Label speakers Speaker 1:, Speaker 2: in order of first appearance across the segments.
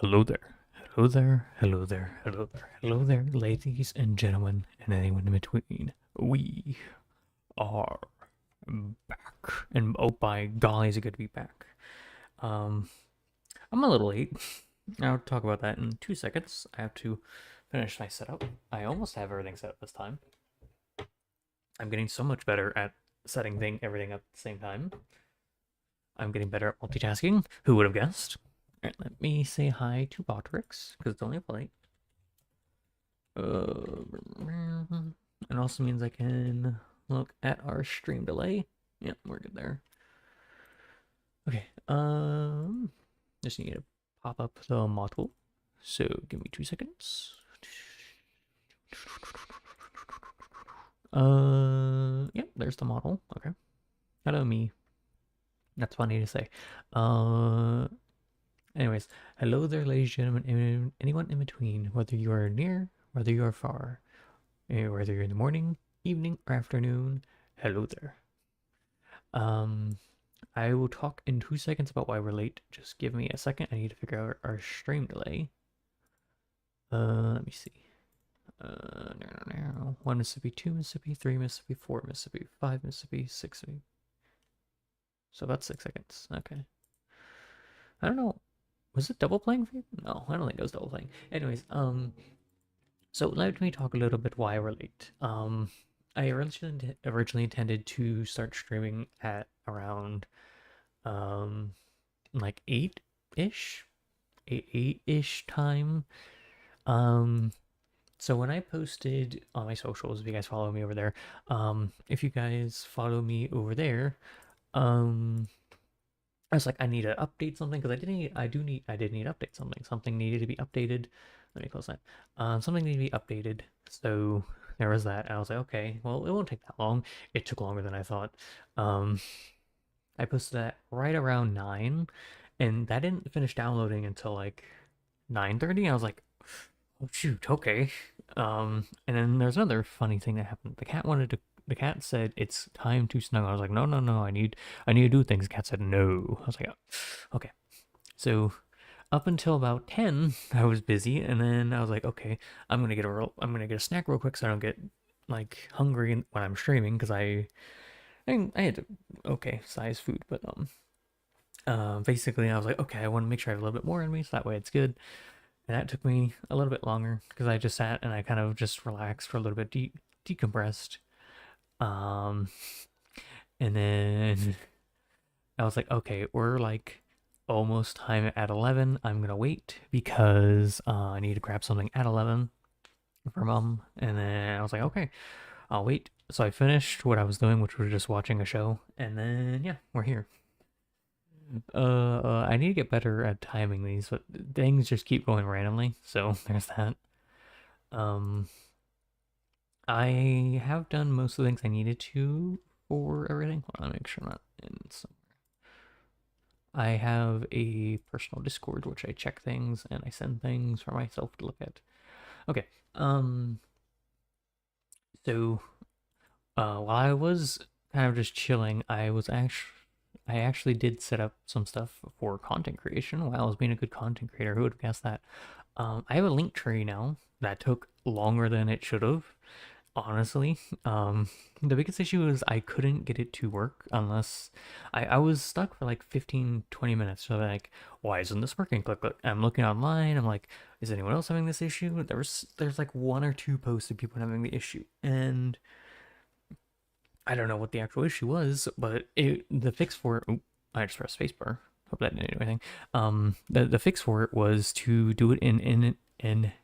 Speaker 1: Hello there. Hello there. Hello there. Hello there. Hello there, ladies and gentlemen, and anyone in between. We are back. And oh, by golly, is it good to be back. Um, I'm a little late. I'll talk about that in 2 seconds. I have to finish my setup. I almost have everything set up this time. I'm getting so much better at setting everything up at the same time. I'm getting better at multitasking. Who would have guessed? Alright, let me say hi to Botrix, because it's only a plate. It also means I can look at our stream delay. Yep, we're good there. Okay, just need to pop up the model. So give me 2 seconds. Yep, there's the model. Okay. Hello, me. That's funny to say. Anyways, hello there, ladies and gentlemen, anyone in between, whether you are near, whether you are far, whether you're in the morning, evening, or afternoon, hello there. I will talk in 2 seconds about why we're late. Just give me a second. I need to figure out our stream delay. Let me see. 1 Mississippi, 2 Mississippi, 3 Mississippi, 4 Mississippi, 5 Mississippi, 6 Mississippi. So about 6 seconds. Okay. I don't know. Was it double playing for you? No, I don't think it was double playing. Anyways, so let me talk a little bit why we're late. I originally intended to start streaming at around, like 8-ish? 8-ish time. So when I posted on my socials, if you guys follow me over there, if you guys follow me over there, I was like, I need to update something because I did need to update something. Something needed to be updated. Let me close that. Something needed to be updated. So there was that. I was like, okay, well, it won't take that long. It took longer than I thought. I posted that right around 9, and that didn't finish downloading until like 9:30. I was like, oh shoot, okay. And then there's another funny thing that happened. The cat said it's time to snuggle. I was like, no, no, no, I need to do things. The cat said no. I was like, oh, okay. So up until about 10, I was busy, and then I was like, okay, I'm gonna get a snack real quick so I don't get like hungry when I'm streaming, because I had to okay size food, but basically I was like, okay, I want to make sure I have a little bit more in me so that way it's good. And that took me a little bit longer because I just sat and I kind of just relaxed for a little bit, decompressed. And then I was like, okay, we're like almost time at 11. I'm gonna wait because I need to grab something at 11 for mom. And then I was like, okay, I'll wait. So I finished what I was doing, which was just watching a show. And then yeah, we're here. I need to get better at timing these, but things just keep going randomly. So there's that. I have done most of the things I needed to for everything. Hold on, make sure I'm not in somewhere. I have a personal Discord which I check things and I send things for myself to look at. Okay. So while I was kind of just chilling, I actually did set up some stuff for content creation while I was being a good content creator. Who would have guessed that? I have a link tree now that took longer than it should have, honestly. The biggest issue is I couldn't get it to work unless I was stuck for like 15-20 minutes. So like, why isn't this working? Click. I'm looking online. I'm like, is anyone else having this issue? There's like 1 or 2 posts of people having the issue, and I don't know what the actual issue was, but the fix for it. Oh, I just pressed spacebar. Hope that didn't do anything. The fix for it was to do it in a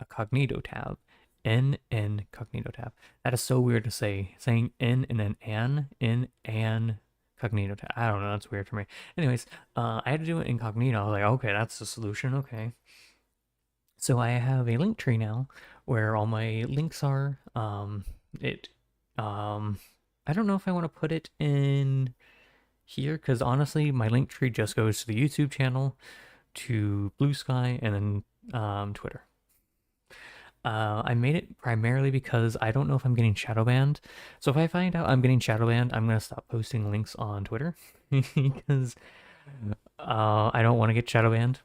Speaker 1: cognito tab. In cognito tab. That is so weird to say. Saying in and then an cognito tab. I don't know. That's weird for me. Anyways, I had to do it incognito. I was like, okay, that's the solution. Okay. So I have a link tree now where all my links are. I don't know if I want to put it in here because honestly, my link tree just goes to the YouTube channel, to Blue Sky, and then Twitter. I made it primarily because I don't know if I'm getting shadow banned. So if I find out I'm getting shadow banned, I'm gonna stop posting links on Twitter because I don't want to get shadow banned,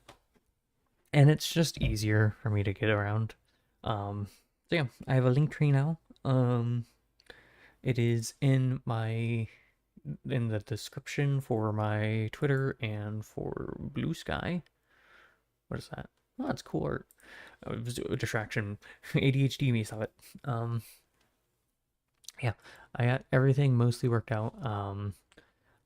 Speaker 1: and it's just easier for me to get around. So yeah, I have a link tree now. It is in the description for my Twitter and for Blue Sky. What is that? Oh, that's cool art. It was a distraction. ADHD me saw it. Yeah, I got everything mostly worked out.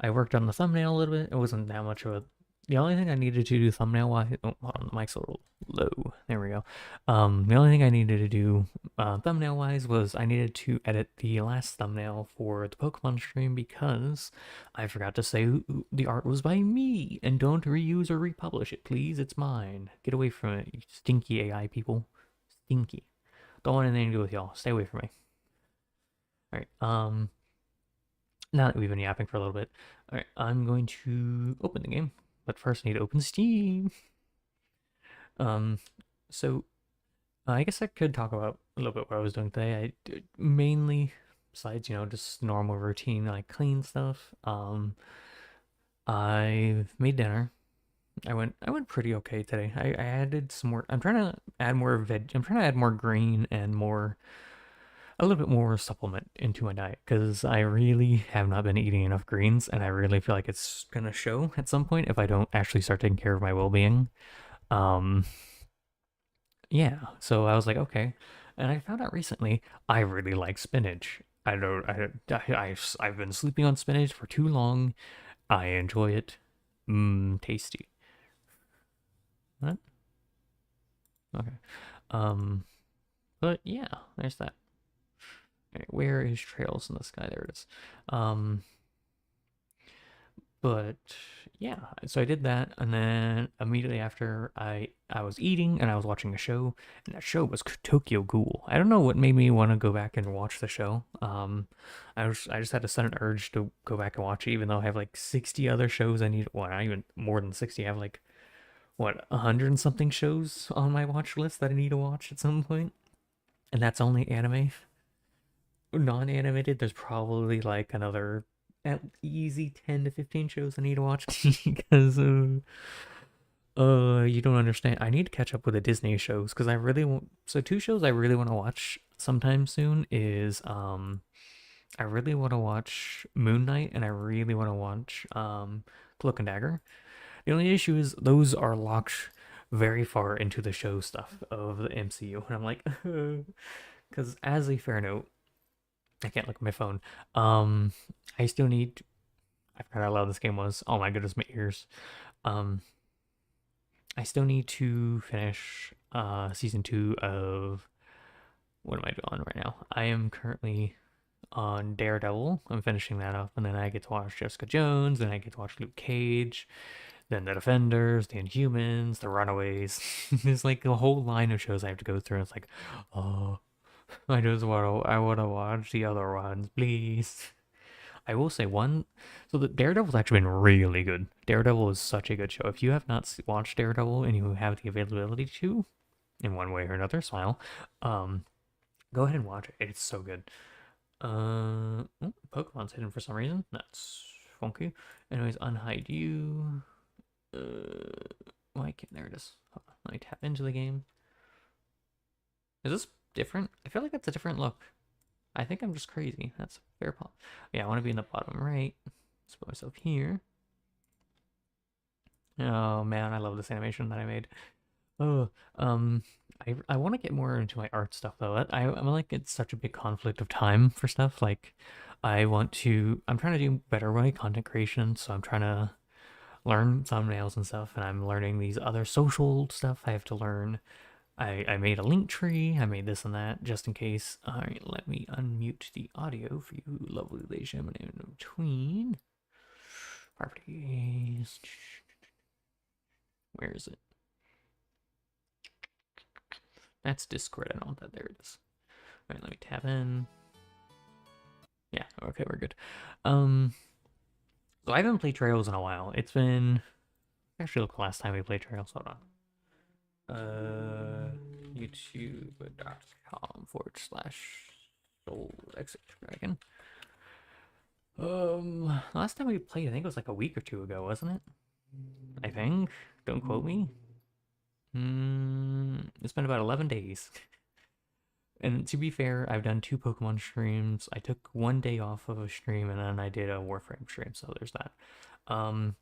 Speaker 1: I worked on the thumbnail a little bit. It wasn't that much of a. The only thing I needed to do thumbnail wise. Oh, hold on, the mic's a little low. There we go. The only thing I needed to do thumbnail wise was I needed to edit the last thumbnail for the Pokemon stream because I forgot to say the art was by me. And don't reuse or republish it, please. It's mine. Get away from it, you stinky AI people. Stinky. Don't want anything to do with y'all. Stay away from me. All right. Now that we've been yapping for a little bit, all right, I'm going to open the game, but first I need to open Steam. Um, so I guess I could talk about a little bit what I was doing today. I did mainly, besides just normal routine like clean stuff. I made dinner. I went pretty okay today. I added some more. I'm trying to add more veg. I'm trying to add more green and a little bit more supplement into my diet because I really have not been eating enough greens, and I really feel like it's gonna show at some point if I don't actually start taking care of my well-being. Um, yeah, so I was like, okay, and I found out recently I really like spinach. I don't, I've been sleeping on spinach for too long. I enjoy it. Tasty. What? Okay. Um, but yeah, there's that. Right, where is Trails in the Sky? There it is. But yeah, so I did that, and then immediately after, I was eating and I was watching a show, and that show was Tokyo Ghoul. I don't know what made me want to go back and watch the show. I just had a sudden urge to go back and watch it, even though I have like 60 other shows I need. Well, not even more than 60. I have like what 100 and something shows on my watch list that I need to watch at some point, and that's only anime. Non-animated, there's probably like another at easy 10 to 15 shows I need to watch because you don't understand. I need to catch up with the Disney shows because I really want. So two shows I really want to watch sometime soon is I really want to watch Moon Knight, and I really want to watch Cloak and Dagger. The only issue is those are locked very far into the show stuff of the MCU, and I'm like because as a fair note, I can't look at my phone. I still need. I forgot how loud this game was. Oh my goodness, my ears. Um, I still need to finish season 2 of. What am I doing right now? I am currently on Daredevil. I'm finishing that up, and then I get to watch Jessica Jones. Then I get to watch Luke Cage. Then the Defenders, the Inhumans, the Runaways. There's like a whole line of shows I have to go through. It's like, oh, I want to watch the other ones, please. I will say one. So the Daredevil's actually been really good. Daredevil is such a good show. If you have not watched Daredevil and you have the availability to, in one way or another, smile. Go ahead and watch it. It's so good. Pokemon's hidden for some reason. That's funky. Anyways, unhide you. Why can't there it is? Hold on, let me tap into the game. Is this different? I feel like that's a different look. I think I'm just crazy. That's fair pop. Yeah, I want to be in the bottom right. Let's put myself here. Oh man, I love this animation that I made. Oh, I want to get more into my art stuff though. I'm like it's such a big conflict of time for stuff. Like, I'm trying to do better with my content creation, so I'm trying to learn thumbnails and stuff, and I'm learning these other social stuff I have to learn. I made a link tree, I made this and that, just in case. Alright, let me unmute the audio for you lovely ladies and gentlemen in between. Properties. Where is it? That's Discord, I don't want that, there it is. Alright, let me tab in. Yeah, okay, we're good. So I haven't played Trails in a while. It's been... Actually, look, the last time we played Trails, hold on. YouTube.com/SOULxxdragon. Last time we played, I think it was like a week or two ago, wasn't it? I think. Don't quote me. It's been about 11 days. And to be fair, I've done 2 Pokemon streams. I took 1 day off of a stream, and then I did a Warframe stream, so there's that. Um,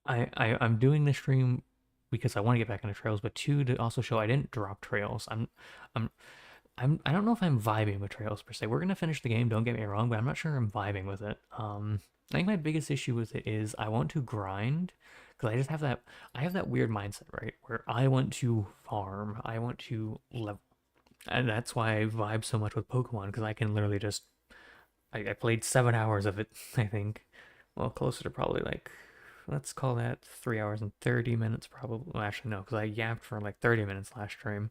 Speaker 1: I'm doing this stream because I want to get back into Trails, but 2 to also show I didn't drop Trails. I'm I don't know if I'm vibing with Trails per se. We're gonna finish the game, don't get me wrong, but I'm not sure I'm vibing with it. I think my biggest issue with it is I want to grind because I have that weird mindset, right? Where I want to farm, I want to level. And that's why I vibe so much with Pokemon, because I can literally just I played 7 hours of it, I think. Well, closer to probably like, let's call that 3 hours and 30 minutes probably. Well, actually no, because I yapped for like 30 minutes last stream.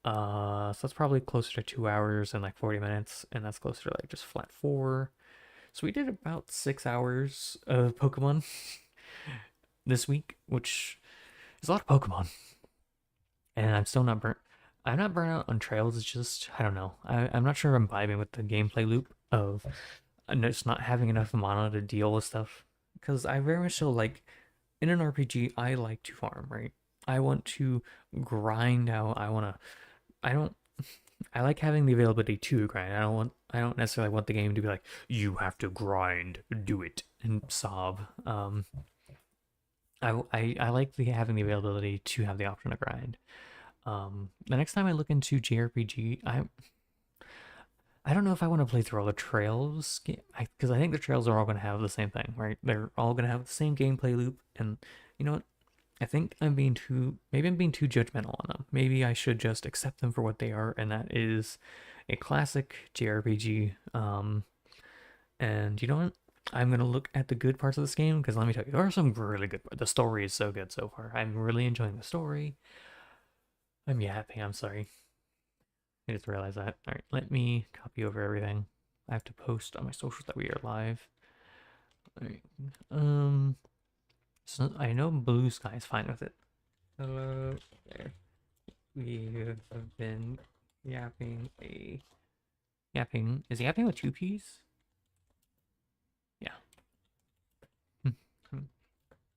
Speaker 1: So that's probably closer to 2 hours and like 40 minutes, and that's closer to like just flat 4. So we did about 6 hours of Pokemon this week, which is a lot of Pokemon. And I'm still not burnt. I'm not burnt out on Trails. It's just, I don't know. I'm not sure I'm vibing with the gameplay loop of just not having enough mana to deal with stuff. Because I very much so like, in an RPG, I like to farm, right? I want to grind out. I don't, I like having the availability to grind. I don't necessarily want the game to be like, you have to grind, do it, and sob. I like having the availability to have the option to grind. The next time I look into JRPG, I don't know if I want to play through all the Trails, because I think the Trails are all going to have the same thing, right? They're all going to have the same gameplay loop, and you know what? I think maybe I'm being too judgmental on them. Maybe I should just accept them for what they are, and that is a classic JRPG. And you know what? I'm gonna look at the good parts of this game, because let me tell you, there are some really good parts. The story is so good so far. I'm really enjoying the story. I'm yapping, I'm sorry. I just realized that. Alright, let me copy over everything. I have to post on my socials that we are live. Alright. So I know Blue Sky is fine with it. Hello there. We have been yapping a yapping. Is yapping with 2 P's? Yeah.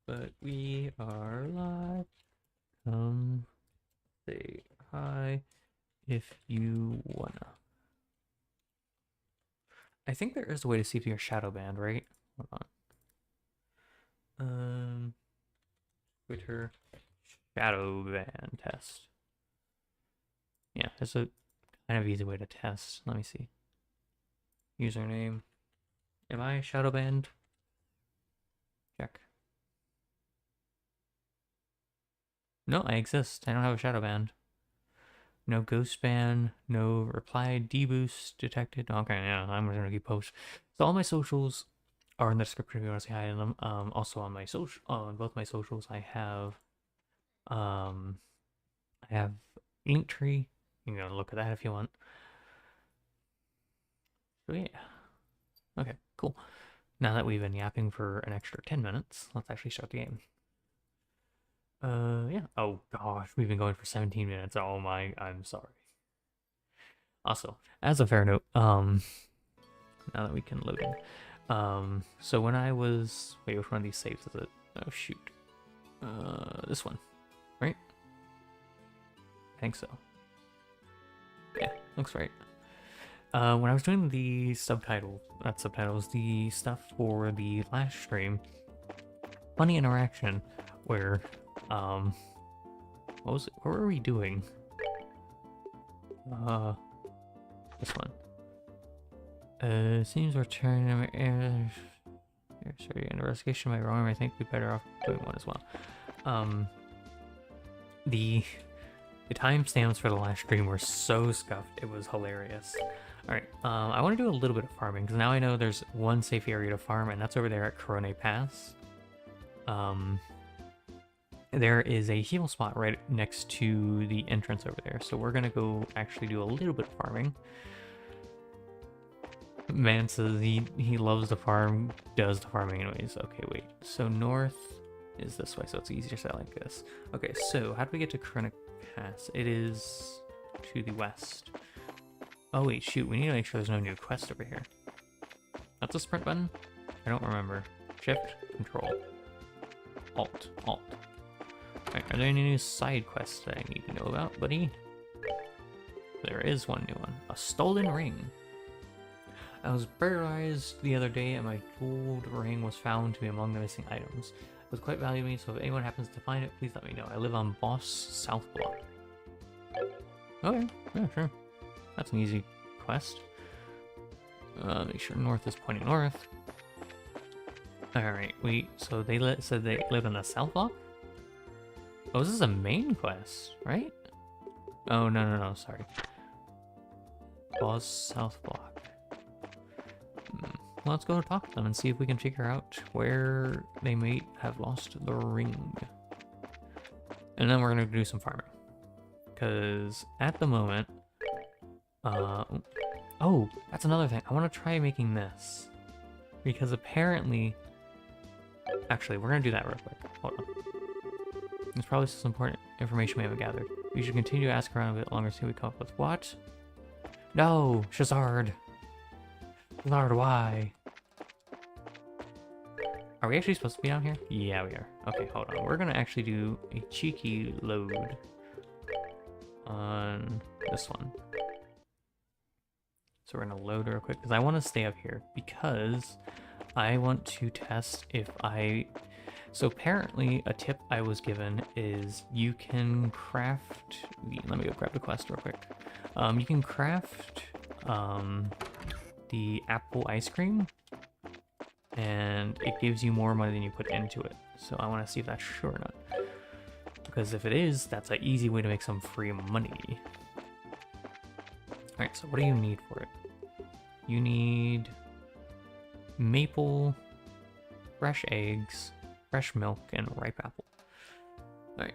Speaker 1: But we are live. Say hi if you wanna. I think there is a way to see if you're shadow banned, right? Hold on. Twitter shadow ban test. Yeah, it's a kind of easy way to test. Let me see. Username. Am I shadow banned? Check. No, I exist. I don't have a shadow ban. No ghost ban. No reply deboost detected. Okay, yeah, I'm just gonna keep post. So all my socials are in the description if you want to say hi to them. Also on my social, on both my socials, I have Linktree. You can go look at that if you want. So yeah. Okay, cool. Now that we've been yapping for an extra 10 minutes, let's actually start the game. Yeah. Oh gosh, we've been going for 17 minutes. Oh my, I'm sorry. Also, as a fair note, now that we can load in. So when I was, wait, which one of these saves is it? Oh shoot. This one, right? I think so. Yeah, looks right. When I was doing the not subtitles, the stuff for the last stream, funny interaction where, what were we doing? This one. Seems we're turning sorry, investigation might wrong. I think we'd better off doing one as well. The timestamps for the last stream were so scuffed, it was hilarious. Alright, I want to do a little bit of farming, because now I know there's one safe area to farm, and that's over there at Corone Pass. There is a heal spot right next to the entrance over there, so we're gonna go actually do a little bit of farming. Man says he loves the farm, does the farming anyways. Okay, wait, so north is this way, so it's easier to say like this. Okay, so how do we get to Corone Pass? It is to the west. Oh wait, shoot, we need to make sure there's no new quest over here. That's a sprint button? I don't remember. Shift, control. Alt. Right, are there any new side quests that I need to know about, buddy? There is one new one. A stolen ring. I was burglarized the other day and my gold ring was found to be among the missing items. It was quite valuable to me, so if anyone happens to find it, please let me know. I live on Boss South Block. Okay, yeah, sure. That's an easy quest. Make sure north is pointing north. Alright, so they said they live in the South Block? Oh, this is a main quest, right? Oh, no, sorry. Boss South Block. Let's go talk to them and see if we can figure out where they may have lost the ring. And then we're gonna do some farming. Because at the moment... oh, that's another thing. I want to try making this. Because apparently... Actually, we're gonna do that real quick. Hold on. There's probably some important information we haven't gathered. We should continue to ask around a bit longer to see what we come up with. What? No! Shazard! Shazard, why? Are we actually supposed to be down here? Yeah, we are. Okay, hold on. We're gonna actually do a cheeky load on this one. So we're gonna load real quick, because I want to stay up here, because I want to test if I... So apparently, a tip I was given is you can craft... Let me go grab the quest real quick. You can craft the apple ice cream, and it gives you more money than you put into it. So I want to see if that's true or not. Because if it is, that's an easy way to make some free money. Alright, so what do you need for it? You need maple, fresh eggs, fresh milk, and ripe apple. Alright,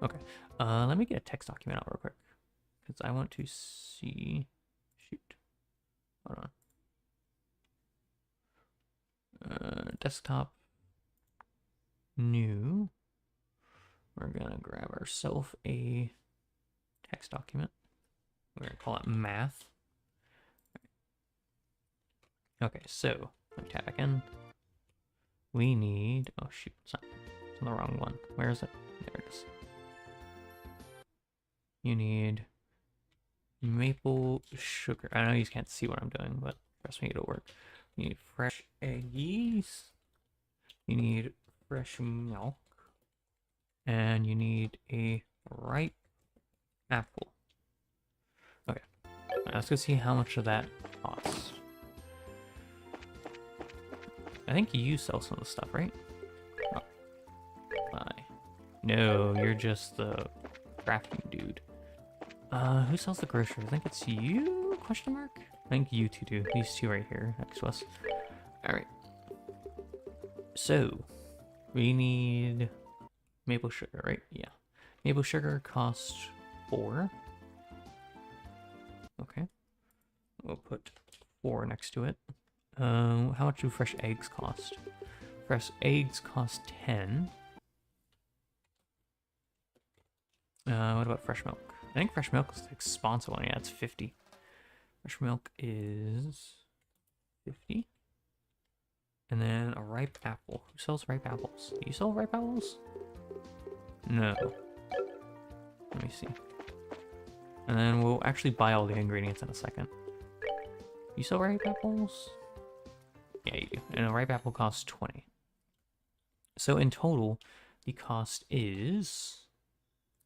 Speaker 1: okay, let me get a text document out real quick. Because I want to see... Shoot. Hold on. Desktop. New. We're gonna grab ourselves a text document. We're gonna call it math. Okay, so let me tap back in. We need... Oh shoot, it's on the wrong one. Where is it? There it is. You need maple sugar. I know you can't see what I'm doing, but trust me, it'll work. You need fresh eggies. You need fresh milk. And you need a ripe apple. Okay, let's go see how much of that costs. I think you sell some of the stuff, right? Oh. Bye. No, you're just the crafting dude. Who sells the grocery? I think it's you? Question mark? I think you two do. These two right here next to us. Alright. So, we need maple sugar, right? Yeah. Maple sugar costs 4. Okay. We'll put 4 next to it. How much do fresh eggs cost? Fresh eggs cost 10. What about fresh milk? I think fresh milk is the expensive one. Yeah, it's 50. Fresh milk is 50. And then a ripe apple. Who sells ripe apples? Do you sell ripe apples? No. Let me see. And then we'll actually buy all the ingredients in a second. You sell ripe apples? Yeah, you do. And a ripe apple costs 20. So in total, the cost is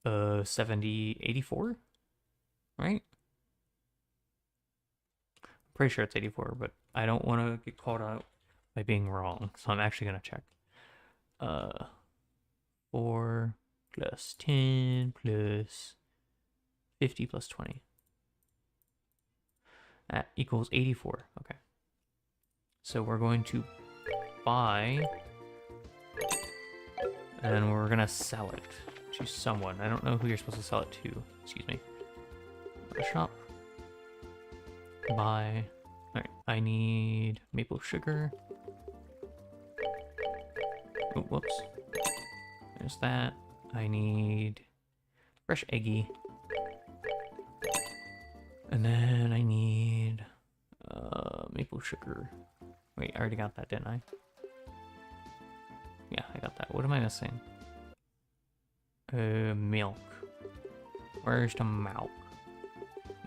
Speaker 1: 84, right? I'm pretty sure it's 84, but I don't want to get caught out by being wrong, so I'm actually gonna check. 4 plus 10 plus 50 plus 20. That equals 84. Okay. So we're going to buy, and then we're gonna sell it to someone. I don't know who you're supposed to sell it to. Excuse me. Shop. Buy. Alright, I need maple sugar. Oh, whoops. There's that. I need fresh eggy. And then I need maple sugar. Wait, I already got that, didn't I? I got that. What am I missing? Milk. Where's the milk?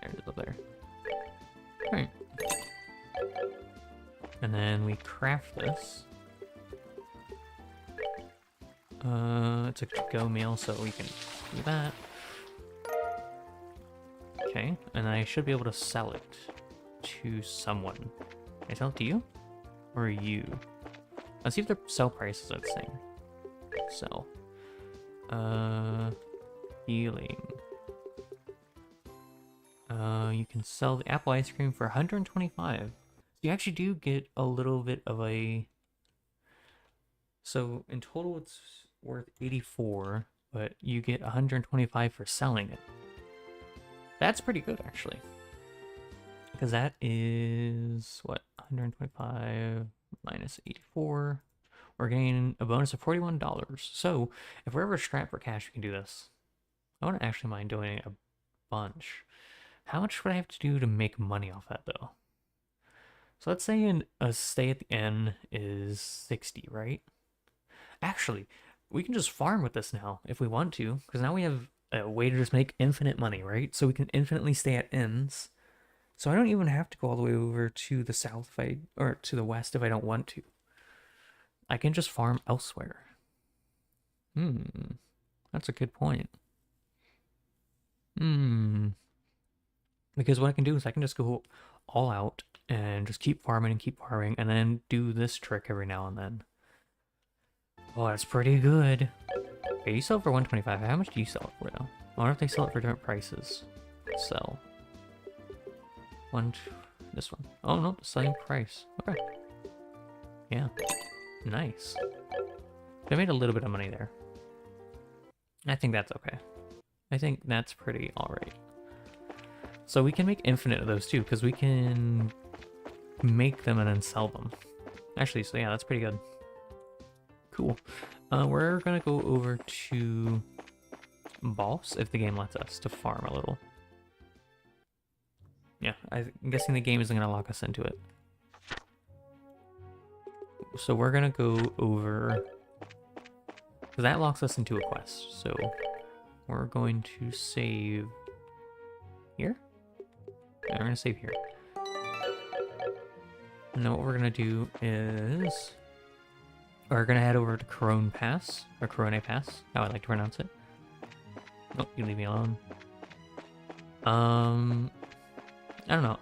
Speaker 1: There it is up there. Alright. And then we craft this. It's a to-go meal, so we can do that. Okay, and I should be able to sell it to someone. Can I sell it to you? Or you? Let's see if the sell prices are the same. Sell. Healing. You can sell the apple ice cream for 125. You actually do get a little bit of a... So in total it's worth 84, but you get 125 for selling it. That's pretty good, actually. Because that is, what, 125 minus 84. We're getting a bonus of $41. So if we're ever strapped for cash, we can do this. I wouldn't actually mind doing a bunch. How much would I have to do to make money off that, though? So let's say a stay at the inn is 60, right? Actually, we can just farm with this now if we want to, because now we have a way to just make infinite money, right? So we can infinitely stay at inns. So I don't even have to go all the way over to the south or to the west if I don't want to. I can just farm elsewhere. That's a good point. Because what I can do is I can just go all out and just keep farming and then do this trick every now and then. Oh, that's pretty good. Okay, you sell it for 125. How much do you sell it for, though? I wonder if they sell it for different prices. Sell. This one. Oh, no, same price. Okay. Yeah. Nice. They made a little bit of money there. I think that's okay. I think that's pretty alright. So we can make infinite of those too, because we can make them and then sell them. Actually, so yeah, that's pretty good. Cool. We're gonna go over to Boss, if the game lets us, to farm a little. Yeah, I'm guessing the game isn't gonna lock us into it. So we're gonna go over... because that locks us into a quest, so we're going to save here. Yeah, we're gonna save here. And then what we're gonna do is we're gonna head over to Corone Pass, or Corone Pass, how I like to pronounce it. Oh, you leave me alone. I don't know.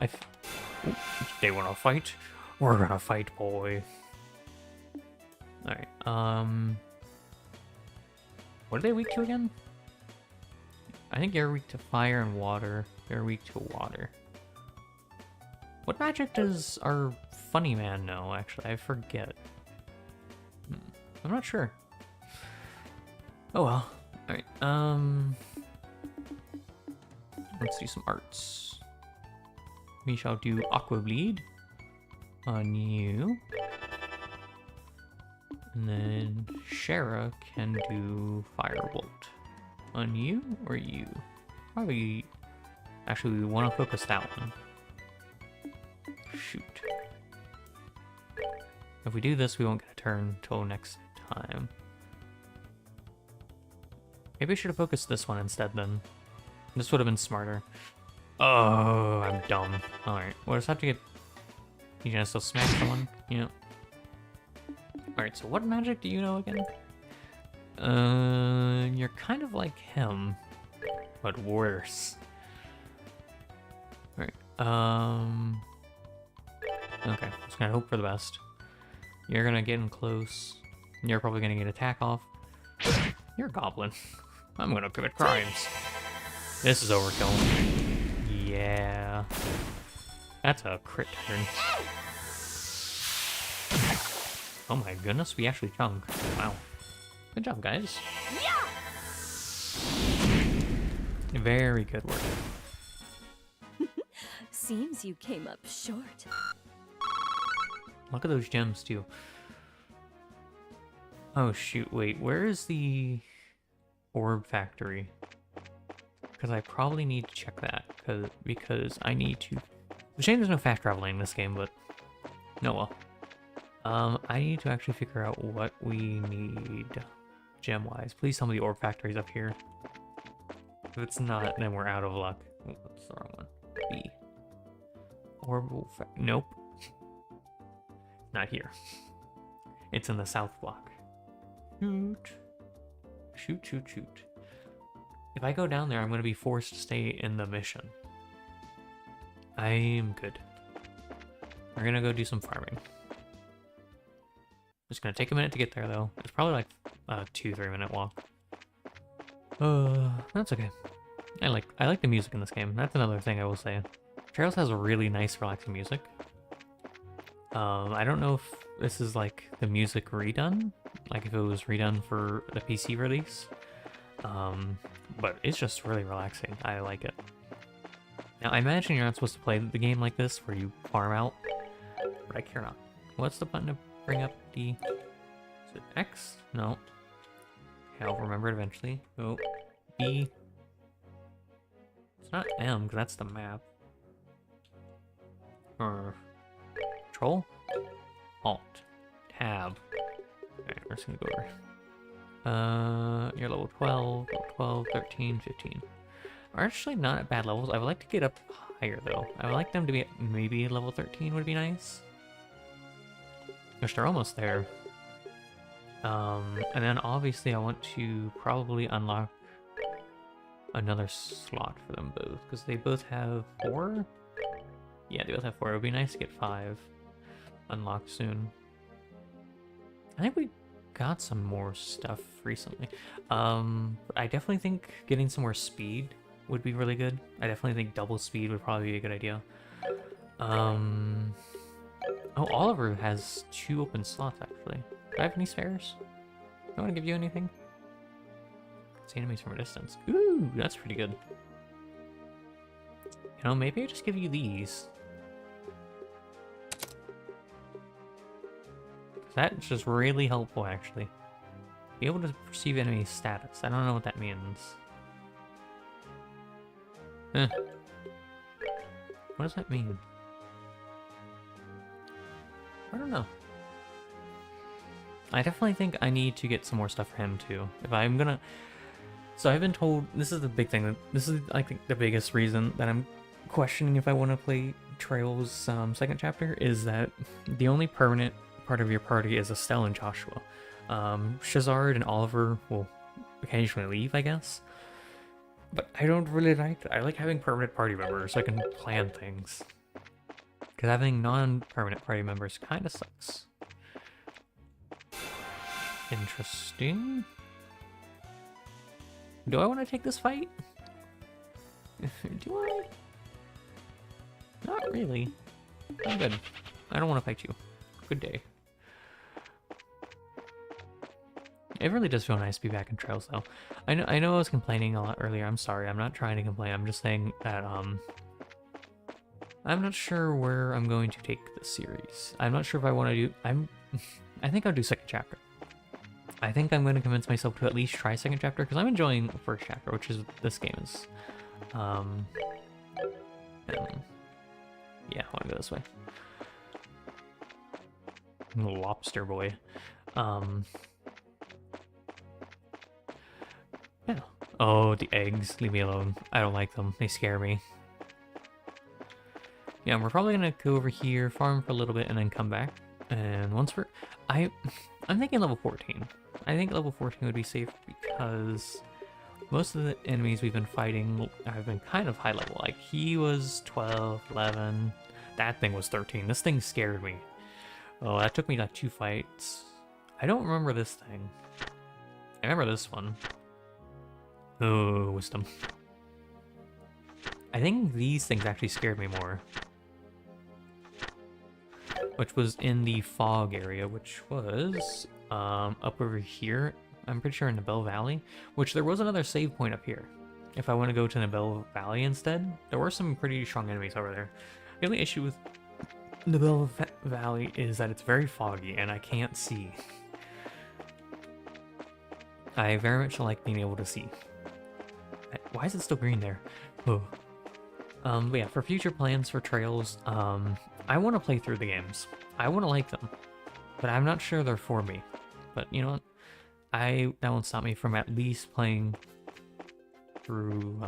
Speaker 1: They wanna fight? We're gonna fight, boy. Alright, what are they weak to again? I think you're weak to fire and water. They're weak to water. What magic does our funny man know, actually? I forget. I'm not sure. Oh well. Alright, let's do some arts. We shall do Aqua Bleed on you. And then Shara can do Firebolt. On you or you? Probably... actually, we want to focus that one. Shoot. If we do this, we won't get a turn until next time. Maybe I should have focused this one instead then. This would have been smarter. Oh, I'm dumb. Alright, we'll just have to get... You gonna still smack someone? Yeah. Alright, so what magic do you know again? You're kind of like him, but worse. Alright, okay, just gonna hope for the best. You're gonna get in close. You're probably gonna get attack off. You're a goblin. I'm gonna commit crimes. This is overkill. Yeah. That's a crit turn. Oh my goodness, we actually chunked. Wow. Good job, guys. Yeah! Very good work.
Speaker 2: Seems you came up short.
Speaker 1: Look at those gems, too. Oh, shoot, wait. Where is the orb factory? Because I probably need to check that. Because I need to... It's a shame there's no fast traveling in this game, but... no well. I need to actually figure out what we need gem-wise. Please tell me the orb factory's up here. If it's not, then we're out of luck. Oh, that's the wrong one. B. Orbital nope. Not here. It's in the south block. Shoot. Shoot, shoot, shoot. If I go down there, I'm going to be forced to stay in the mission. I am good. We're going to go do some farming. Just going to take a minute to get there, though. It's probably like a 2-3 minute walk. That's okay. I like the music in this game. That's another thing I will say. Trails has a really nice, relaxing music. I don't know if this is like the music redone, like if it was redone for the PC release. But it's just really relaxing. I like it. Now, I imagine you're not supposed to play the game like this, where you farm out, but I care not. What's the button to bring up the... Is it X? No. Okay, I'll remember it eventually. Oh, B. It's not M, because that's the map. Or... Control? Alt. Tab. Alright, we're just gonna go over. You're level 12, level 12, 13, 15. Are actually not at bad levels. I would like to get up higher, though. I would like them to be at maybe level 13 would be nice. Which they're almost there. And then obviously I want to probably unlock another slot for them both, because they both have 4? Yeah, they both have 4. It would be nice to get 5 unlocked soon. I think we got some more stuff recently. I definitely think getting some more speed would be really good. I definitely think double speed would probably be a good idea. Oh, Oliver has 2 open slots, actually. Do I have any spares? Do I want to give you anything? See enemies from a distance. Ooh, that's pretty good. You know, maybe I just give you these. That's just really helpful, actually. Be able to perceive enemy status. I don't know what that means. Eh. What does that mean? I don't know. I definitely think I need to get some more stuff for him, too. If I'm gonna... So I've been told... This is the big thing. This is, I think, the biggest reason that I'm questioning if I want to play Trails' second chapter, is that the only permanent part of your party is Estelle and Joshua. Shazard and Oliver will occasionally leave, I guess. But I don't really like that. I like having permanent party members so I can plan things. Because having non-permanent party members kind of sucks. Interesting. Do I want to take this fight? Do I? Not really. I'm good. I don't want to fight you. Good day. It really does feel nice to be back in Trails, though. I know I was complaining a lot earlier. I'm sorry. I'm not trying to complain. I'm just saying that, I'm not sure where I'm going to take this series. I'm not sure if I want to do... I think I'll do second chapter. I think I'm going to convince myself to at least try second chapter, because I'm enjoying first chapter, which is this game is. Yeah, I want to go this way. Lobster boy. Yeah. Oh, the eggs. Leave me alone. I don't like them. They scare me. Yeah, we're probably gonna go over here, farm for a little bit, and then come back. And once we're... I'm thinking level 14. I think level 14 would be safe because most of the enemies we've been fighting have been kind of high level. Like, he was 12, 11. That thing was 13. This thing scared me. Oh, that took me like 2 fights. I don't remember this thing. I remember this one. Oh, wisdom. I think these things actually scared me more. Which was in the fog area, which was up over here. I'm pretty sure in Nibel Valley, which there was another save point up here. If I want to go to Nibel Valley instead, there were some pretty strong enemies over there. The only issue with Nibel Valley is that it's very foggy and I can't see. I very much like being able to see. Why is it still green there? Oh. But yeah, for future plans for Trails, I want to play through the games. I want to like them. but I'm not sure they're for me. But you know what? That won't stop me from at least playing through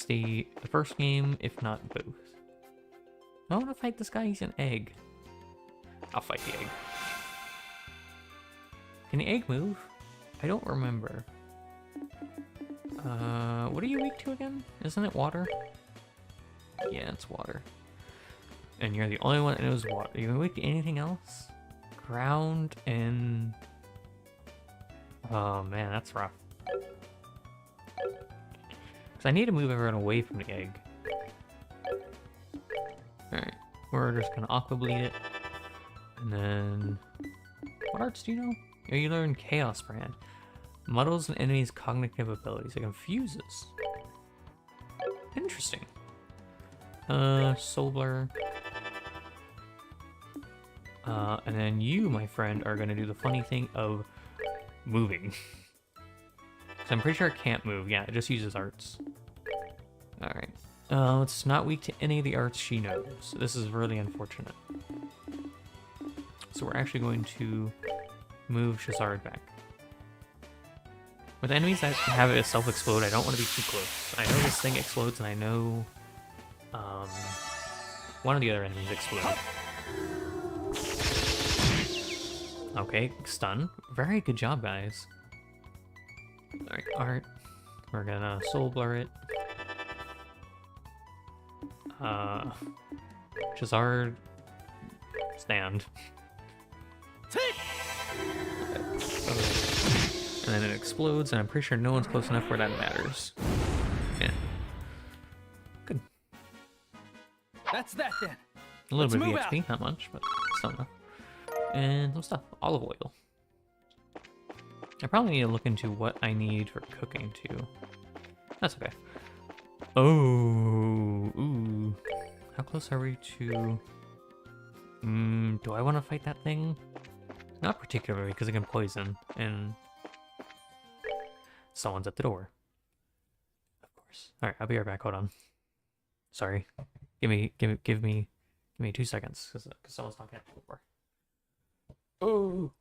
Speaker 1: the first game, if not both. I want to fight this guy. He's an egg. I'll fight the egg. Can the egg move? I don't remember. What are you weak to again? Isn't it water? Yeah, it's water. And you're the only one that knows water. Are you weak to anything else? Ground and... Oh man, that's rough. Because I need to move everyone away from the egg. Alright, we're just gonna Aqua Bleed it. And then... What arts do you know? Oh, you learn Chaos Brand. Muddles an enemy's cognitive abilities. It confuses. Interesting. Soul Blur. And then you, my friend, are gonna do the funny thing of moving. So I'm pretty sure it can't move. Yeah, it just uses arts. Alright. It's not weak to any of the arts she knows. This is really unfortunate. So we're actually going to move Shazard back. With enemies that have it self-explode, I don't want to be too close. I know this thing explodes, and I know one of the other enemies explode. Okay, stun. Very good job, guys. Alright, art. We're gonna Soul Blur it. Shazard, stand. And then it explodes, and I'm pretty sure no one's close enough where that matters. Yeah. Good.
Speaker 3: That's that then.
Speaker 1: A little bit of
Speaker 3: move
Speaker 1: EXP, not much, but still enough. And some stuff. Olive oil. I probably need to look into what I need for cooking, too. That's okay. Oh, ooh. How close are we to... do I want to fight that thing? Not particularly, because it can poison, and... Someone's at the door. Of course. Alright, I'll be right back, hold on. Sorry. Give me 2 seconds, because someone's knocking at the door. Oh!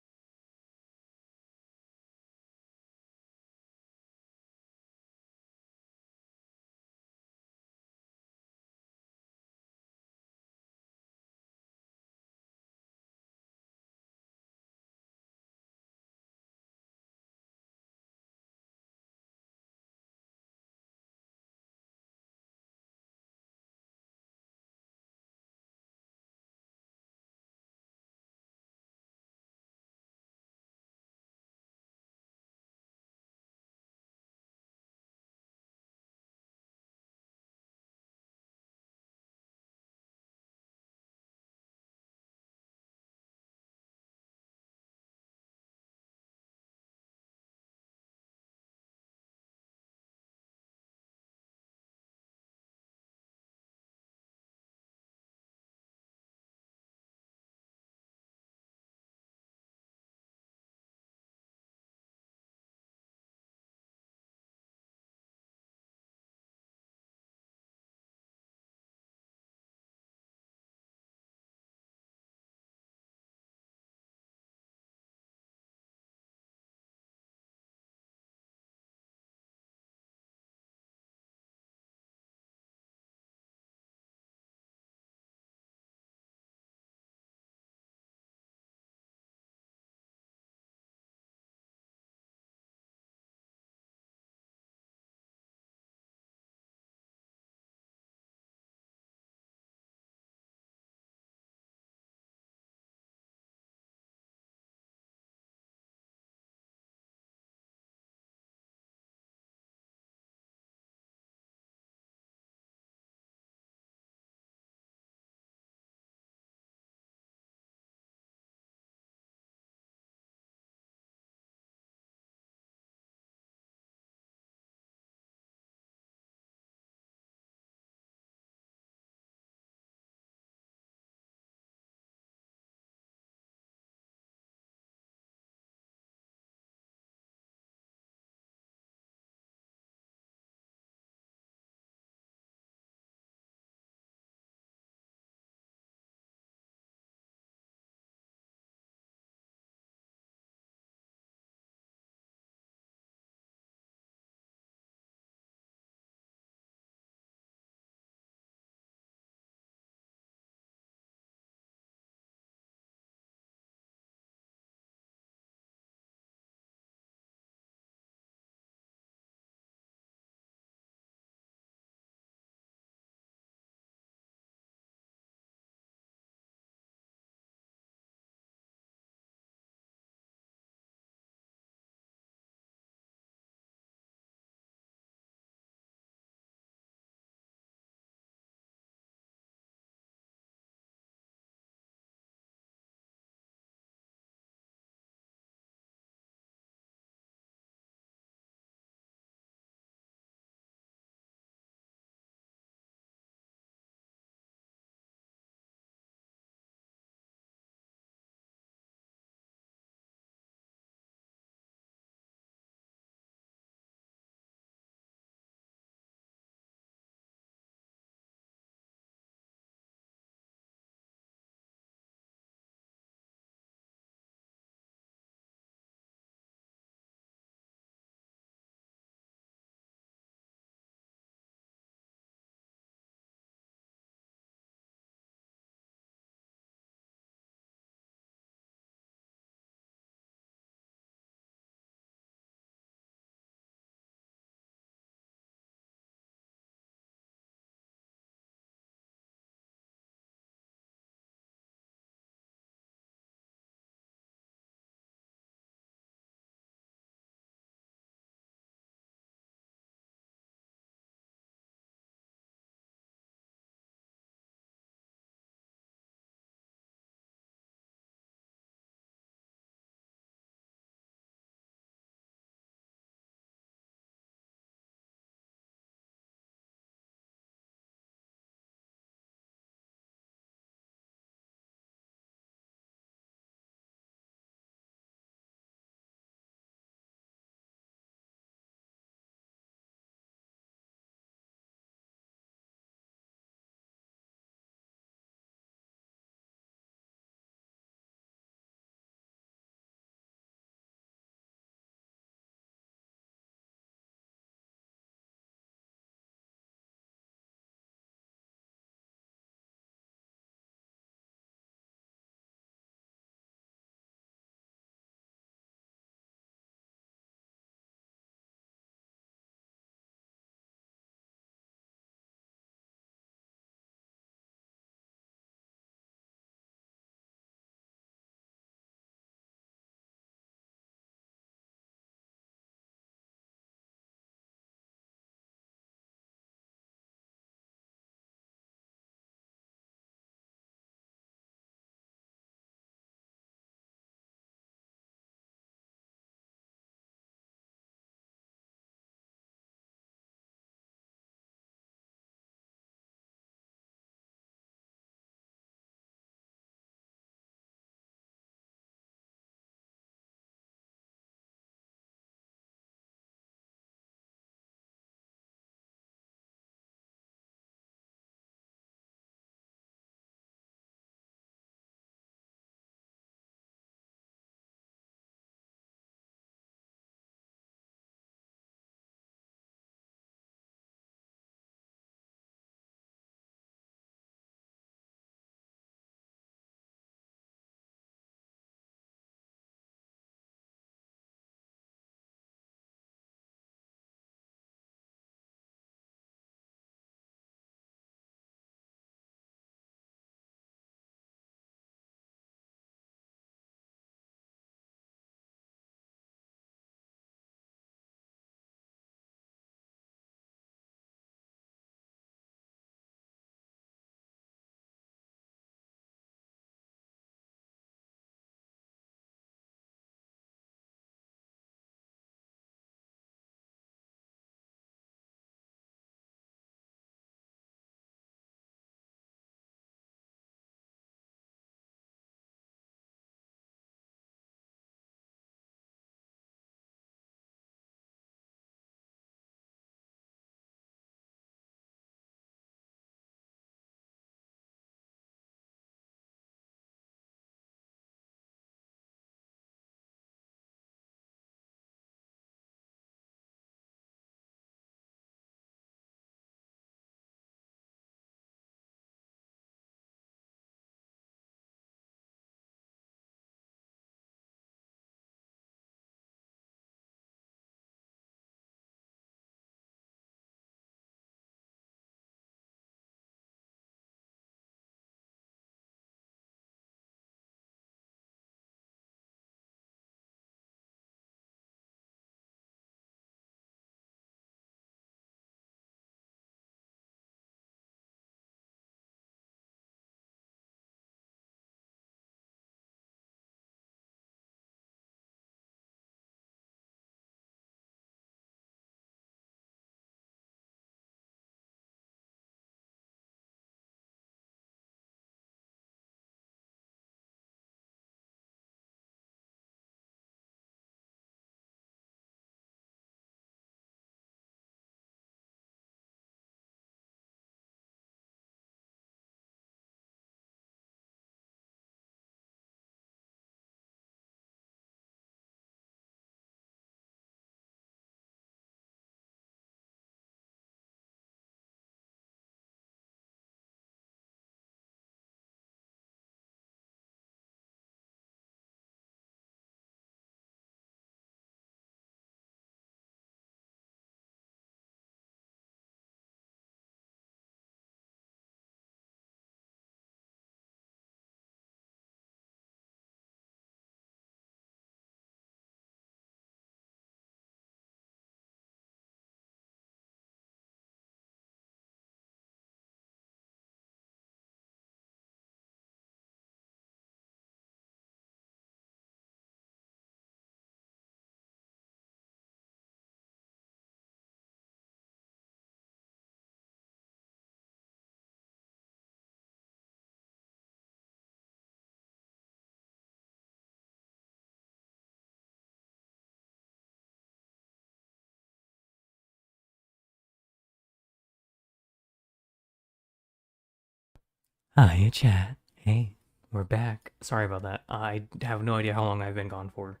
Speaker 1: Hi, chat. Hey, we're back. Sorry about that. I have no idea how long I've been gone for.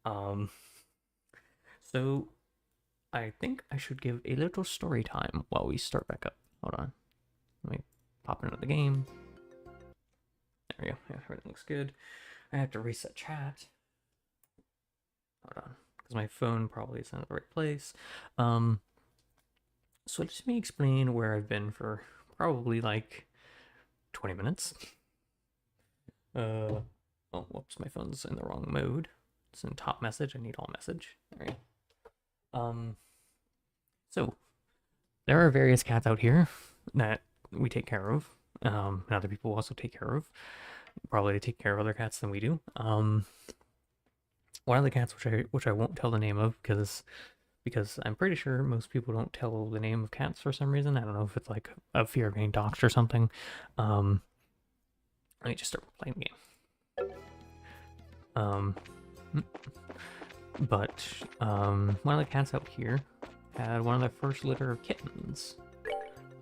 Speaker 1: Um, so I think I should give a little story time while we start back up. Hold on. Let me pop into the game. There we go. Yeah, everything looks good. I have to reset chat. Hold on, because my phone probably isn't at the right place. So let me explain where I've been for probably like 20 minutes. Oh, whoops, my phone's in the wrong mode. It's in top message. I need all message. All right. So there are various cats out here that we take care of. And other people also take care of. Probably take care of other cats than we do. One of the cats, which I won't tell the name of because I'm pretty sure most people don't tell the name of cats for some reason. I don't know if it's like a fear of being doxxed or something. Let me just start playing the game. One of the cats out here had one of their first litter of kittens.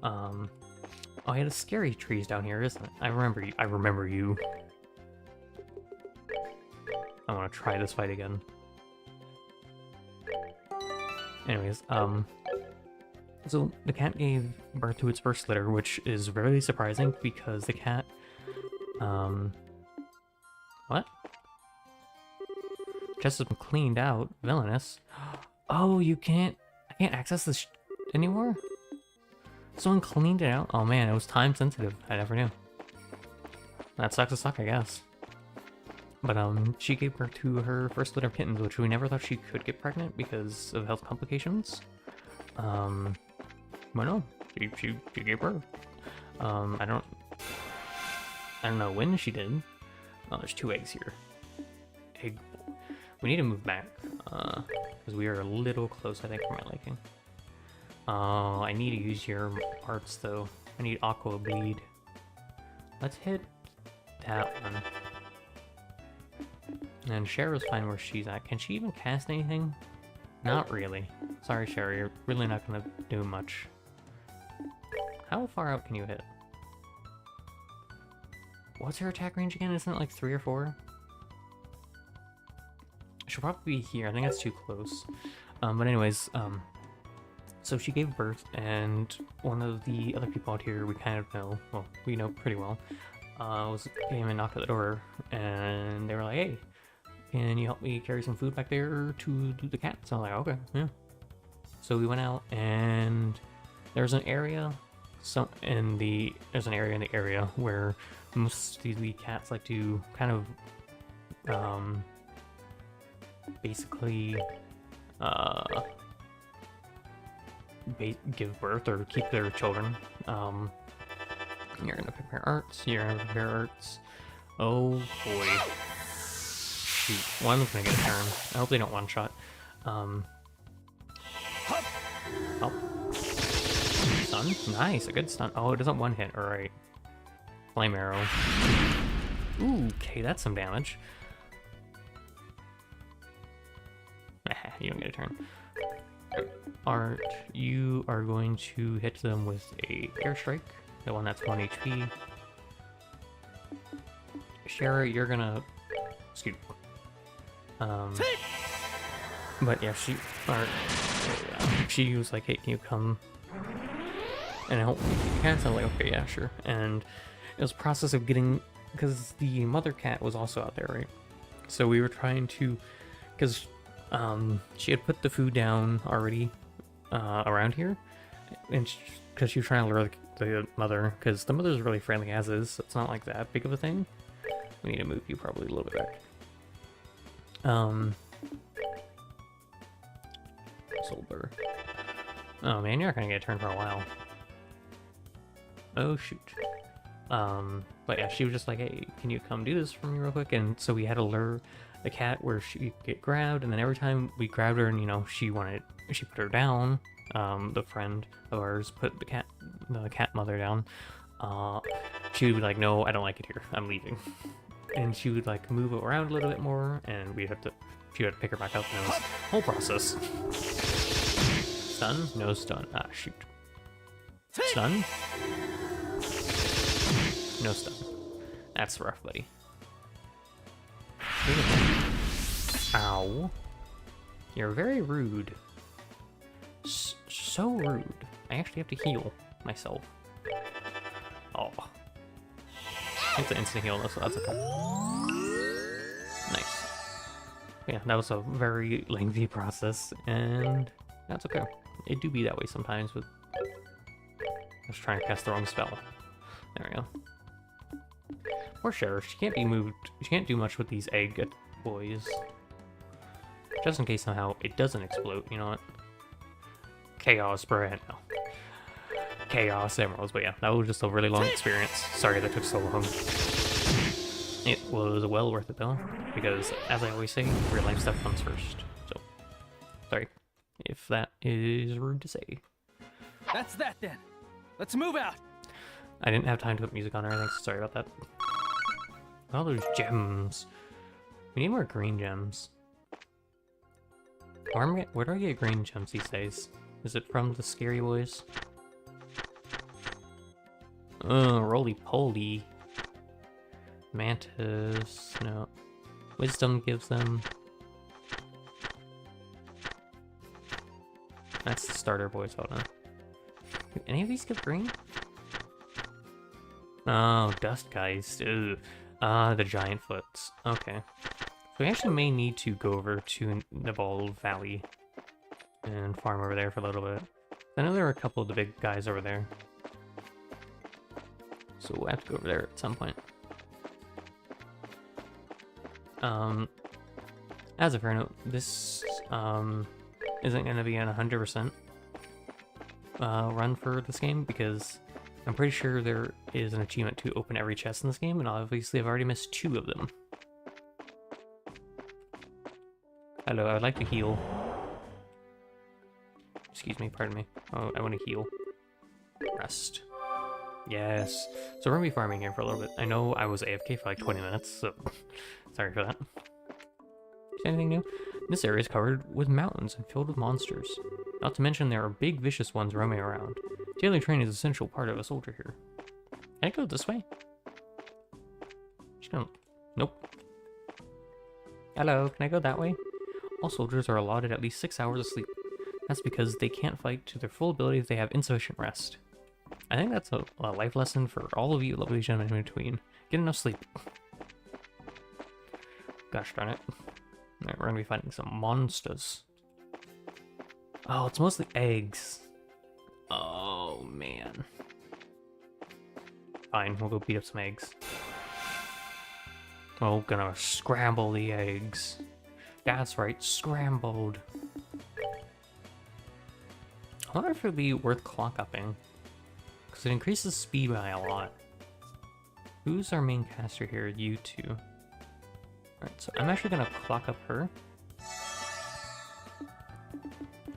Speaker 1: Oh, I had a scary trees down here, isn't it? I remember you. I want to try this fight again. Anyways, so the cat gave birth to its first litter, which is very surprising because the cat, what? Chest has been cleaned out. Villainous. Oh, I can't access this anymore? Someone cleaned it out? Oh man, it was time sensitive. I never knew. That sucks to suck, I guess. But she gave birth to her first litter of kittens, which we never thought she could get pregnant because of health complications. But no, she gave birth. I don't know when she did. Oh, there's 2 eggs here. We need to move back, because we are a little close, I think, for my liking. I need to use your parts, though. I need Aqua Bleed. Let's hit that one. And Cheryl's fine where she's at. Can she even cast anything? Not really. Sorry, Cheryl, you're really not gonna do much. How far out can you hit? What's her attack range again? Isn't it like 3 or 4? She'll probably be here. I think that's too close. But anyways, so she gave birth, and one of the other people out here we kind of know, well, we know pretty well, came and knocked at the door, and they were like, hey, can you help me carry some food back there to the cats? I was like, okay, yeah. So we went out, and there's an area, there's an area in the area where most of the cats like to kind of, basically, give birth or keep their children. You're gonna prepare arts. You're gonna prepare arts. Oh boy. Shoot. One of them's gonna get a turn. I hope they don't one-shot. Oh. Stun? Nice, a good stun. Oh, it doesn't one-hit. Alright. Flame arrow. Ooh, okay, that's some damage. You don't get a turn. Art, you are going to hit them with a airstrike, the one that's 1 HP. Shara, you're gonna scoot. But yeah, she was like, hey, can you come and help me? Cats, I'm like, okay, yeah, sure. And it was a process of getting, because the mother cat was also out there, right? So we were trying to, because she had put the food down already around here, and because she was trying to lure the mother, because the mother's really friendly as is, so it's not like that big of a thing. We need to move you probably a little bit back. Solber. Oh man, you're not gonna get a turn for a while. Oh shoot. But yeah, she was just like, hey, can you come do this for me real quick? And so we had to lure the cat where she could get grabbed, and then every time we grabbed her and, you know, she put her down, the friend of ours put the cat mother down, she would be like, no, I don't like it here, I'm leaving. And she would like move around a little bit more, and she would have to pick her back up, and it was a whole process. Stun? No stun. Ah, shoot. Stun? No stun. That's rough, buddy. Ow. You're very rude. So rude. I actually have to heal myself. Oh. It's an instant heal, so that's okay. Nice. Yeah, that was a very lengthy process, and that's okay. It do be that way sometimes with... I was trying to cast the wrong spell. There we go. Poor Sheriff, she can't be moved. She can't do much with these egg boys. Just in case somehow it doesn't explode, you know what? Chaos Brand, no. Chaos Emeralds, but yeah, that was just a really long experience. Sorry that took so long. It was well worth it though, because as I always say, real life stuff comes first. So, sorry if that is rude to say.
Speaker 3: That's that then. Let's move out.
Speaker 1: I didn't have time to put music on or anything, so sorry about that. All those gems. We need more green gems. Where do I get green gems these days? Is it from the scary boys? Roly-poly. Mantis, no. Wisdom gives them. That's the starter boys, hold on. Do any of these give green? Oh, dust guys. Ugh. The giant foots. Okay. So we actually may need to go over to Nibal Valley and farm over there for a little bit. I know there are a couple of the big guys over there. So we'll have to go over there at some point. As a fair note, this isn't going to be an 100% run for this game, because I'm pretty sure there is an achievement to open every chest in this game, and obviously I've already missed 2 of them. Hello, I would like to heal. Excuse me, pardon me. Oh, I want to heal. Rest. Yes. So we're going to be farming here for a little bit. I know I was AFK for like 20 minutes, so sorry for that. Is anything new? This area is covered with mountains and filled with monsters. Not to mention there are big vicious ones roaming around. Daily training is an essential part of a soldier here. Can I go this way? Just gonna... Nope. Hello, can I go that way? All soldiers are allotted at least 6 hours of sleep. That's because they can't fight to their full ability if they have insufficient rest. I think that's a life lesson for all of you lovely gentlemen in between. Get enough sleep. Gosh darn it. Alright, we're gonna be fighting some monsters. Oh, it's mostly eggs. Oh, man. Fine, we'll go beat up some eggs. Oh, gonna scramble the eggs. That's right, scrambled. I wonder if it'd be worth clock upping, because it increases speed by a lot. Who's our main caster here? You two. Alright, so I'm actually gonna clock up her.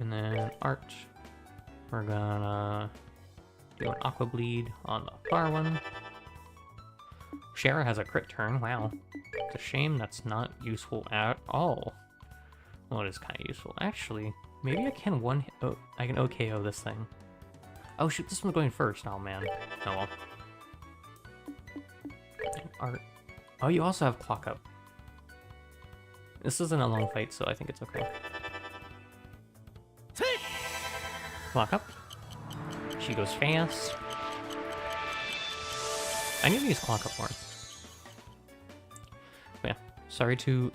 Speaker 1: And then Arch. We're gonna do an Aqua Bleed on the far one. Shara has a crit turn, wow. It's a shame that's not useful at all. Well, it is kind of useful. Actually, maybe I can I can OKO this thing. Oh shoot, this one's going first. Oh man. Oh well. And Art. Oh, you also have clock up. This isn't a long fight, so I think it's okay. Clock up. She goes fast. I need to use clock up more. But yeah, sorry to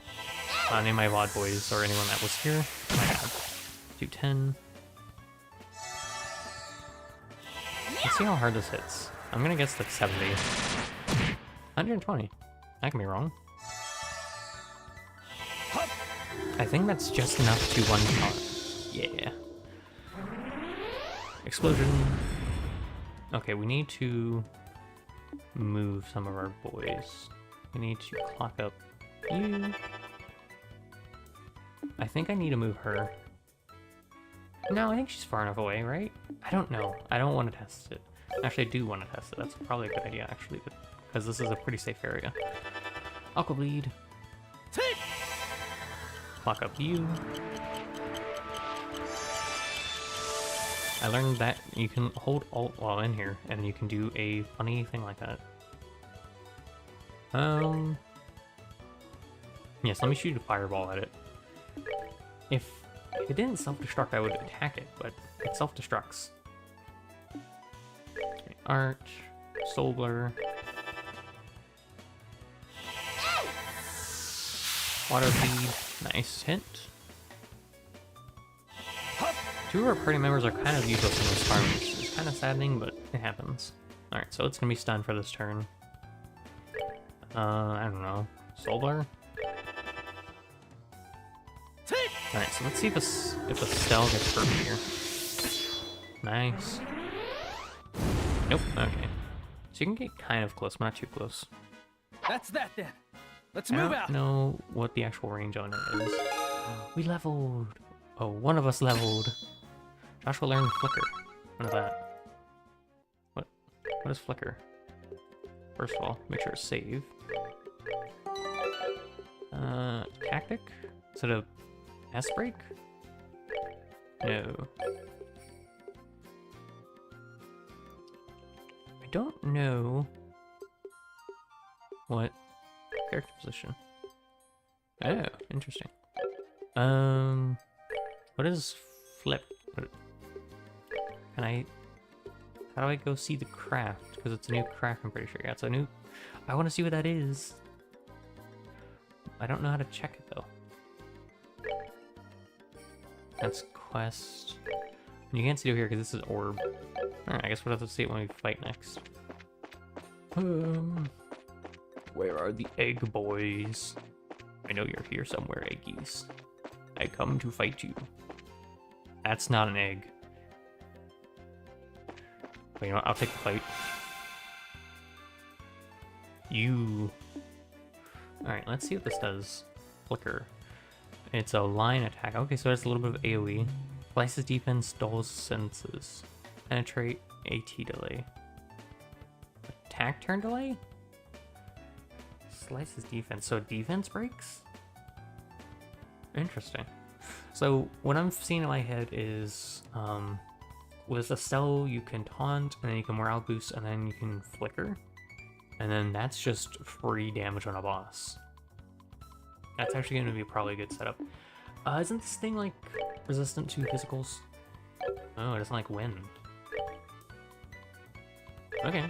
Speaker 1: any of my VOD boys or anyone that was here. My bad. Do 10. Let's see how hard this hits. I'm gonna guess like 70. 120. I can be wrong. I think that's just enough to one-shot. Yeah. Explosion. Okay, we need to move some of our boys. We need to clock up you. I think I need to move her. No, I think she's far enough away, right? I don't know. I don't want to test it. Actually, I do want to test it. That's probably a good idea, actually, because this is a pretty safe area. Aqua Bleed. Clock up you. I learned that you can hold Alt while in here, and you can do a funny thing like that. Yes, let me shoot a fireball at it. If it didn't self-destruct, I would attack it, but it self-destructs. Okay, Arch, Soul Blur. Water Bead, nice hit. Two of our party members are kind of useless in this farm, which is kind of saddening, but it happens. Alright, so it's gonna be stunned for this turn. I don't know. Soul Blur? Alright, so let's see if a Stell gets hurt here. Nice. Nope, okay. So you can get kind of close, but not too close.
Speaker 3: That's that then. Let's
Speaker 1: I
Speaker 3: move
Speaker 1: don't
Speaker 3: out.
Speaker 1: know what the actual range on it is. We leveled! Oh, one of us leveled. Joshua learned Flicker. What is that? What is Flicker? First of all, make sure to save. Tactic? Is it a S-break? No. I don't know what character position. Oh, interesting. What is flip? Can I? How do I go see the craft? Because it's a new craft, I'm pretty sure. Yeah, it's a new. I want to see what that is. I don't know how to check it though. That's quest. You can't see it here because this is orb. Alright, I guess we'll have to see it when we fight next. Where are the egg boys? I know you're here somewhere, eggies. I come to fight you. That's not an egg. But you know what? I'll take the fight. You. Alright, let's see what this does. Flicker. It's a line attack. Okay, so it's a little bit of AoE. Slices defense, dulls senses. Penetrate, AT delay. Attack turn delay? Slices defense. So defense breaks? Interesting. So what I'm seeing in my head is with Estelle you can taunt, and then you can morale boost, and then you can flicker. And then that's just free damage on a boss. That's actually going to be probably a good setup. Isn't this thing like resistant to physicals? Oh, it doesn't like wind. Okay.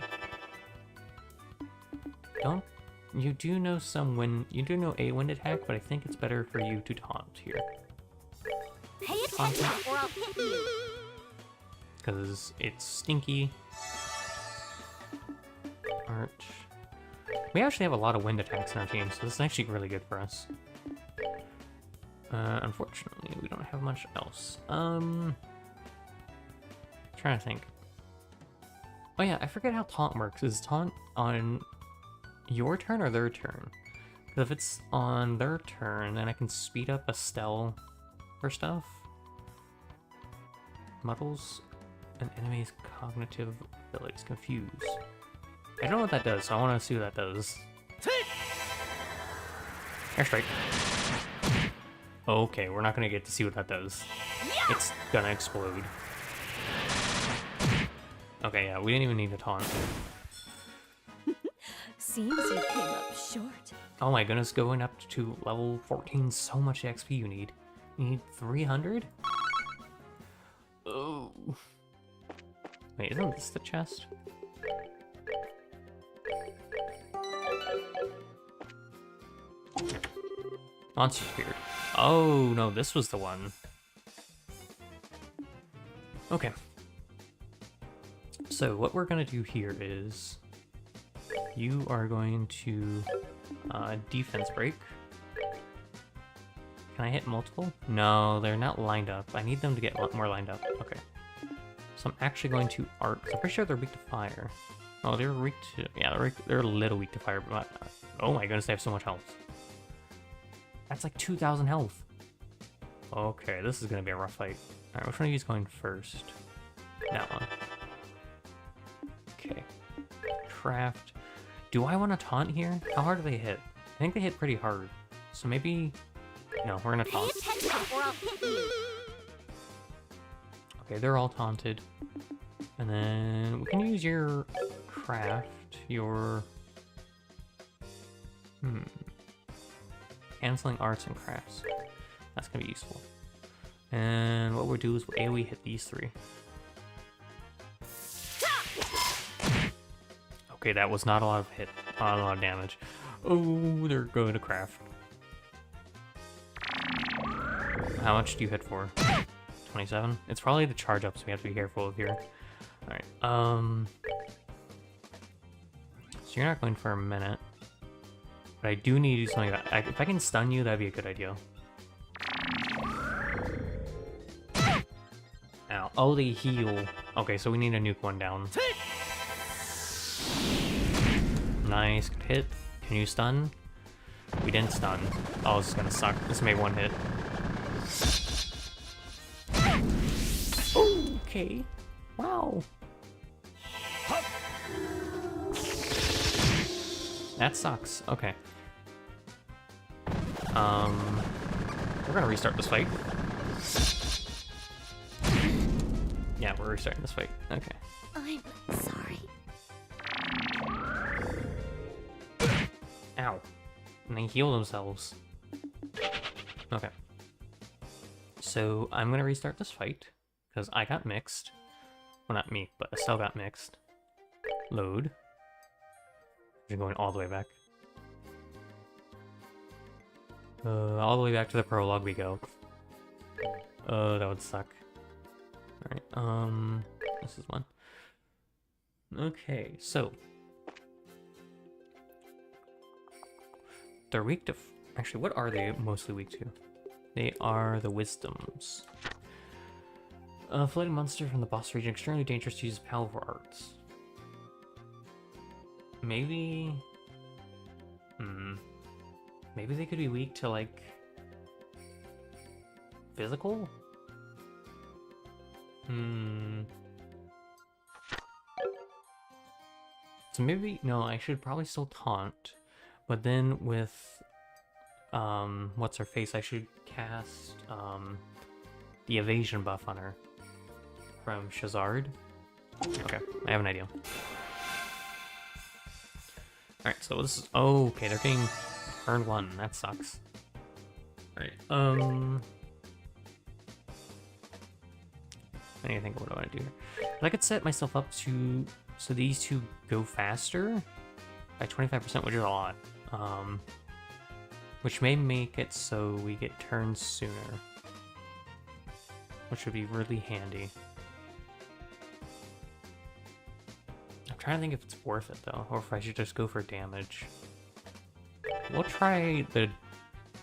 Speaker 1: You do know some wind, you do know a wind attack, but I think it's better for you to taunt here.
Speaker 2: Pay attention or I'll hit you.
Speaker 1: Because it's stinky. Arch. We actually have a lot of wind attacks in our team, so this is actually really good for us. Unfortunately, we don't have much else. Trying to think. Oh yeah, I forget how taunt works. Is taunt on your turn or their turn? Because if it's on their turn, then I can speed up Estelle for stuff. Muddles an enemy's cognitive abilities. Confuse. I don't know what that does, so I want to see what that does. Airstrike. Okay, we're not going to get to see what that does. It's gonna explode. Okay, yeah, we didn't even need a taunt.
Speaker 2: Seems you came up short.
Speaker 1: Oh my goodness, going up to level 14, so much XP you need. You need 300? Oh. Wait, isn't this the chest? Monster Spirit. Oh, no, this was the one. Okay. So, what we're gonna do here is... You are going to... defense break. Can I hit multiple? No, they're not lined up. I need them to get a lot more lined up. Okay. So I'm actually going to arc. I'm pretty sure they're weak to fire. Oh, they're weak to... Yeah, they're a little weak to fire, but not... Oh my goodness, they have so much health. That's like 2,000 health. Okay, this is going to be a rough fight. Alright, which one of you is going first? That one. Okay. Craft. Do I want to taunt here? How hard do they hit? I think they hit pretty hard. So maybe... No, we're going to taunt.
Speaker 2: Pay attention or I'll hit you.
Speaker 1: Okay, they're all taunted. And then we can use your craft, your... Canceling arts and crafts. That's gonna be useful. And what we'll do is we'll AoE hit these 3. Okay, that was not a lot of not a lot of damage. Oh, they're going to craft. How much do you hit for? 27? It's probably the charge ups we have to be careful of here. Alright, so you're not going for a minute. But I do need to do something about if I can stun you, that'd be a good idea. Ow. Oh, they heal. Okay, so we need to nuke one down. Nice, good hit. Can you stun? We didn't stun. Oh, this is gonna suck. This made 1 hit. Okay. Wow. That sucks. Okay. We're gonna restart this fight. Yeah, we're restarting this fight. Okay.
Speaker 2: I'm sorry.
Speaker 1: Ow. And they heal themselves. Okay. So I'm gonna restart this fight because I got mixed. Well, not me, but Estelle got mixed. Load. You're going all the way back. All the way back to the prologue we go. That would suck. Alright, this is one. Okay, so. They're weak to... Actually, what are they mostly weak to? They are the wisdoms. Floating monster from the boss region, extremely dangerous to use powerful arts. Maybe... Maybe they could be weak to, like... physical? So maybe... No, I should probably still taunt. But then with... what's her face? I should cast, the evasion buff on her. From Shazard. Okay, I have an idea. Alright, so this is... Oh, okay, they're getting turn 1. That sucks. Alright, I need to think of what I want to do here. But I could set myself up to... So these two go faster by 25%, which is a lot. Which may make it so we get turns sooner. Which would be really handy. I'm trying to think if it's worth it though, or if I should just go for damage. We'll try the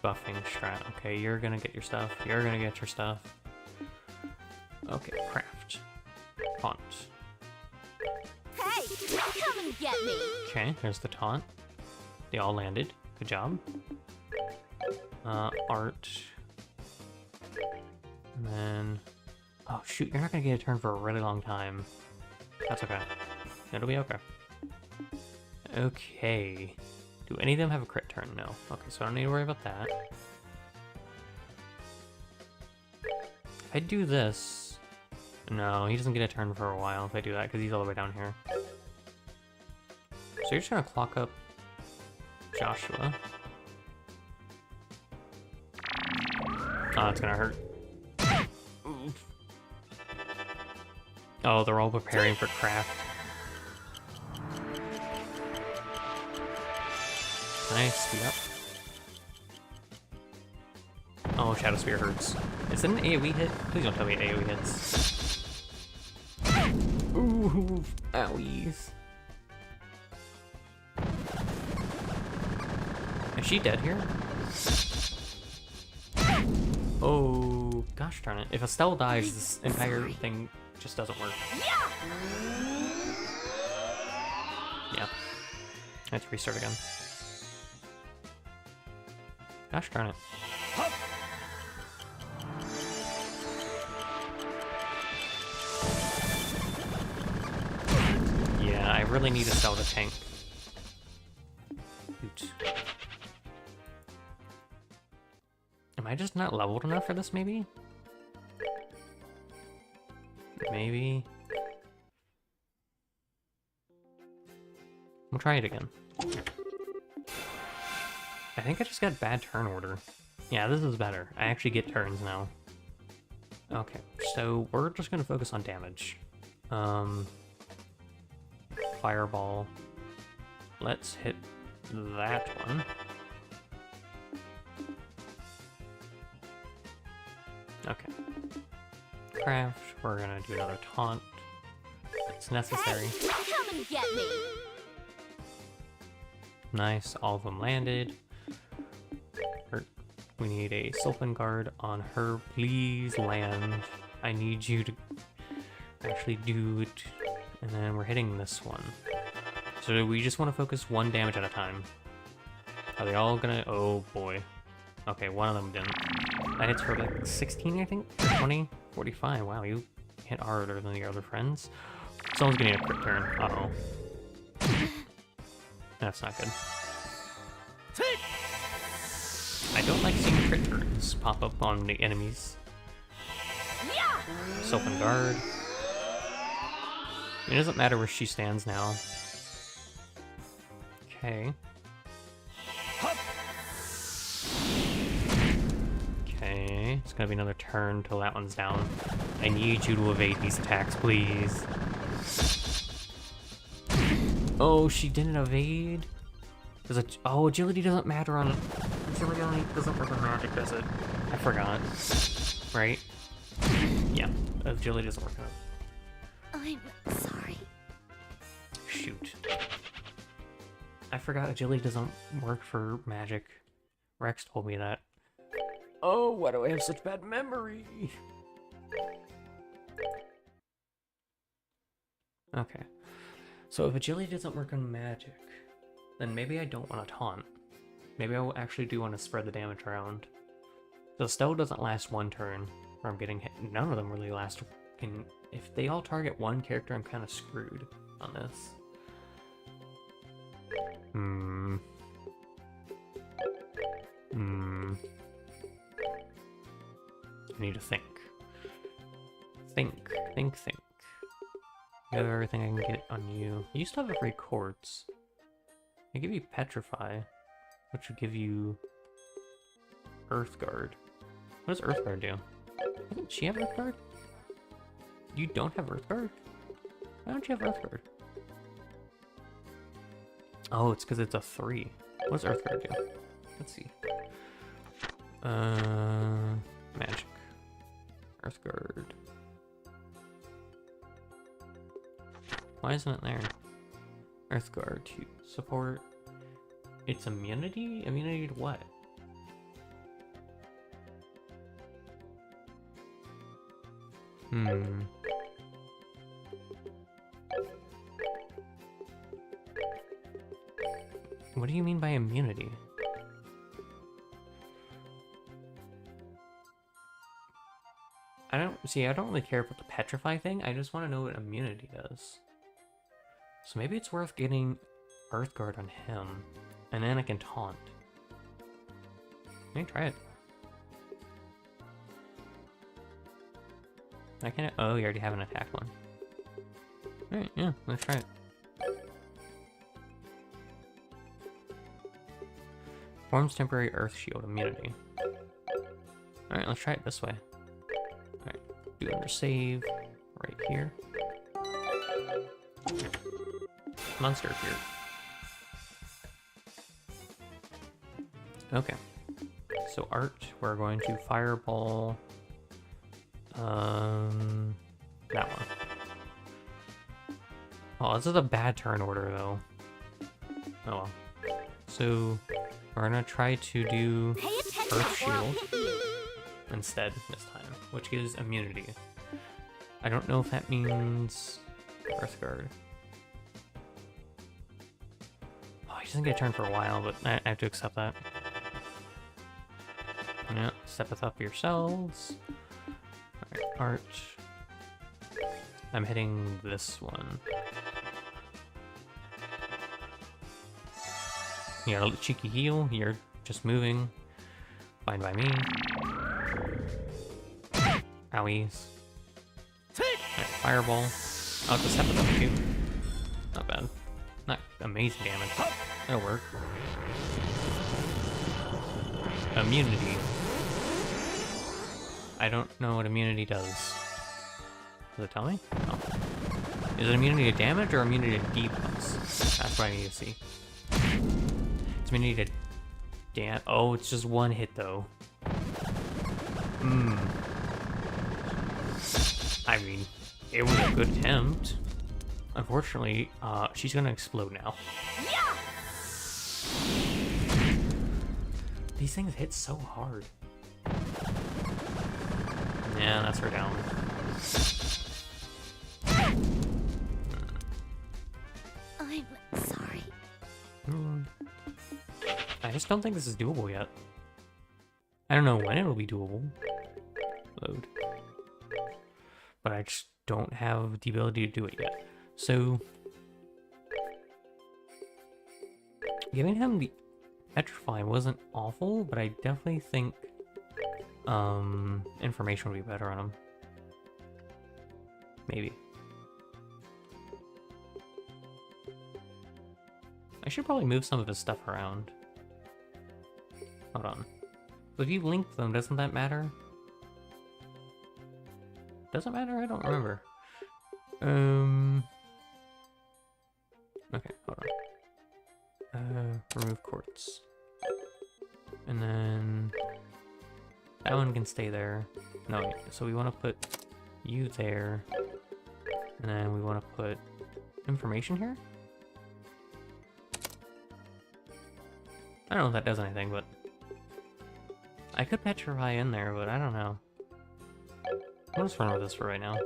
Speaker 1: buffing strat. Okay, you're gonna get your stuff. You're gonna get your stuff. Okay, craft. Taunt.
Speaker 2: Hey, come and get me.
Speaker 1: Okay, there's the taunt. They all landed. Good job. Art. And then... Oh shoot, you're not gonna get a turn for a really long time. That's okay. It'll be okay. Okay. Do any of them have a crit turn? No. Okay, so I don't need to worry about that. If I do this... No, he doesn't get a turn for a while if I do that, because he's all the way down here. So you're just gonna clock up Joshua. Oh, it's gonna hurt. Oof. Oh, they're all preparing for craft. Nice, speed up. Oh, Shadow Spear hurts. Is it an AoE hit? Please don't tell me AoE hits. Ooh, owies. Is she dead here? Oh, gosh darn it. If Estelle dies, this entire thing just doesn't work. Yeah. I have to restart again. Gosh darn it. Yeah, I really need to sell the tank. Oops. Am I just not leveled enough for this, maybe? Maybe. We'll try it again. think I just got bad turn order. Yeah, this is better. I actually get turns now. Okay, so we're just gonna focus on damage. Fireball. Let's hit that one. Okay. Craft. We're gonna do another taunt. It's necessary.
Speaker 2: Hey, come and get me.
Speaker 1: Nice, all of them landed. We need a SOULxxdragon on her. Please land. I need you to actually do it. And then we're hitting this one. So we just want to focus one damage at a time. Are they all gonna? Oh boy. Okay, one of them didn't. That hits for like 16, I think? 20? 45. Wow, you hit harder than your other friends. Someone's getting a crit turn. Uh-oh. That's not good. I don't like seeing crit turns pop up on the enemies. SOULxxdragon. It doesn't matter where she stands now. Okay. Okay, it's gonna be another turn till that one's down. I need you to evade these attacks, please. Oh, she didn't evade? Oh, agility doesn't matter on... Agility only doesn't work on magic, does it? I forgot. Right? Yeah, agility doesn't work on it.
Speaker 2: I'm sorry.
Speaker 1: Shoot. I forgot agility doesn't work for magic. Rex told me that. Oh, why do I have such bad memory? Okay. So if agility doesn't work on magic, then maybe I don't want to taunt. Maybe I actually do want to spread the damage around. So Stow doesn't last one turn where I'm getting hit. None of them really last. If they all target one character, I'm kind of screwed on this. I need to think. Think. You have everything I can get on you. You still have every quartz. I give you Petrify, which would give you Earthguard. What does Earthguard do? Doesn't she have Earthguard? You don't have Earthguard? Why don't you have Earthguard? Oh, it's because it's a 3. What does Earthguard do? Let's see. Magic. Earthguard. Why isn't it there? Earthguard to support. It's immunity? Immunity to what? What do you mean by immunity? I don't really care about the petrify thing. I just want to know what immunity does. So maybe it's worth getting Earthguard on him, and then I can taunt. Let me try it. I can't. Oh, you already have an attack one. Alright, yeah, let's try it. Forms temporary Earth Shield immunity. Alright, let's try it this way. Alright, do under save right here. Monster appeared. Okay. So art, we're going to fireball that one. Oh, this is a bad turn order though. Oh well. So we're gonna try to do Earth Shield instead this time, which gives immunity. I don't know if that means Earthguard. Oh, he doesn't get a turn for a while, but I have to accept that. Yeah, step it up yourselves. Alright, art. I'm hitting this one. You got a cheeky heal, you're just moving. Fine by me. Owies. Alright, fireball. I'll just step it up too. Not bad. Not amazing damage. That'll work. immunity. I don't know what immunity does. Does it tell me? No. Is it immunity to damage or immunity to debuffs? That's what I need to see. It's immunity to oh, it's just one hit though. Hmm. I mean, it was a good attempt. Unfortunately, she's gonna explode now.
Speaker 2: Yeah!
Speaker 1: These things hit so hard. Yeah, that's her down.
Speaker 2: I'm sorry.
Speaker 1: I just don't think this is doable yet. I don't know when it'll be doable. Load. But I just don't have the ability to do it yet. So, giving him the Petrify wasn't awful, but I definitely think information would be better on him. Maybe. I should probably move some of his stuff around. Hold on. So if you link them, doesn't that matter? Doesn't matter? I don't remember. Okay, hold on. Remove quartz. And then that one can stay there. No, wait. So we want to put you there. And then we want to put information here? I don't know if that does anything, but I could petrify in there, but I don't know. I'll just run with this for right now.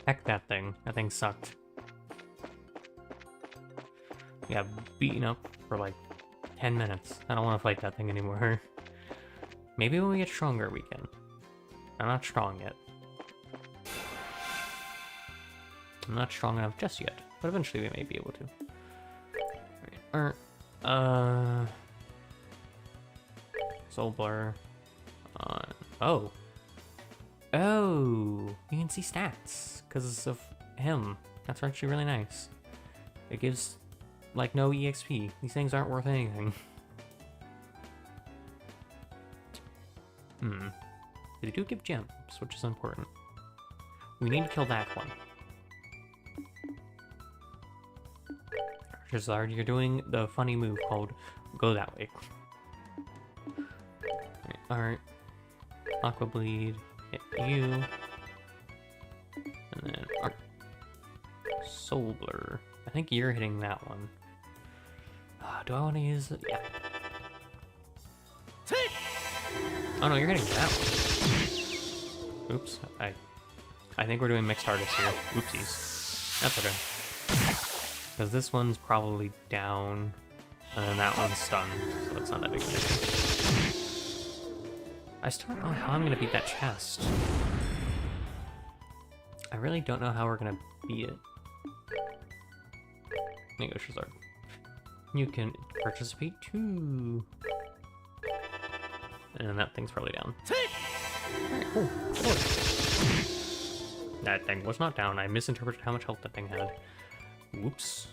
Speaker 1: Heck that thing. That thing sucked. We got beaten up for like 10 minutes. I don't want to fight that thing anymore. Maybe when we get stronger we can. I'm not strong yet. I'm not strong enough just yet, but eventually we may be able to. Alright, Soul Blur. Oh. Oh! You can see stats because of him. That's actually really nice. It gives, like, no EXP. These things aren't worth anything. They do give gems, which is important. We need to kill that one. Charizard, you're doing the funny move called go that way. Alright. Aqua Bleed. Hit you. And then Art. Soul Blur. I think you're hitting that one. Do I want to use it? Yeah. Oh no, you're hitting that one. Oops. I think we're doing mixed artists here. Oopsies. That's okay. Because this one's probably down, and then that one's stunned, so it's not that big of an issue. I still don't know how I'm going to beat that chest. I really don't know how we're going to beat it. There you go, Charizard. You can participate too. And that thing's probably down. Alright, cool. Good. That thing was not down. I misinterpreted how much health that thing had. Whoops.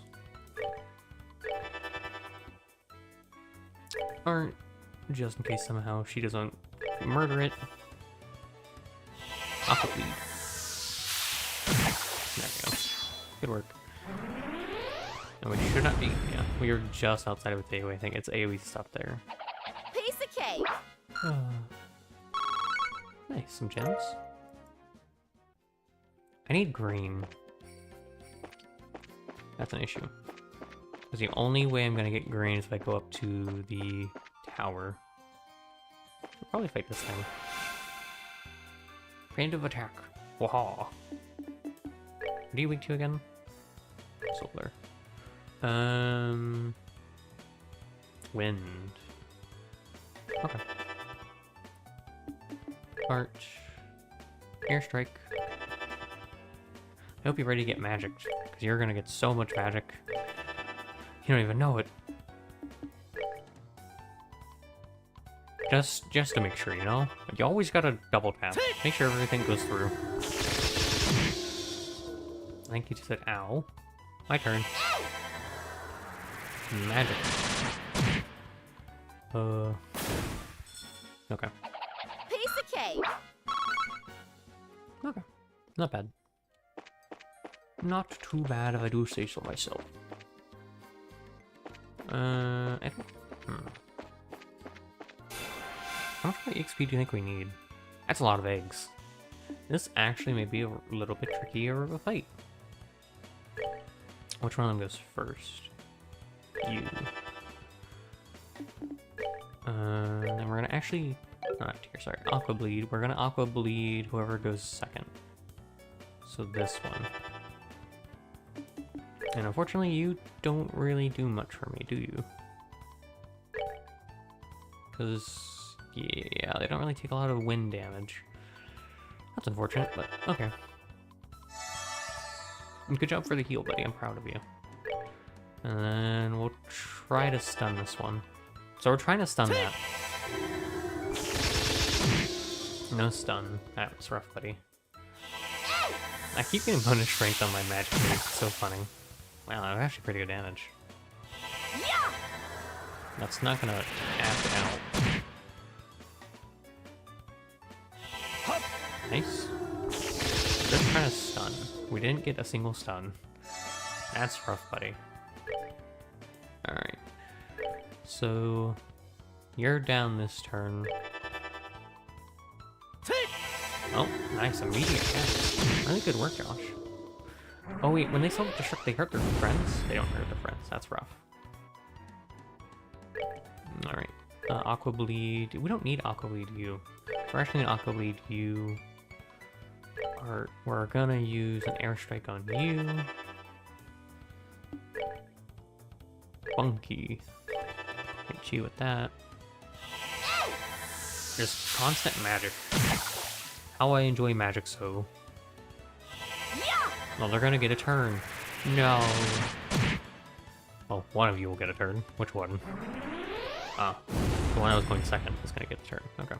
Speaker 1: Or just in case somehow she doesn't murder it. Aqua Bleed. There we go. Good work. And we should not be, yeah, we are just outside of its AoE. I think it's AoE stuff there.
Speaker 2: Piece of cake.
Speaker 1: Nice, some gems. I need green. That's an issue. Because the only way I'm gonna get green is if I go up to the tower. I'll probably fight this thing. Preemptive attack. Waha. What are you weak to again? Solar. Wind. Okay. Arch. Airstrike. I hope you're ready to get magic, because you're gonna get so much magic. You don't even know it. Just to make sure, you know? You always gotta double tap. Make sure everything goes through. I think you just said ow. My turn. Magic. Okay.
Speaker 2: Piece of cake.
Speaker 1: Okay. Not bad. Not too bad if I do say so myself. I think... How much more EXP do you think we need? That's a lot of eggs. This actually may be a little bit trickier of a fight. Which one of them goes first? You. Then we're gonna actually... Not here, sorry. Aqua Bleed. We're gonna Aqua Bleed whoever goes second. So this one. And unfortunately, you don't really do much for me, do you? Because, yeah, they don't really take a lot of wind damage. That's unfortunate, but okay. Good job for the heal, buddy. I'm proud of you. And then we'll try to stun this one. So we're trying to stun that. No stun. That was rough, buddy. I keep getting bonus strength on my magic move. It's so funny. Wow, that's actually pretty good damage.
Speaker 2: Yeah.
Speaker 1: That's not gonna add it out. Nice. Just trying to stun. We didn't get a single stun. That's rough, buddy. Alright. So, you're down this turn. Oh, nice. Immediate catch. Really good work, Josh. Oh wait, when they self-destruct, they hurt their friends? They don't hurt their friends. That's rough. Alright. Aqua Bleed. We don't need Aqua Bleed you. We're actually gonna Aqua Bleed you. We're gonna use an airstrike on you. Wonki. Hit you with that. Just constant magic. How I enjoy magic so. Well, they're gonna get a turn. No. Well, one of you will get a turn. Which one? Ah, the one I was going second is gonna get the turn. Okay.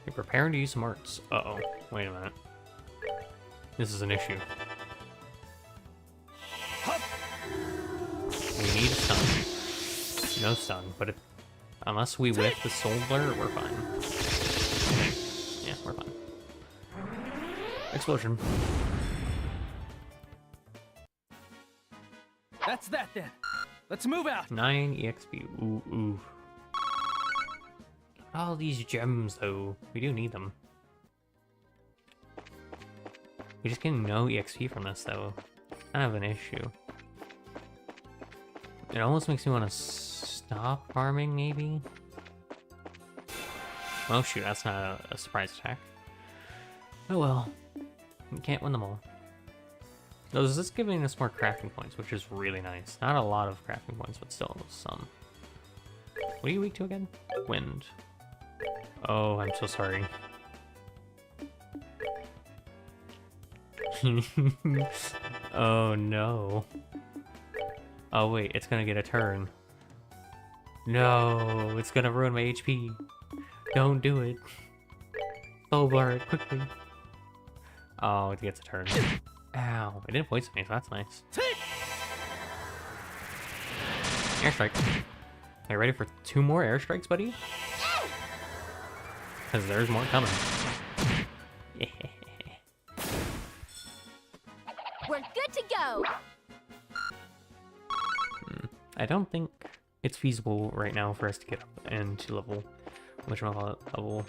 Speaker 1: You're preparing to use some arts. Uh-oh. Wait a minute. This is an issue. We need a stun. No stun, but unless we whiff the Soul Blur, we're fine. Yeah, we're fine. Explosion.
Speaker 3: That's that then. Let's move out.
Speaker 1: 9 EXP. Ooh, ooh. All these gems, though. We do need them. We just getting no EXP from this, though. Kind of an issue. It almost makes me want to stop farming, maybe? Oh shoot, that's not a surprise attack. Oh well. We can't win them all. Though this is giving us more crafting points, which is really nice. Not a lot of crafting points, but still some. What are you weak to again? Wind. Oh, I'm so sorry. Oh no. Oh wait, it's gonna get a turn. No, it's gonna ruin my HP. Don't do it. Soul Blur it quickly. Oh, it gets a turn. Ow, it didn't poison me, so that's nice. Airstrike. Are you ready for 2 more airstrikes, buddy? Because there's more coming. Yeah.
Speaker 2: We're good to go.
Speaker 1: I don't think it's feasible right now for us to get up into level, level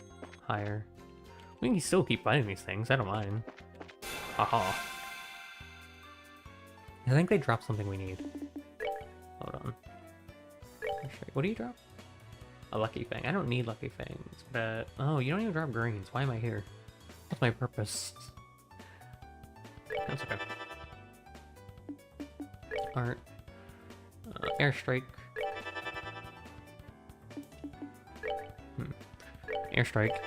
Speaker 1: higher. We can still keep fighting these things, I don't mind. Haha. I think they dropped something we need. Hold on. What do you drop? A Lucky Fang. I don't need Lucky Fangs, but... Oh, you don't even drop greens. Why am I here? What's my purpose? That's okay. Art. Airstrike. Airstrike.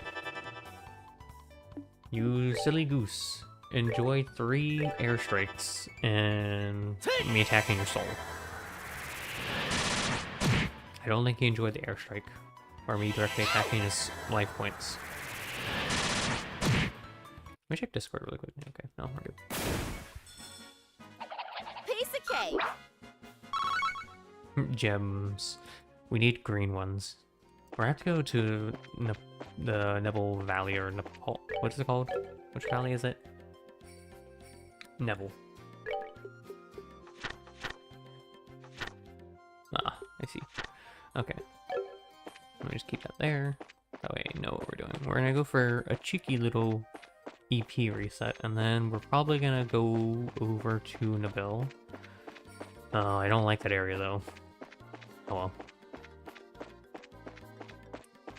Speaker 1: You silly goose. Enjoy 3 airstrikes and me attacking your soul. I don't think he enjoyed the airstrike. Or me directly attacking his life points. Let me check Discord really quick. Okay, no, we're good.
Speaker 2: Piece of cake.
Speaker 1: Gems. We need green ones. We have to go to the Neville Valley, or Nepal. What is it called? Which valley is it? Neville. Ah, I see. Okay. Let me just keep that there. That way I know what we're doing. We're gonna go for a cheeky little EP reset, and then we're probably gonna go over to Nabil. I don't like that area though. Oh well.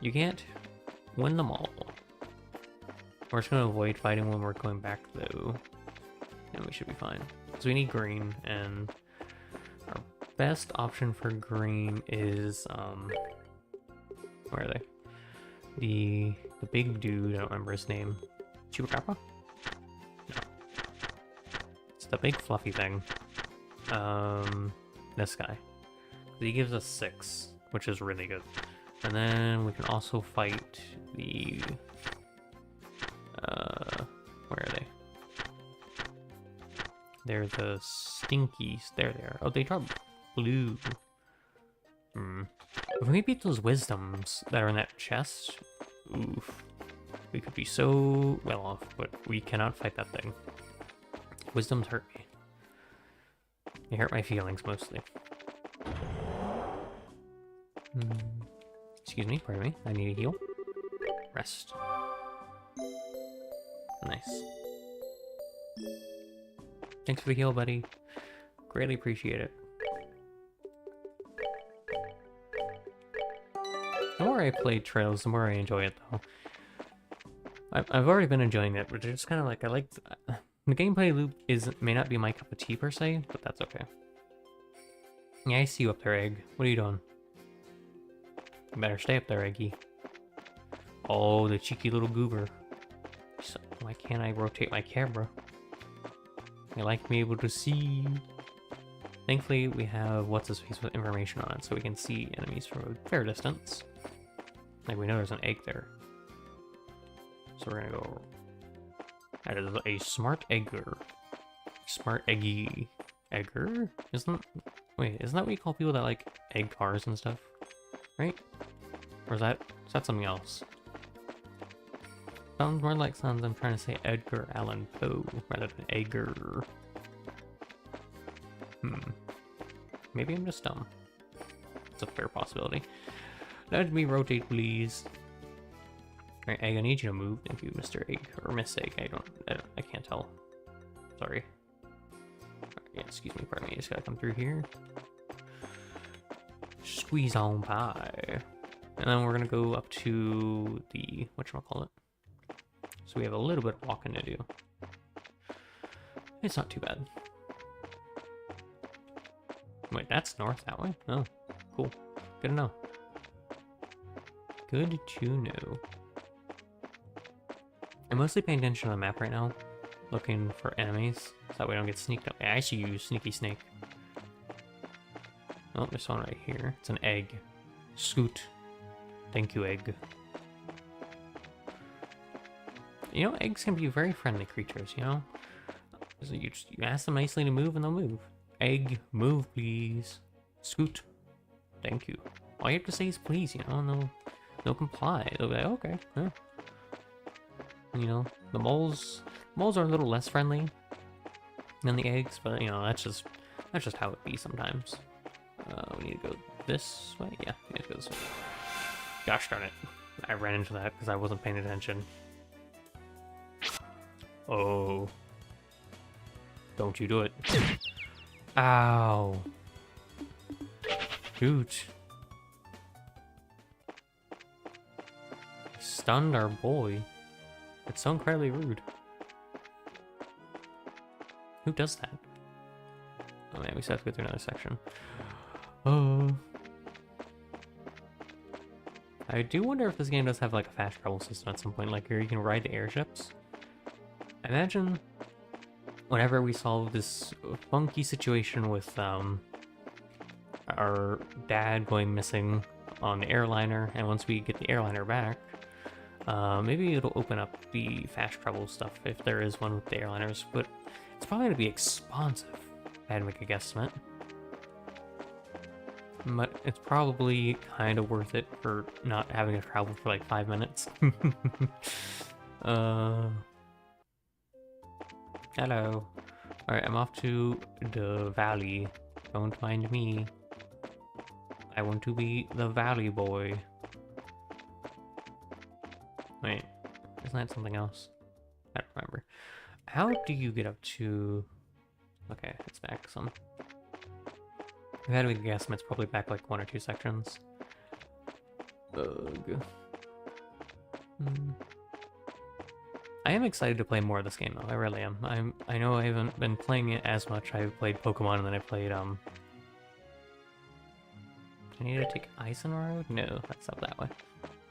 Speaker 1: You can't win them all. We're just gonna avoid fighting when we're going back though. And we should be fine. So we need green, and our best option for green is where are they? The big dude, I don't remember his name. Chupacabra? No. It's the big fluffy thing. This guy. He gives us 6, which is really good. And then we can also fight the where are they? They're the stinkies. There they are. Oh, they drop blue. If we beat those wisdoms that are in that chest, oof. We could be so well off, but we cannot fight that thing. Wisdoms hurt me. They hurt my feelings mostly. Excuse me, pardon me. I need a heal. Rest. Nice. Thanks for the heal, buddy. Greatly appreciate it. The more I play Trails, the more I enjoy it, though. I've already been enjoying it, but it's kind of like, I like... The gameplay loop may not be my cup of tea, per se, but that's okay. Yeah, I see you up there, Egg. What are you doing? You better stay up there, Eggy. Oh, the cheeky little goober. So, why can't I rotate my camera? I like me able to see. Thankfully, we have what's-his-face with information on it, so we can see enemies from a fair distance. Like, we know there's an egg there. So we're gonna go... That is a smart egger. Smart eggy... Egger? Wait, isn't that what you call people that like egg cars and stuff? Right? Or is that something else? Sounds more like I'm trying to say Edgar Allan Poe rather than Egger. Maybe I'm just dumb. It's a fair possibility. Let me rotate, please. Alright, Egg, I need you to move. Thank you, Mr. Egg. Or Miss Egg. I can't tell. Sorry. Right, yeah, excuse me, pardon me. I just gotta come through here. Squeeze on by. And then we're gonna go up to the... whatchamacallit? So we have a little bit of walking to do. It's not too bad. Wait, that's north that way? Oh, cool. Good to know. Good to know. I'm mostly paying attention to the map right now, looking for enemies, so that we don't get sneaked up. I actually use Sneaky Snake. Oh, there's one right here. It's an egg. Scoot. Thank you, Egg. You know, eggs can be very friendly creatures, you know? So you ask them nicely to move and they'll move. Egg, move please. Scoot. Thank you. All you have to say is please, you know, and they'll comply. They'll be like, okay, yeah. You know, the moles are a little less friendly than the eggs, but you know, that's just how it be sometimes. We need to go this way? Yeah, we need to go this way. Gosh darn it. I ran into that because I wasn't paying attention. Oh. Don't you do it. Ow. Shoot. Stunned our boy. It's so incredibly rude. Who does that? Oh man, we still have to go through another section. Oh. I do wonder if this game does have like a fast travel system at some point, like where you can ride the airships. I imagine whenever we solve this funky situation with our dad going missing on the airliner, and once we get the airliner back, maybe it'll open up the fast travel stuff if there is one with the airliners, but it's probably going to be expensive, if I had to make a guesstimate. but it's probably kind of worth it for not having to travel for like 5 minutes. Hello. Alright, I'm off to the valley. Don't mind me. I want to be the valley boy. Wait, isn't that something else? I don't remember. How do you get up to... Okay, it's back some. If I had to guess, it's probably back like 1 or 2 sections. Ugh. I am excited to play more of this game though, I really am. I know I haven't been playing it as much. I've played Pokemon and then I played I need to take Ison Road? No, that's up that way.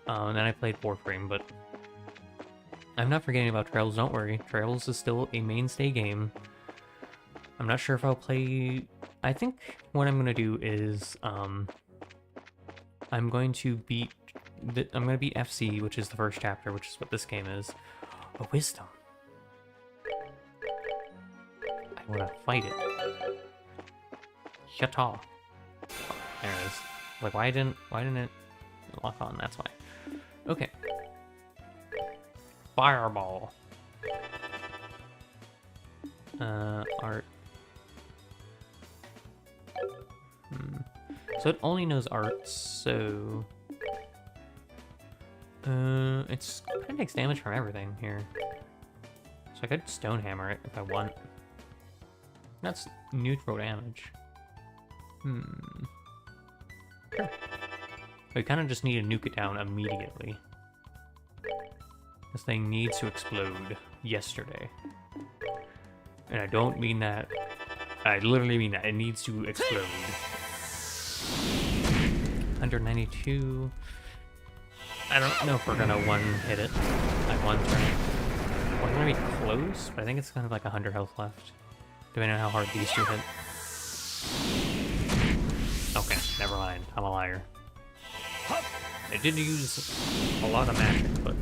Speaker 1: And then I played Warframe, but I'm not forgetting about Trails, don't worry. Trails is still a mainstay game. I'm not sure if I'll play... I think what I'm gonna do is, I'm going to beat FC, which is the first chapter, which is what this game is. A wisdom. I wanna fight it. Yata. Oh, there it is. Like, why didn't it lock on? That's why. Okay. Fireball. Art. So it only knows art, so... it kind of takes damage from everything here. So I could Stonehammer it if I want. That's neutral damage. Sure. We kind of just need to nuke it down immediately. This thing needs to explode yesterday. And I don't mean that. I literally mean that. It needs to explode. 192. I don't know if we're gonna one-hit it at one turn. We're gonna be close, but I think it's kind of like 100 health left. Depending on how hard these two hit. Okay, never mind. I'm a liar. I did use a lot of magic, but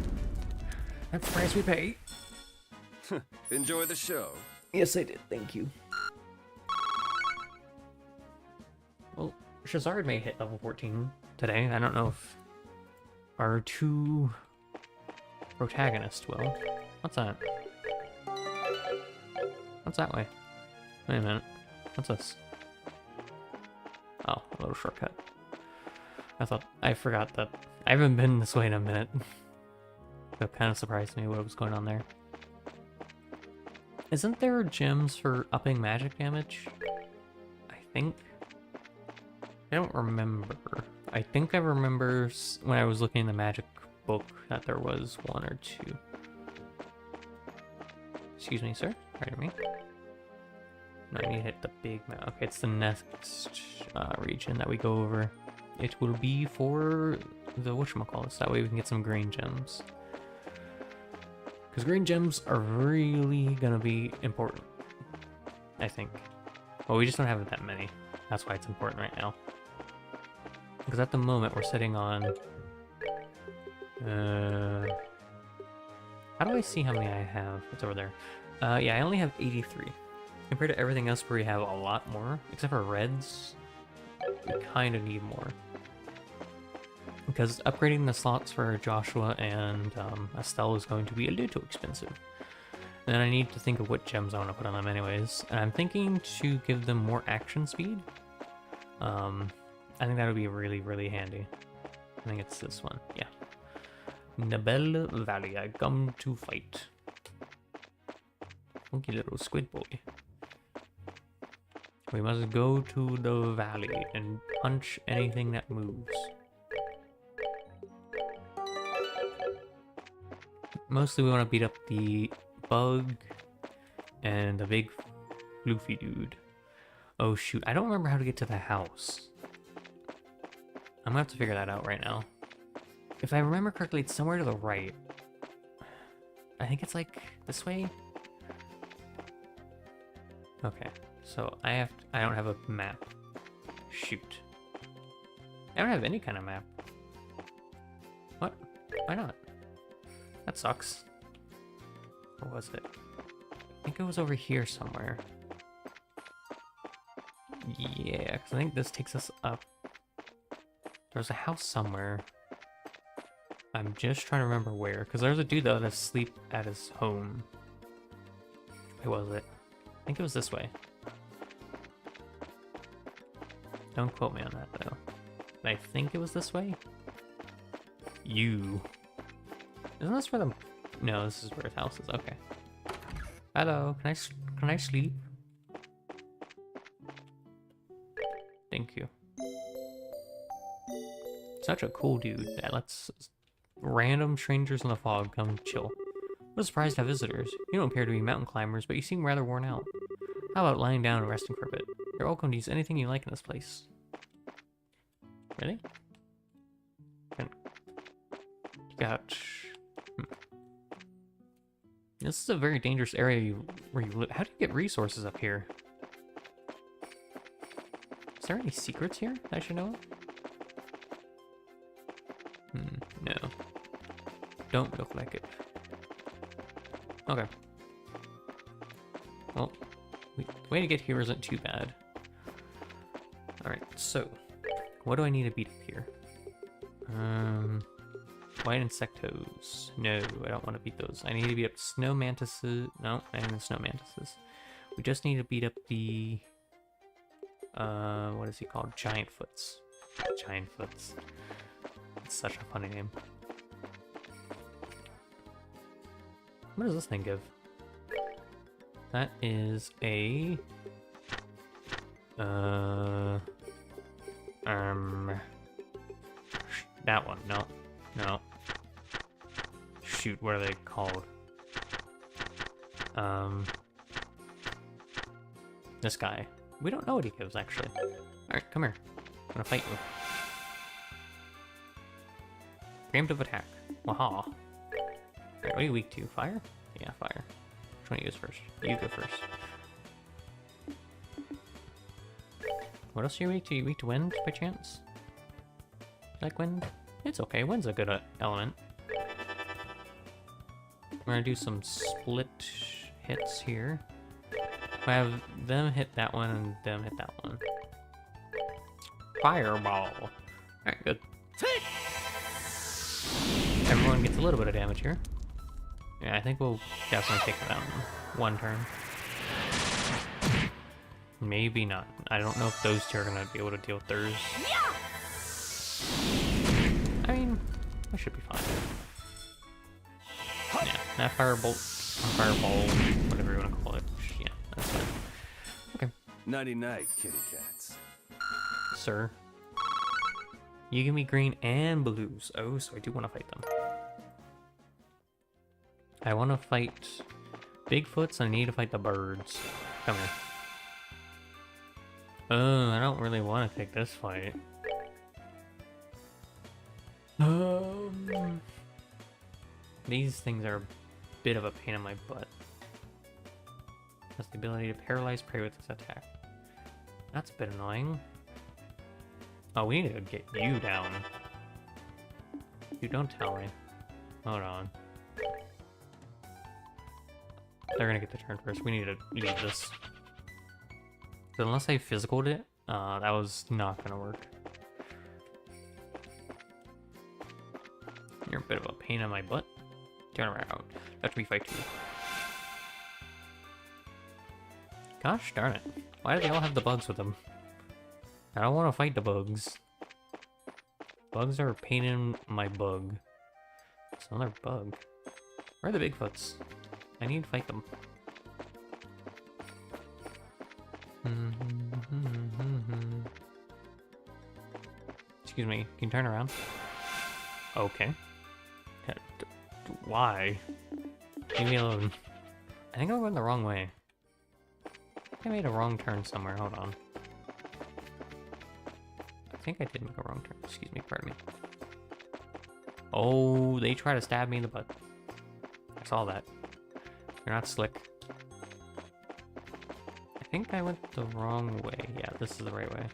Speaker 1: that's the price we pay.
Speaker 4: Enjoy the show.
Speaker 1: Yes, I did. Thank you. Well, Shazard may hit level 14 today. I don't know if our 2 protagonists will. What's that? What's that way? Wait a minute. What's this? Oh, a little shortcut. I forgot that. I haven't been this way in a minute. That kind of surprised me what was going on there. Isn't there gems for upping magic damage? I think. I don't remember. I think I remember when I was looking in the magic book that there was 1 or 2. Excuse me, sir. Pardon me. No, I need to hit the big map. Okay, it's the next region that we go over. It will be for the whatchamacallit. That way we can get some green gems. Because green gems are really gonna be important, I think. Well, we just don't have that many. That's why it's important right now. Because at the moment we're sitting on... how do I see how many I have? It's over there. Yeah, I only have 83. Compared to everything else where we have a lot more, except for reds, we kind of need more. Because upgrading the slots for Joshua and Estelle is going to be a little expensive. And I need to think of what gems I want to put on them anyways. And I'm thinking to give them more action speed. I think that would be really, really handy. I think it's this one, yeah. Nabel Valley, I come to fight. Funky little squid boy. We must go to the valley and punch anything that moves. Mostly we want to beat up the bug and the big floofy dude. Oh shoot, I don't remember how to get to the house. I'm gonna have to figure that out right now. If I remember correctly, it's somewhere to the right. I think it's like this way. Okay, so I don't have a map. Shoot. I don't have any kind of map. What? Why not? That sucks. Or was it? I think it was over here somewhere. Yeah, because I think this takes us up There's a house somewhere. I'm just trying to remember where, because there's a dude that was asleep at his home. Where was it? I think it was this way. Don't quote me on that, though. But I think it was this way? Isn't this where the... No, this is where his house is. Okay. Hello, can I sleep? Thank you. Such a cool dude that lets random strangers in the fog come chill. What a surprise to have visitors. You don't appear to be mountain climbers, but you seem rather worn out. How about lying down and resting for a bit? You're welcome to use anything you like in this place. Really? You got... This is a very dangerous area where you live. How do you get resources up here? Is there any secrets here that I should know of? No. Don't look like it. Okay. Well, the way to get here isn't too bad. Alright, so what do I need to beat up here? White insectos. No, I don't want to beat those. I need to beat up snow mantises. No, I need the snow mantises. We just need to beat up the what is he called? Giant foots. Giant foots. It's such a funny name. What does this thing give? That is a... That one, no. No. Shoot, what are they called? This guy. We don't know what he gives, actually. Alright, come here. I'm gonna fight you. Preemptive attack. Waha. Alright, what are you weak to? Fire? Yeah, fire. Which one do you use first? You go first. What else are you weak to? You weak to wind, by chance? Like wind? It's okay, wind's a good element. We're gonna do some split hits here. I have them hit that one and them hit that one. Fireball! Alright, good. Everyone gets a little bit of damage here. Yeah, I think we'll definitely take it out in one turn. Maybe not. I don't know if those two are gonna be able to deal with theirs. I mean, I should be fine. Yeah, that firebolt, fireball, whatever you want to call it. Yeah, that's fine. Okay.
Speaker 4: Nighty night, kitty cats.
Speaker 1: Sir. You give me green and blues. Oh, so I do want to fight them. I want to fight Bigfoots, and I need to fight the birds. Come here. Oh, I don't really want to take this fight. These things are a bit of a pain in my butt. Has the ability to paralyze prey with this attack. That's a bit annoying. Oh, we need to get you down. You don't tell me. Hold on. They're gonna get the turn first. We need to leave this. So unless I physicaled it, that was not gonna work. You're a bit of a pain in my butt. Turn around. Let me fight you. Gosh darn it. Why do they all have the bugs with them? I don't want to fight the bugs. Bugs are a pain in my bug. It's another bug. Where are the Bigfoots? I need to fight them. Excuse me, can you turn around? Okay. Why? Leave me alone. I think I went the wrong way. I think I made a wrong turn somewhere. Hold on. I think I did make a wrong turn. Excuse me, pardon me. Oh, they try to stab me in the butt. I saw that. You're not slick. I think I went the wrong way. Yeah, this is the right way.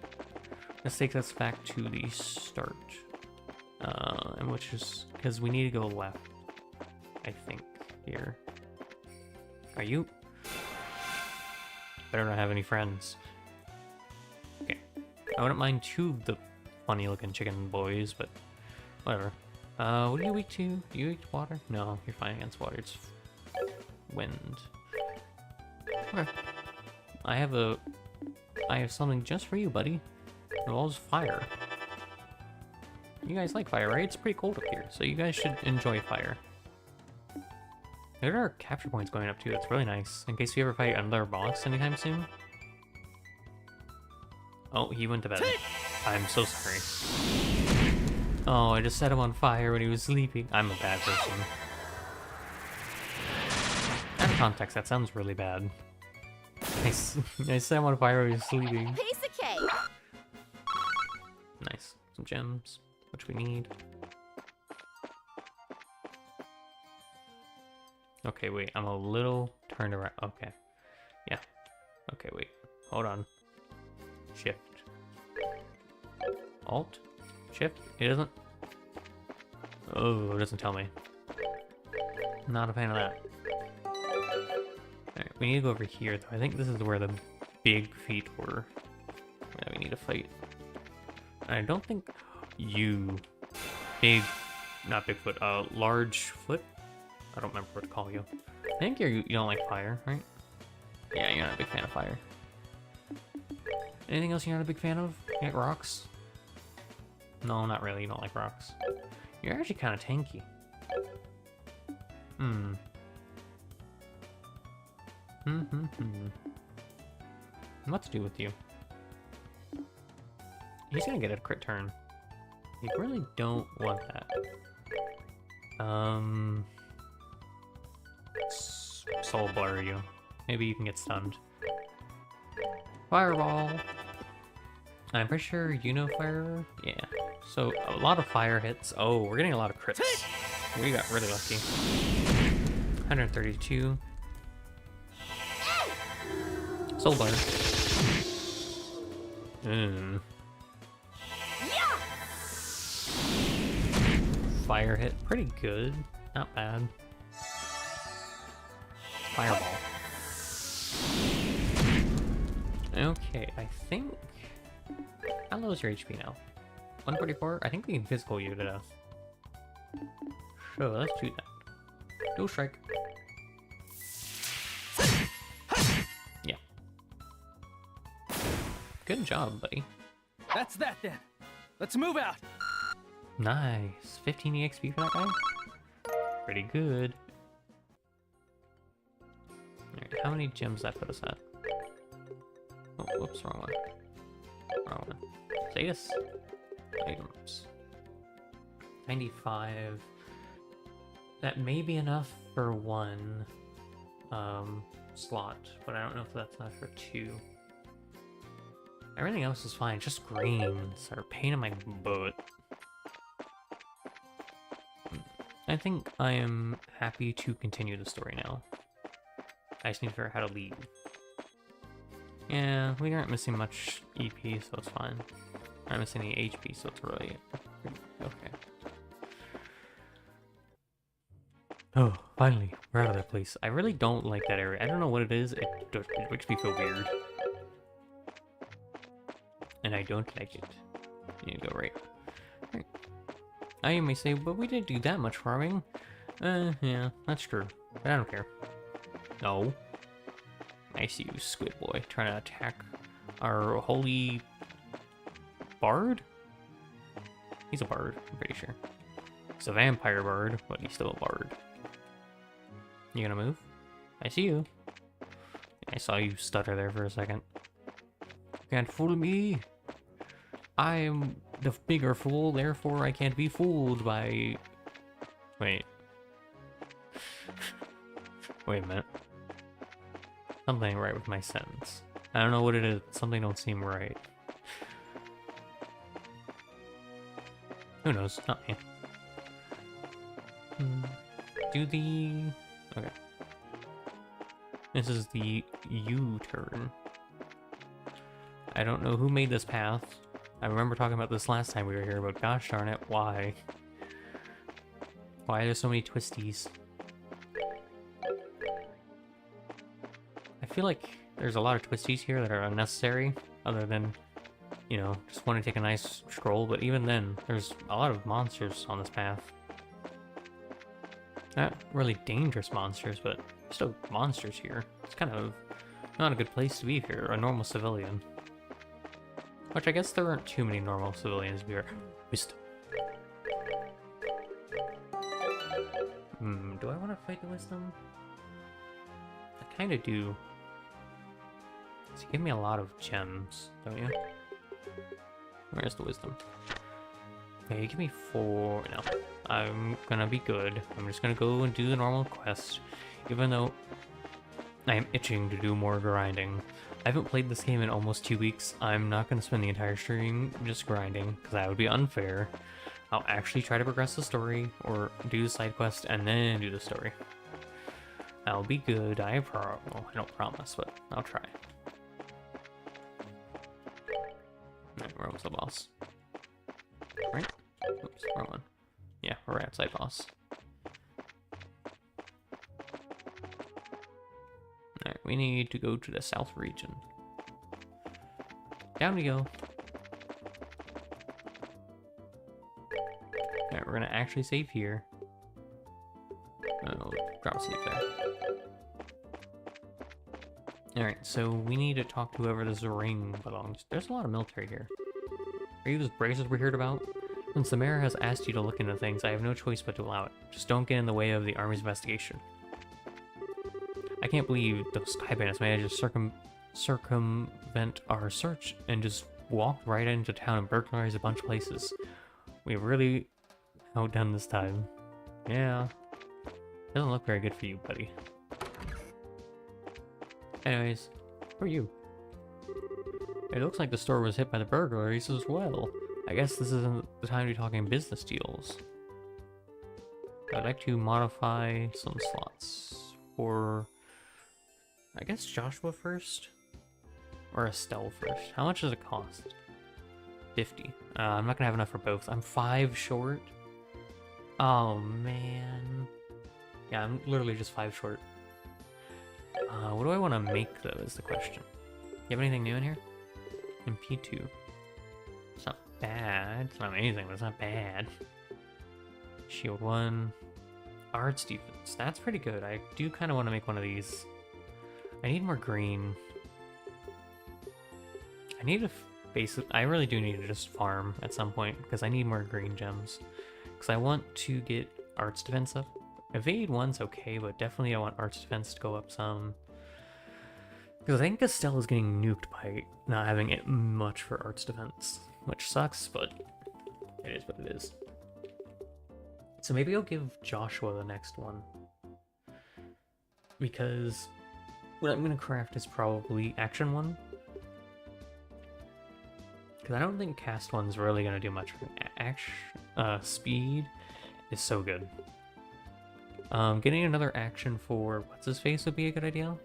Speaker 1: This takes us back to the start. And which is because we need to go left. I think here. Are you? Better not have any friends. Okay. I wouldn't mind two of the funny looking chicken boys, but whatever. What are you weak to? Do you weak to water? No, you're fine against water. It's wind. Okay. I have something just for you, buddy. It involves fire. You guys like fire, right? It's pretty cold up here, so you guys should enjoy fire. There are capture points going up too. That's really nice. In case you ever fight another boss anytime soon. Oh, he went to bed. I'm so sorry. Oh, I just set him on fire when he was sleeping. I'm a bad person. Out of context, that sounds really bad. I set him on fire when he was sleeping.
Speaker 2: Piece of cake.
Speaker 1: Nice. Some gems, which we need. Okay, wait. I'm a little turned around. Okay. Yeah. Okay, wait. Hold on. Shift. Alt? Shift? It doesn't... Oh, it doesn't tell me. Not a fan of that. Alright, we need to go over here, though. I think this is where the big feet were. Yeah, we need to fight. I don't think you... Big... Not Bigfoot, large foot? I don't remember what to call you. I think you don't like fire, right? Yeah, you're not a big fan of fire. Anything else you're not a big fan of? You like rocks? No, not really. You don't like rocks. You're actually kind of tanky. What to do with you? He's gonna get a crit turn. You really don't want that. Soul blur you. Maybe you can get stunned. Fireball! I'm pretty sure you know fire. Yeah. So, a lot of fire hits. Oh, we're getting a lot of crits. We got really lucky. 132. Soul blur. Fire hit. Pretty good. Not bad. Fireball. Okay, I think... How low is your HP now? 144? I think we can physical you to death. Sure, let's do that. Go strike. Yeah. Good job, buddy.
Speaker 3: That's that then. Let's move out.
Speaker 1: Nice. 15 EXP for that guy? Pretty good. Alright, how many gems that put us at? Oh, whoops, wrong one. Wrong one. Status. Items. 95. That may be enough for one slot, but I don't know if that's enough for two. Everything else is fine, just greens are a pain in my butt. I think I am happy to continue the story now. I just need to figure out how to leave. Yeah, we aren't missing much EP, so it's fine. We're not missing any HP, so it's really okay. Oh, finally, we're out of that place. I really don't like that area. I don't know what it is. It makes me feel weird. And I don't like it. You need to go right. Right. I may say, but we didn't do that much farming. Yeah, that's true. But I don't care. No. I see you, Squid Boy, trying to attack our holy bard? He's a bard, I'm pretty sure. He's a vampire bard, but he's still a bard. You gonna move? I see you. I saw you stutter there for a second. Can't fool me. I am the bigger fool, therefore I can't be fooled by... Wait. Wait a minute. Something right with my sentence. I don't know what it is. Something don't seem right. Who knows? Not me. Do the... Okay. This is the U-turn. I don't know who made this path. I remember talking about this last time we were here, but gosh darn it, why? Why are there so many twisties? I feel like there's a lot of twisties here that are unnecessary, other than you know, just want to take a nice stroll, but even then, there's a lot of monsters on this path. Not really dangerous monsters, but still monsters here. It's kind of not a good place to be if you're a normal civilian. Which I guess there aren't too many normal civilians here. Wisdom. Do I want to fight the wisdom? I kind of do. So you give me a lot of gems, don't you? Where's the wisdom? Okay, you give me 4. No, I'm gonna be good. I'm just gonna go and do the normal quest, even though I am itching to do more grinding. I haven't played this game in almost 2 weeks. I'm not gonna spend the entire stream just grinding, because that would be unfair. I'll actually try to progress the story, or do the side quest, and then do the story. I'll be good, well, I don't promise, but I'll try. Alright, where was the boss? Right? Oops, wrong one. Yeah, we're outside boss. Alright, we need to go to the south region. Down we go. Alright, we're gonna actually save here. Oh, drop a save there. Alright, so we need to talk to whoever this ring belongs. There's a lot of military here. Are you those braces we heard about? Since the mayor has asked you to look into things, I have no choice but to allow it. Just don't get in the way of the army's investigation. I can't believe those sky bandits managed to circumvent our search and just walked right into town and burglarized a bunch of places. We've really outdone this time. Yeah. Doesn't look very good for you, buddy. Anyways, who are you? It looks like the store was hit by the burglaries as well. I guess this isn't the time to be talking business deals. I'd like to modify some slots for, I guess, Joshua first? Or Estelle first. How much does it cost? 50. I'm not gonna have enough for both. I'm 5 short. Oh, man. Yeah, I'm literally just 5 short. What do I want to make, though, is the question. You have anything new in here? In P2. It's not bad. It's not amazing, but it's not bad. Shield 1. Arts defense. That's pretty good. I do kind of want to make one of these. I need more green. I need to I really do need to just farm at some point, because I need more green gems. Because I want to get arts defense up. Evade 1's okay, but definitely I want arts defense to go up some. Because I think Estelle is getting nuked by not having it much for arts defense, which sucks, but it is what it is. So maybe I'll give Joshua the next one. Because what I'm going to craft is probably action 1. Because I don't think cast 1's really going to do much for action. Speed is so good. Getting another action for what's-his-face would be a good idea.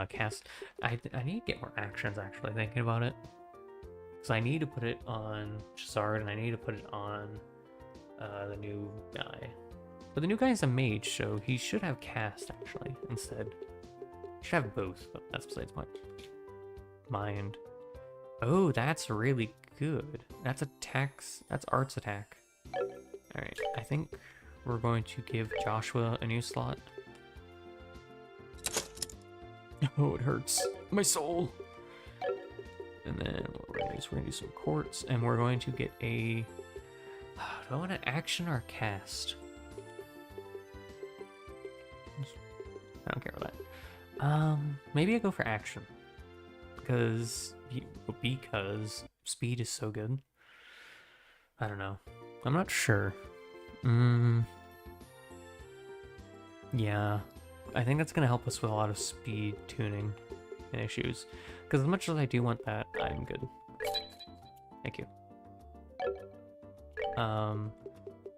Speaker 1: Cast. I need to get more actions, actually, thinking about it. Because I need to put it on Shazard, and I need to put it on the new guy. But the new guy is a mage, so he should have cast, actually, instead. He should have both, but that's besides the point. Mind. Oh, that's really good. That's attacks. That's arts attack. Alright, I think we're going to give Joshua a new slot. Oh, it hurts. My soul! And then what we're gonna do some quartz, and we're going to get a... Do I want an action or a cast? I don't care about that. Maybe I go for action. Because speed is so good. I don't know. I'm not sure. Yeah. I think that's going to help us with a lot of speed tuning and issues. Because as much as I do want that, I'm good. Thank you. And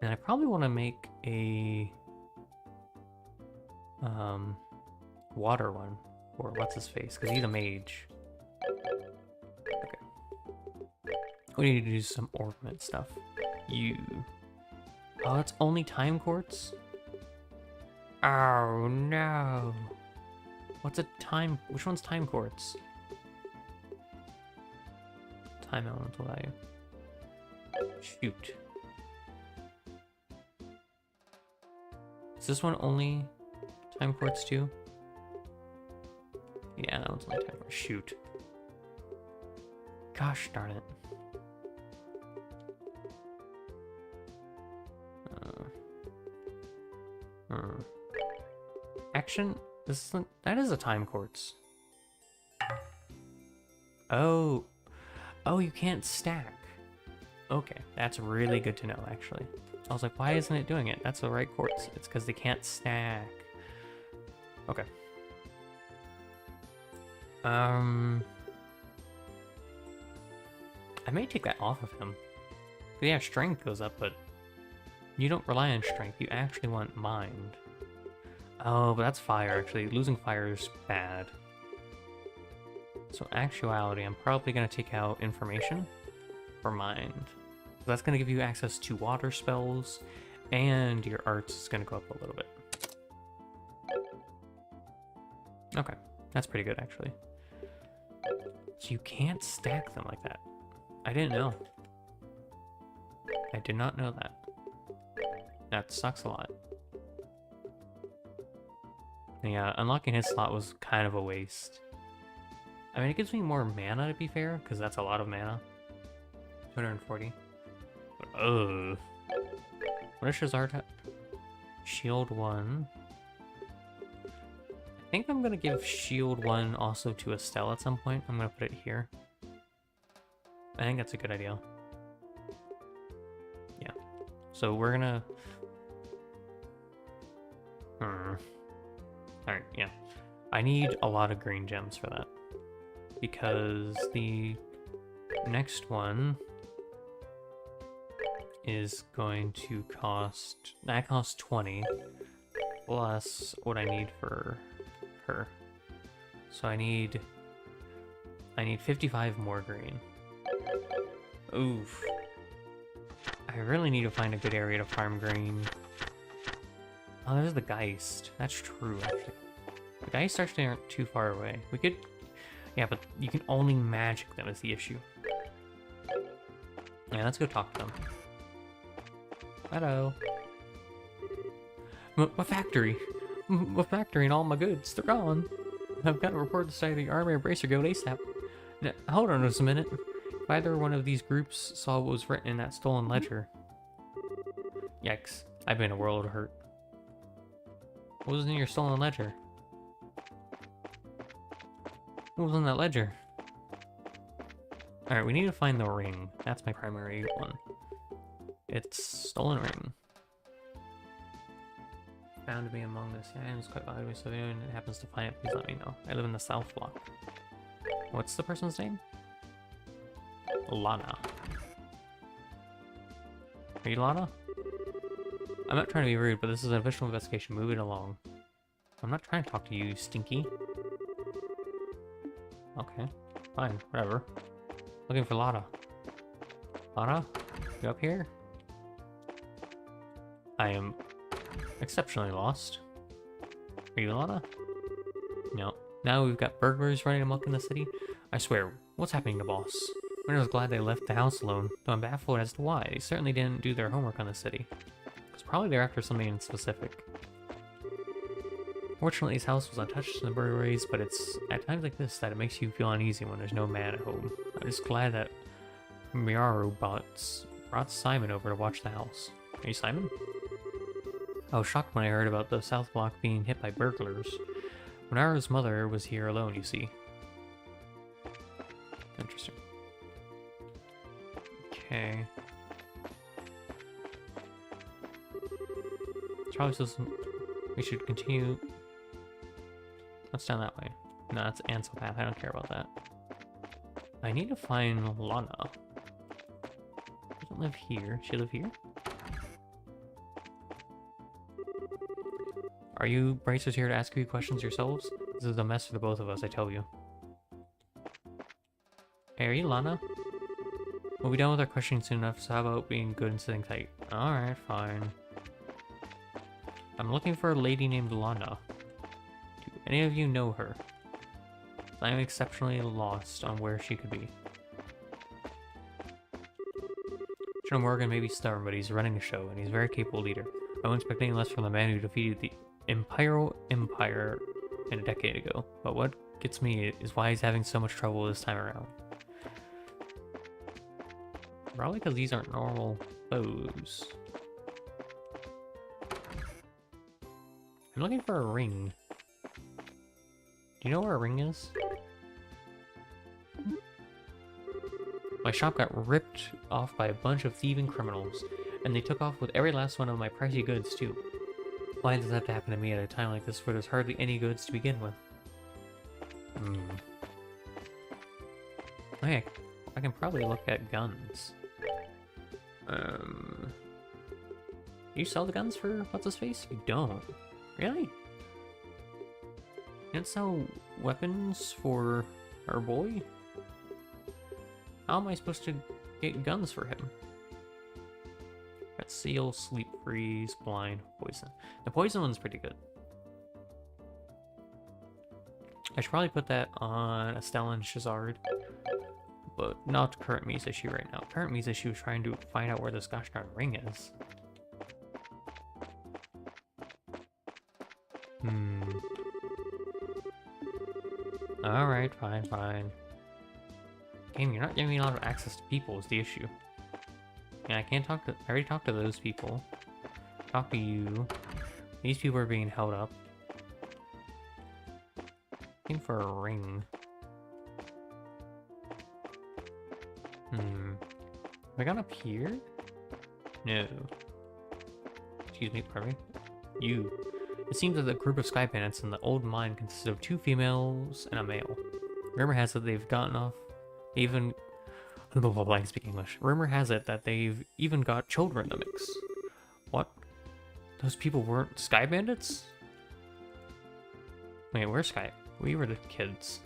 Speaker 1: I probably want to make a water one, or what's his face, because he's a mage. Okay. We need to do some ornament stuff. Oh, it's only time quartz? Oh no. Which one's time quartz? Time elemental value. Shoot. Is this one only time quartz too? Yeah, that one's only time quartz. Shoot. Gosh darn it. Action? This isn't, that is a time quartz. Oh. Oh, you can't stack. Okay, that's really good to know, actually. I was like, why isn't it doing it? That's the right quartz. It's because they can't stack. Okay. I may take that off of him. Yeah, strength goes up, but you don't rely on strength. You actually want mind. Oh, but that's fire, actually. Losing fire is bad. So actuality, I'm probably going to take out information for mind. So that's going to give you access to water spells, and your arts is going to go up a little bit. Okay, that's pretty good, actually. So you can't stack them like that. I didn't know. I did not know that. That sucks a lot. Yeah, unlocking his slot was kind of a waste. I mean, it gives me more mana, to be fair, because that's a lot of mana. 240. Ugh. What is Shazard have? Shield 1. I think I'm going to give Shield 1 also to Estelle at some point. I'm going to put it here. I think that's a good idea. Yeah. So we're going to... Alright, yeah. I need a lot of green gems for that. Because the next one is going to cost... That costs 20. Plus what I need for her. So I need 55 more green. Oof. I really need to find a good area to farm green. Oh, there's the Geist. That's true, actually. The Geist actually aren't too far away. We could... Yeah, but you can only magic them is the issue. Yeah, let's go talk to them. Hello. My factory. My factory and all my goods. They're gone. I've got to report the site of the Army Bracer Guild ASAP. Now, hold on just a minute. If either one of these groups saw what was written in that stolen ledger. Yikes. I've been in a world of hurt. What was in your stolen ledger? What was in that ledger? Alright, we need to find the ring. That's my primary one. It's stolen ring. Found to be among this. Yeah, it's quite valuable, so if anyone happens to find it, please let me know. I live in the South Block. What's the person's name? Lana. Are you Lana? I'm not trying to be rude, but this is an official investigation. Move it along. I'm not trying to talk to you, Stinky. Okay, fine, whatever. Looking for Lana. Lana? You up here? I am exceptionally lost. Are you Lana? No. Now we've got burglars running amok in the city. I swear, what's happening to boss? I was glad they left the house alone, though I'm baffled as to why. They certainly didn't do their homework on the city. Because probably they're after something in specific. Fortunately, his house was untouched in the burglaries, but it's at times like this that it makes you feel uneasy when there's no man at home. I'm just glad that Miyaru brought Simon over to watch the house. Are you Simon? I was shocked when I heard about the South Block being hit by burglars. Miyaru's mother was here alone, you see. Interesting. Okay. It's probably supposed to... We should continue... What's down that way? No, that's Ansel Path. I don't care about that. I need to find Lana. She doesn't live here. She live here? Are you bracers here to ask you questions yourselves? This is a mess for the both of us, I tell you. Hey, are you Lana? We'll be done with our questioning soon enough, so how about being good and sitting tight? Alright, fine. I'm looking for a lady named Lana. Do any of you know her? I'm exceptionally lost on where she could be. General Morgan may be stubborn, but he's running the show, and he's a very capable leader. I wouldn't expect any less from the man who defeated the Imperial Empire a decade ago. But what gets me is why he's having so much trouble this time around. Probably because these aren't normal foes. I'm looking for a ring. Do you know where a ring is? My shop got ripped off by a bunch of thieving criminals, and they took off with every last one of my pricey goods too. Why does that have to happen to me at a time like this where there's hardly any goods to begin with? Okay, I can probably look at guns. You sell the guns for what's-his-face? You don't. Really? You don't sell weapons for our boy? How am I supposed to get guns for him? Got seal, sleep, freeze, blind, poison. The poison one's pretty good. I should probably put that on Estelle and Shazard. But not current Mi's issue right now. Current Mi's issue is trying to find out where this gosh darn ring is. Alright, fine. Game, you're not giving me a lot of access to people is the issue. Yeah, I can't talk to- I already talked to those people. Talk to you. These people are being held up. Looking for a ring. Have I gone up here? No. Excuse me, pardon me. You. It seems that the group of sky bandits in the old mine consisted of 2 females and a male. Rumor has it they've gotten off even... Blah, blah, blah, I can speak English. Rumor has it that they've even got children in the mix. What? Those people weren't sky bandits? Wait, we're sky... We were the kids.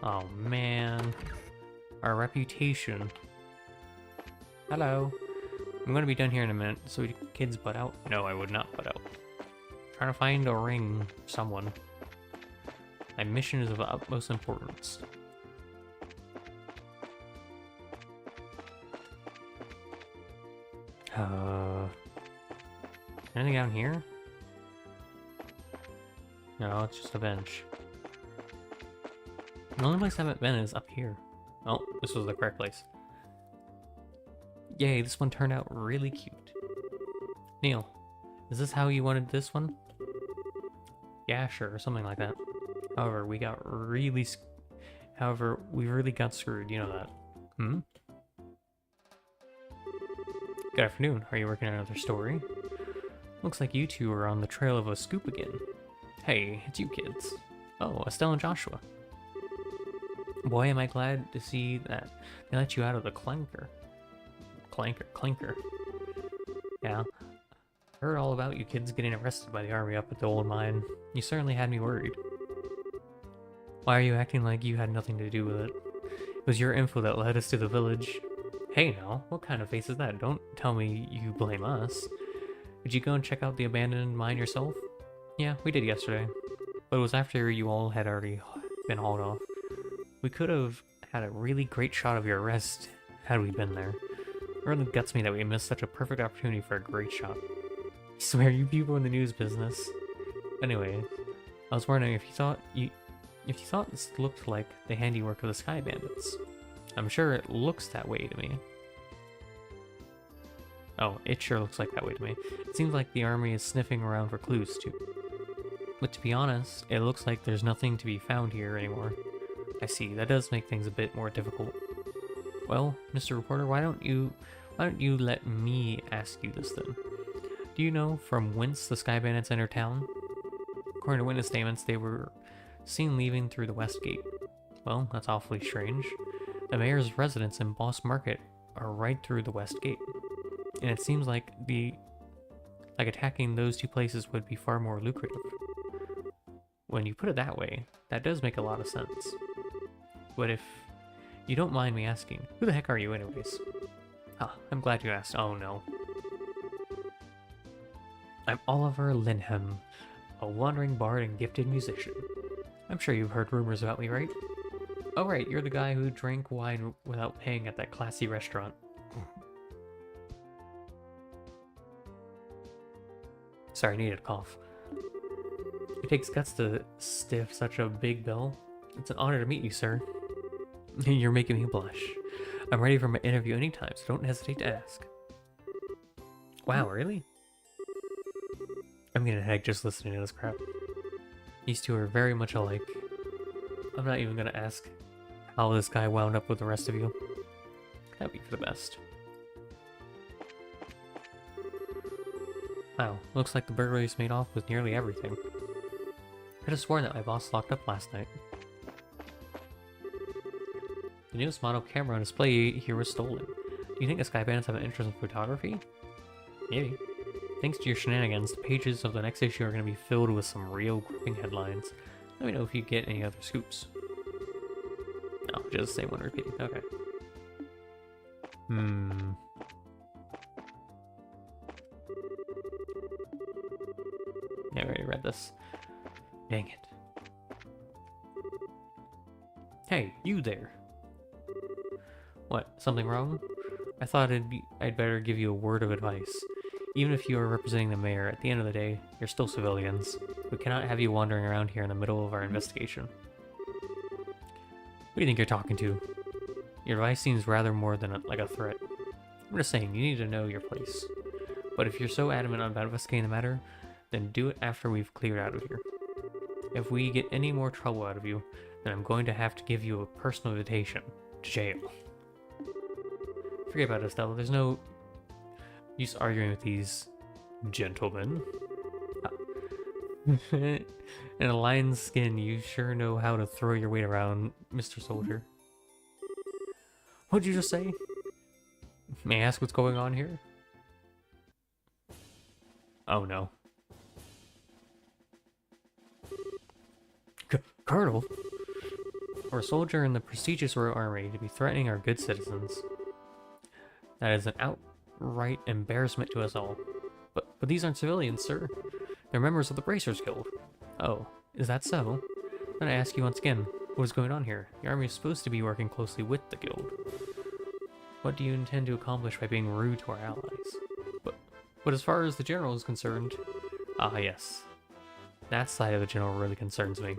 Speaker 1: Oh man. Our reputation. Hello. I'm gonna be done here in a minute, so we kids butt out? No, I would not butt out. Trying to find a ring, someone. My mission is of the utmost importance. Anything down here? No, it's just a bench. The only place I haven't been is up here. Oh, this was the correct place. Yay, this one turned out really cute. Neil, is this how you wanted this one? Yeah, sure, something like that. However, we really got screwed, you know that. Good afternoon, are you working on another story? Looks like you two are on the trail of a scoop again. Hey, it's you kids. Oh, Estelle and Joshua. Boy, am I glad to see that they let you out of the clinker. Clinker. Yeah. Heard all about you kids getting arrested by the army up at the old mine. You certainly had me worried. Why are you acting like you had nothing to do with it? It was your info that led us to the village. Hey now, what kind of face is that? Don't tell me you blame us. Did you go and check out the abandoned mine yourself? Yeah, we did yesterday. But it was after you all had already been hauled off. We could have had a really great shot of your arrest had we been there. It really guts me that we missed such a perfect opportunity for a great shot. I swear, you people in the news business. Anyway, I was wondering if you thought this looked like the handiwork of the Sky Bandits. I'm sure it looks that way to me. Oh, it sure looks like that way to me. It seems like the army is sniffing around for clues too. But to be honest, it looks like there's nothing to be found here anymore. I see, that does make things a bit more difficult. Well, Mr. Reporter, why don't you let me ask you this then? Do you know from whence the Sky Bandits entered town? According to witness statements, they were seen leaving through the west gate. Well, that's awfully strange. The mayor's residence and Boss Market are right through the west gate. And it seems like attacking those 2 places would be far more lucrative. When you put it that way, that does make a lot of sense. But if you don't mind me asking, who the heck are you anyways? Ah, I'm glad you asked. Oh no. I'm Oliver Linham, a wandering bard and gifted musician. I'm sure you've heard rumors about me, right? Oh right, you're the guy who drank wine without paying at that classy restaurant. Sorry, I needed a cough. It takes guts to stiff such a big bill. It's an honor to meet you, sir. You're making me blush. I'm ready for my interview anytime, so don't hesitate to ask. Wow, really? I'm getting a headache just listening to this crap. These two are very much alike. I'm not even gonna ask how this guy wound up with the rest of you. That'd be for the best. Wow, looks like the burglaries made off with nearly everything. Could have sworn that my boss locked up last night. The newest model camera on display here was stolen. Do you think the Sky Bandits have an interest in photography? Maybe. Thanks to your shenanigans, the pages of the next issue are going to be filled with some real gripping headlines. Let me know if you get any other scoops. No, just the same one repeating. Okay. Yeah, I already read this. Dang it. Hey, you there. What, something wrong? I thought I'd better give you a word of advice. Even if you are representing the mayor, at the end of the day, you're still civilians. We cannot have you wandering around here in the middle of our investigation. Who do you think you're talking to? Your advice seems rather more than like a threat. I'm just saying, you need to know your place. But if you're so adamant about investigating the matter, then do it after we've cleared out of here. If we get any more trouble out of you, then I'm going to have to give you a personal invitation to jail. Forget about it, Estella. There's no use arguing with these gentlemen. In a lion's skin, you sure know how to throw your weight around, Mr. Soldier. What'd you just say? May I ask what's going on here? Oh no. Colonel? For a soldier in the prestigious Royal Army to be threatening our good citizens. That is an outright embarrassment to us all. But these aren't civilians, sir. They're members of the Bracers Guild. Oh, is that so? Then I ask you once again, what is going on here? The army is supposed to be working closely with the guild. What do you intend to accomplish by being rude to our allies? But as far as the general is concerned... Ah, yes. That side of the general really concerns me.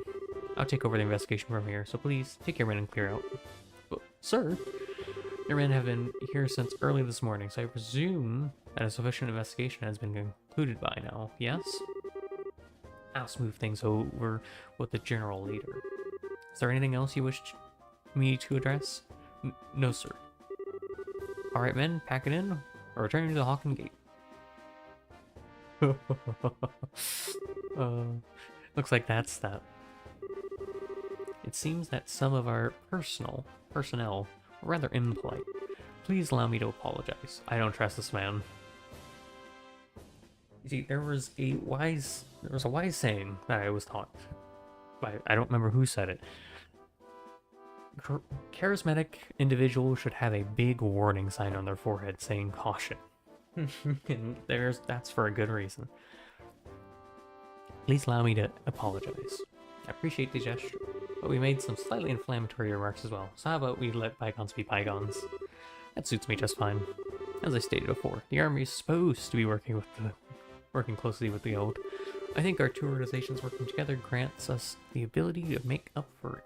Speaker 1: I'll take over the investigation from here, so please take your men and clear out. But, sir, your men have been here since early this morning, so I presume that a sufficient investigation has been concluded by now, yes? I'll smooth things over with the general later. Is there anything else you wish me to address? No, sir. Alright, men, pack it in, or return to the Hawken Gate. Looks like that's that. It seems that some of our personnel were rather impolite. Please allow me to apologize. I don't trust this man. You see, there was a wise saying that I was taught. I don't remember who said it. Charismatic individuals should have a big warning sign on their forehead saying caution. And that's for a good reason. Please allow me to apologize. I appreciate the gesture, but we made some slightly inflammatory remarks as well, so how about we let bygones be bygones? That suits me just fine. As I stated before, the army is supposed to be working closely with the guild. I think our two organizations working together grants us the ability to make up for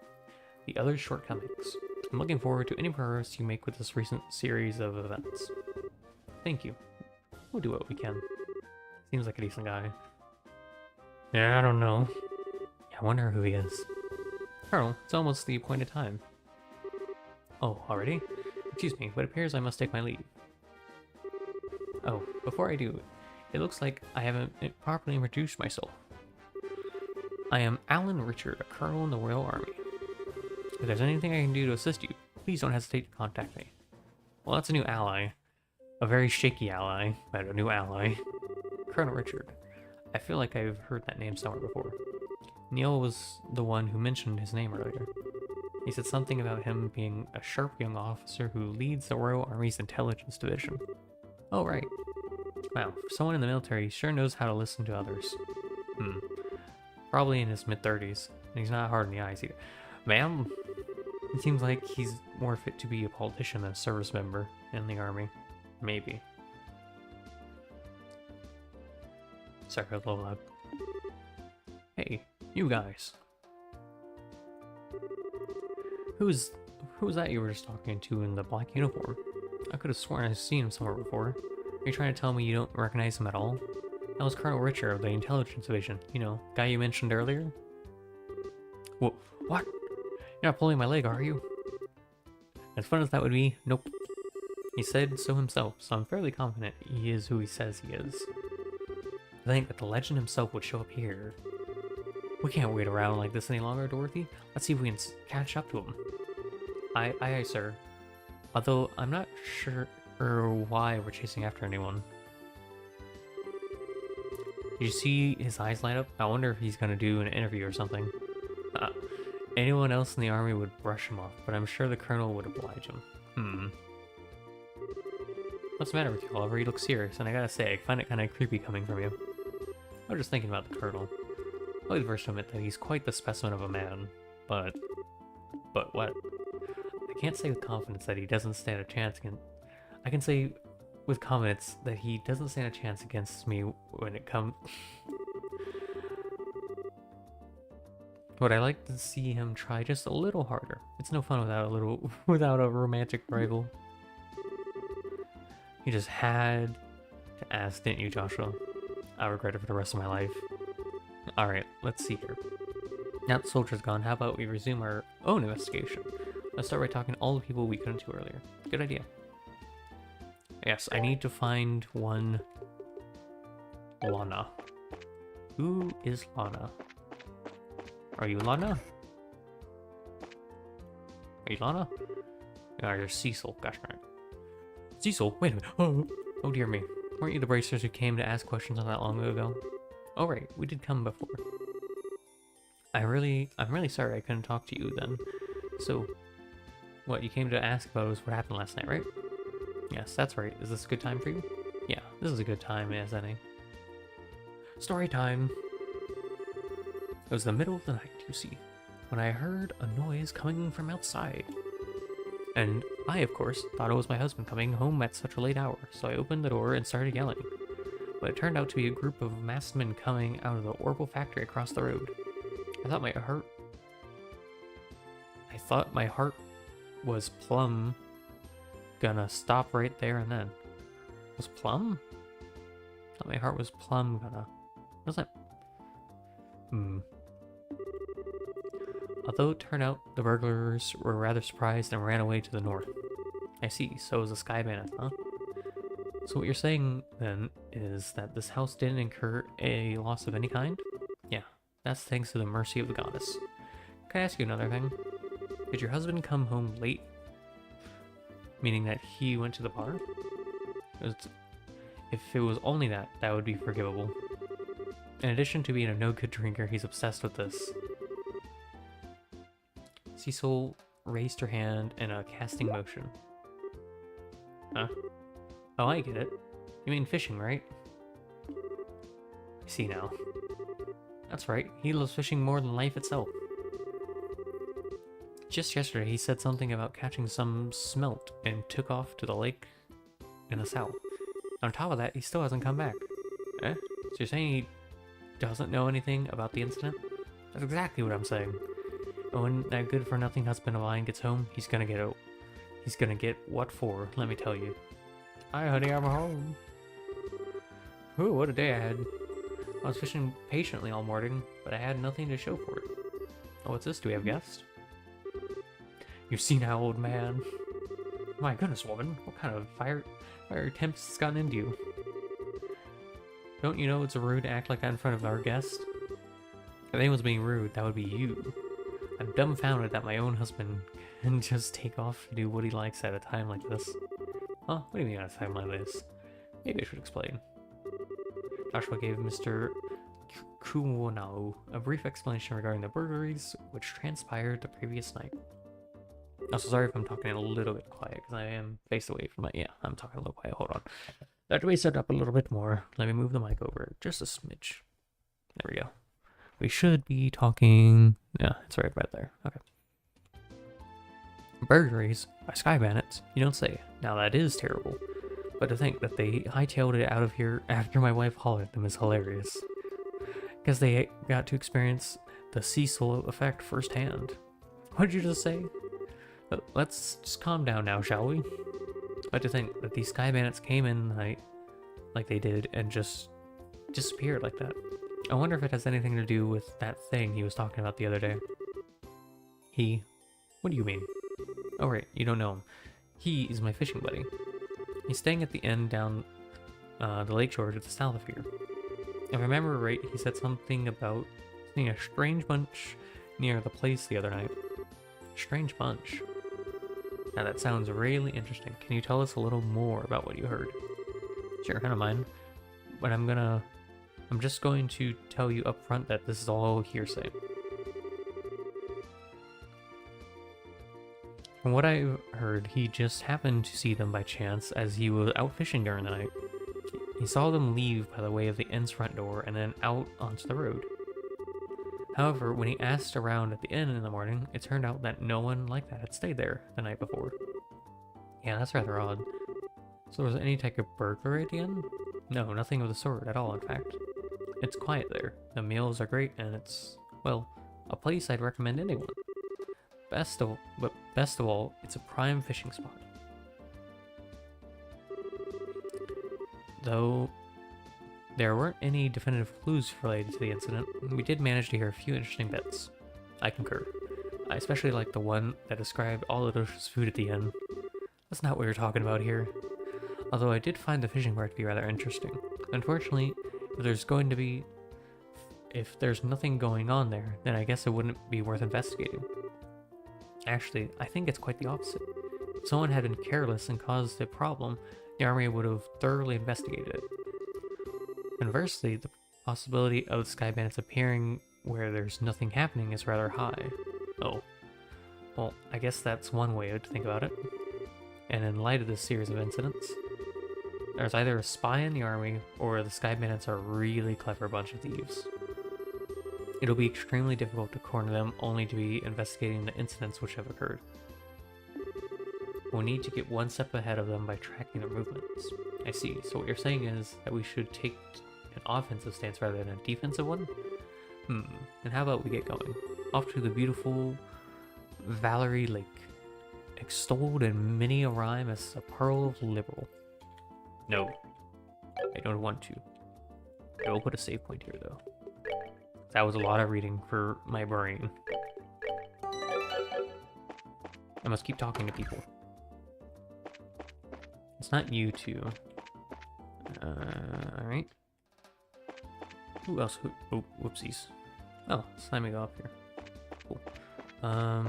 Speaker 1: the other's shortcomings. I'm looking forward to any progress you make with this recent series of events. Thank you. We'll do what we can. Seems like a decent guy. Yeah, I don't know. I wonder who he is. Colonel, it's almost the appointed time. Oh, already? Excuse me, but it appears I must take my leave. Oh, before I do, it looks like I haven't properly introduced myself. I am Alan Richard, a colonel in the Royal Army. If there's anything I can do to assist you, please don't hesitate to contact me. Well, that's a new ally. A very shaky ally, but a new ally. Colonel Richard. I feel like I've heard that name somewhere before. Neil was the one who mentioned his name earlier. He said something about him being a sharp young officer who leads the Royal Army's intelligence division. Oh, right. Wow, for someone in the military, he sure knows how to listen to others. Probably in his mid-30s, and he's not hard in the eyes either. Ma'am, it seems like he's more fit to be a politician than a service member in the army. Maybe. Sorry, a little loud. Hey, you guys. Who's that you were just talking to in the black uniform? I could have sworn I've seen him somewhere before. Are you trying to tell me you don't recognize him at all? That was Colonel Richer of the Intelligence Division. You know, guy you mentioned earlier? Whoa, what? You're not pulling my leg, are you? As fun as that would be, nope. He said so himself, so I'm fairly confident he is who he says he is. I think that the legend himself would show up here. We can't wait around like this any longer, Dorothy. Let's see if we can catch up to him. Aye, sir. Although, I'm not sure why we're chasing after anyone. Did you see his eyes light up? I wonder if he's gonna do an interview or something. Anyone else in the army would brush him off, but I'm sure the colonel would oblige him. What's the matter with you, Oliver? You look serious, and I gotta say, I find it kinda creepy coming from you. I was just thinking about the colonel. I'll be the first to admit that he's quite the specimen of a man, but what? I can't say with confidence that he doesn't stand a chance against... I can say with confidence that he doesn't stand a chance against me when it comes... Would I like to see him try just a little harder? It's no fun without a romantic rival. You just had to ask, didn't you, Joshua? I'll regret it for the rest of my life. Alright, let's see here. Now that the soldier's gone, how about we resume our own investigation? Let's start by talking to all the people we couldn't to earlier. Good idea. Yes, I need to find one Lana. Who is Lana? Are you Lana? Are you Lana? Oh, you're Cecil. Gosh darn it. Cecil? Wait a minute. Oh dear me. Weren't you the bracers who came to ask questions not that long ago? Oh right, we did come before. I'm really sorry I couldn't talk to you then. So, what you came to ask about was what happened last night, right? Yes, that's right. Is this a good time for you? Yeah, this is a good time as any. Story time! It was the middle of the night, you see, when I heard a noise coming from outside. And I, of course, thought it was my husband coming home at such a late hour, so I opened the door and started yelling. But it turned out to be a group of masked men coming out of the Orbital factory across the road. I thought my heart was plumb gonna stop right there and then. Was plumb? I thought my heart was plumb gonna... What's that? Although it turned out the burglars were rather surprised and ran away to the north. I see, so was the Sky Bandit, huh? So what you're saying, then, is that this house didn't incur a loss of any kind? Yeah, that's thanks to the mercy of the goddess. Can I ask you another thing? Did your husband come home late? Meaning that he went to the bar? If it was only that, that would be forgivable. In addition to being a no-good drinker, he's obsessed with this. Cecil raised her hand in a casting motion. Huh? Oh, I get it. You mean fishing, right? I see now. That's right, he loves fishing more than life itself. Just yesterday, he said something about catching some smelt and took off to the lake in the south. On top of that, he still hasn't come back. Eh? So you're saying he doesn't know anything about the incident? That's exactly what I'm saying. And when that good-for-nothing husband of mine gets home, he's gonna get what for, let me tell you. Hi honey, I'm home. Ooh, what a day I had. I was fishing patiently all morning, but I had nothing to show for it. Oh, what's this? Do we have guests? You've seen how, old man. My goodness, woman. What kind of fire attempts has gotten into you? Don't you know it's rude to act like that in front of our guest? If anyone's being rude, that would be you. I'm dumbfounded that my own husband can just take off and do what he likes at a time like this. Huh? What do you mean at a time like this? Maybe I should explain. Joshua gave Mr. Kuwonao a brief explanation regarding the burglaries which transpired the previous night. Also, sorry if I'm talking a little bit quiet, because I am faced away from my... Yeah, I'm talking a little quiet. Hold on. That way set up a little bit more. Let me move the mic over just a smidge. There we go. We should be talking... Yeah, it's right there. Okay. Burglaries by Sky Bandits? You don't say. Now that is terrible. But to think that they hightailed it out of here after my wife hollered at them is hilarious. Because they got to experience the Cecil effect firsthand. What did you just say? Let's just calm down now, shall we? But to think that these Sky Bandits came in the night like they did and just disappeared like that. I wonder if it has anything to do with that thing he was talking about the other day. He? What do you mean? Oh right, you don't know him. He is my fishing buddy. He's staying at the inn down the lakeshore to the south of here. If I remember right, he said something about seeing a strange bunch near the place the other night. Strange bunch. Now that sounds really interesting. Can you tell us a little more about what you heard? Sure, I don't mind. But I'm just going to tell you up front that this is all hearsay. From what I've heard, he just happened to see them by chance as he was out fishing during the night. He saw them leave by the way of the inn's front door and then out onto the road. However, when he asked around at the inn in the morning, it turned out that no one like that had stayed there the night before. Yeah, that's rather odd. So was there any type of burglary at the inn? No, nothing of the sort at all, in fact. It's quiet there, the meals are great, and it's, well, a place I'd recommend anyone. Best of all, it's a prime fishing spot. Though there weren't any definitive clues related to the incident, we did manage to hear a few interesting bits. I concur. I especially like the one that described all the delicious food at the inn. That's not what we're talking about here. Although I did find the fishing part to be rather interesting. Unfortunately, if there's nothing going on there, then I guess it wouldn't be worth investigating. Actually, I think it's quite the opposite. If someone had been careless and caused a problem, the army would have thoroughly investigated it. Conversely, the possibility of the Sky Bandits appearing where there's nothing happening is rather high. Oh. Well, I guess that's one way to think about it. And in light of this series of incidents, there's either a spy in the army, or the Sky Bandits are a really clever bunch of thieves. It'll be extremely difficult to corner them, only to be investigating the incidents which have occurred. We'll need to get one step ahead of them by tracking their movements. I see, so what you're saying is that we should take an offensive stance rather than a defensive one? And how about we get going? Off to the beautiful Valerie Lake, extolled in many a rhyme as a pearl of liberal. No, I don't want to. I will put a save point here though. That was a lot of reading for my brain. I must keep talking to people. It's not you two. Alright. Who else? Oh, whoopsies. Oh, it's letting me go up here. Cool. I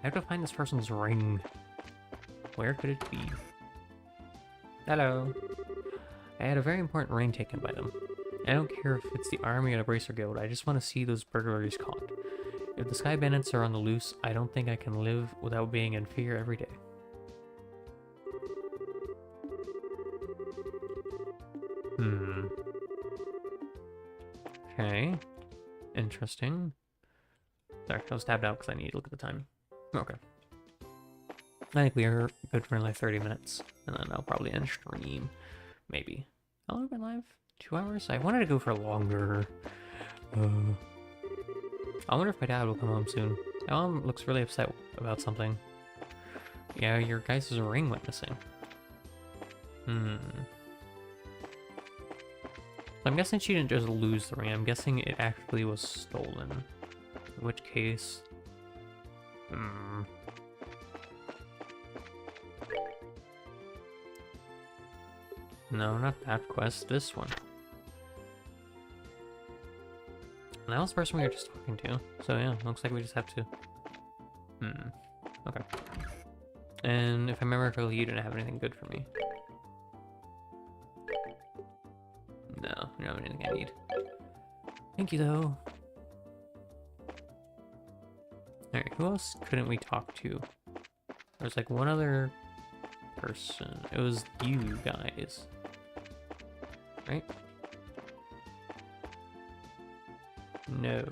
Speaker 1: have to find this person's ring. Where could it be? Hello. I had a very important ring taken by them. I don't care if it's the army or the Bracer Guild, I just want to see those burglaries caught. If the Sky Bandits are on the loose, I don't think I can live without being in fear every day. Okay. Interesting. Sorry, I was tabbed out because I need to look at the time. Okay. I think we are good for like 30 minutes, and then I'll probably end stream. Maybe. How long have I been live? 2 hours? I wanted to go for longer. I wonder if my dad will come home soon. My mom looks really upset about something. Yeah, your guys' ring went missing. I'm guessing she didn't just lose the ring. I'm guessing it actually was stolen. In which case... No, not that quest. This one. And that was the person we were just talking to. So yeah, looks like we just have to... Okay. And if I remember correctly, you didn't have anything good for me. No, you don't have anything I need. Thank you, though. Alright, who else couldn't we talk to? There's like one other person. It was you guys. Right? No.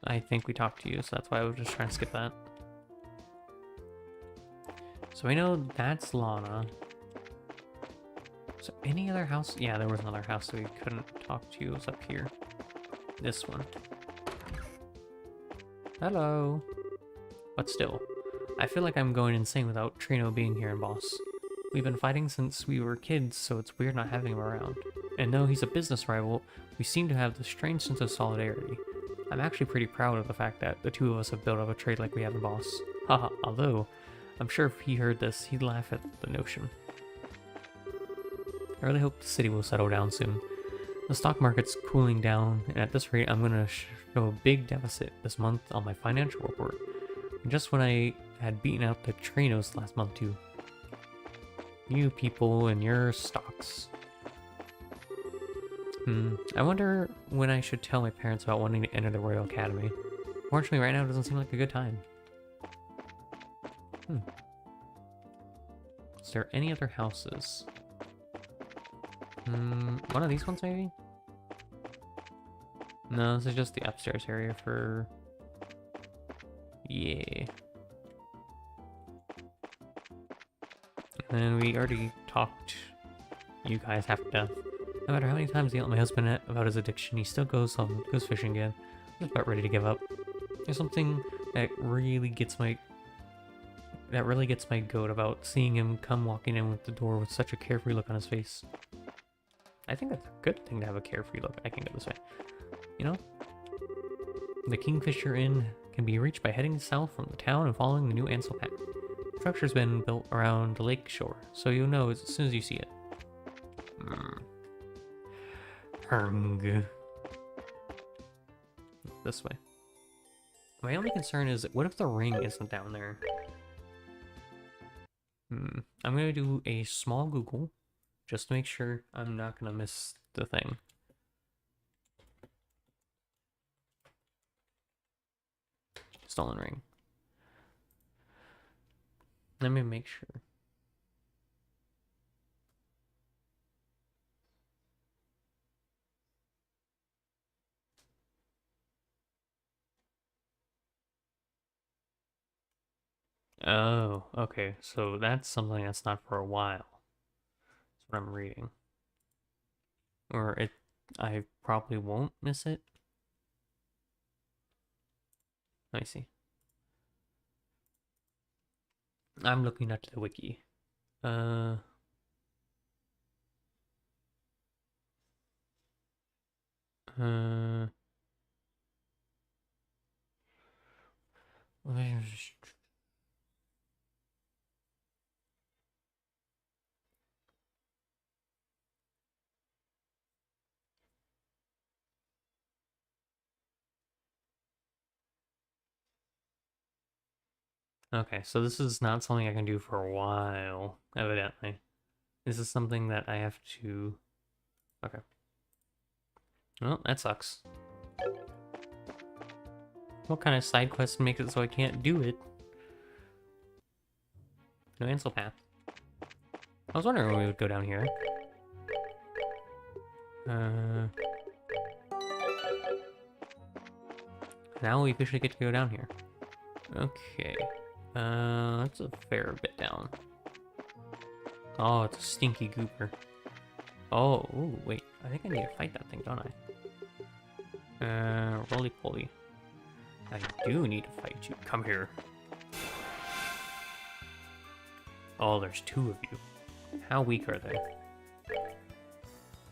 Speaker 1: I think we talked to you, so that's why I was just trying to skip that. So we know that's Lana. So any other house? Yeah, there was another house that we couldn't talk to. It was up here. This one. Hello. But still, I feel like I'm going insane without Trino being here and Boss. We've been fighting since we were kids, so it's weird not having him around. And though he's a business rival, we seem to have this strange sense of solidarity. I'm actually pretty proud of the fact that the two of us have built up a trade like we have in Boss. Haha, although, I'm sure if he heard this, he'd laugh at the notion. I really hope the city will settle down soon. The stock market's cooling down, and at this rate, I'm gonna show a big deficit this month on my financial report. And just when I had beaten out the Trinos last month too. You people and your stocks. I wonder when I should tell my parents about wanting to enter the Royal Academy. Fortunately, right now it doesn't seem like a good time. Is there any other houses? One of these ones maybe? No, this is just the upstairs area for... Yeah. And we already talked you guys half to death. No matter how many times I yell at my husband about his addiction, he still goes fishing again. I'm just about ready to give up. There's something that really gets my goat about seeing him come walking in with the door with such a carefree look on his face. I think that's a good thing to have a carefree look. I can go this way. You know? The Kingfisher Inn can be reached by heading south from the town and following the new Ansel path. The structure's been built around the lake shore, so you'll know as soon as you see it. This way. My only concern is, what if the ring isn't down there? I'm gonna do a small Google, just to make sure I'm not gonna miss the thing. Stolen ring. Let me make sure. Oh, okay. So that's something that's not for a while. That's what I'm reading. Or I probably won't miss it. Let me see. I'm looking at the wiki. Okay, so this is not something I can do for a while, evidently. This is something that I have to... Okay. Well, that sucks. What kind of side quest makes it so I can't do it? No Ansel path. I was wondering when we would go down here. Now we officially get to go down here. Okay. That's a fair bit down. Oh, it's a stinky gooper. Oh, ooh, wait. I think I need to fight that thing, don't I? Roly-poly. I do need to fight you. Come here. Oh, there's two of you. How weak are they?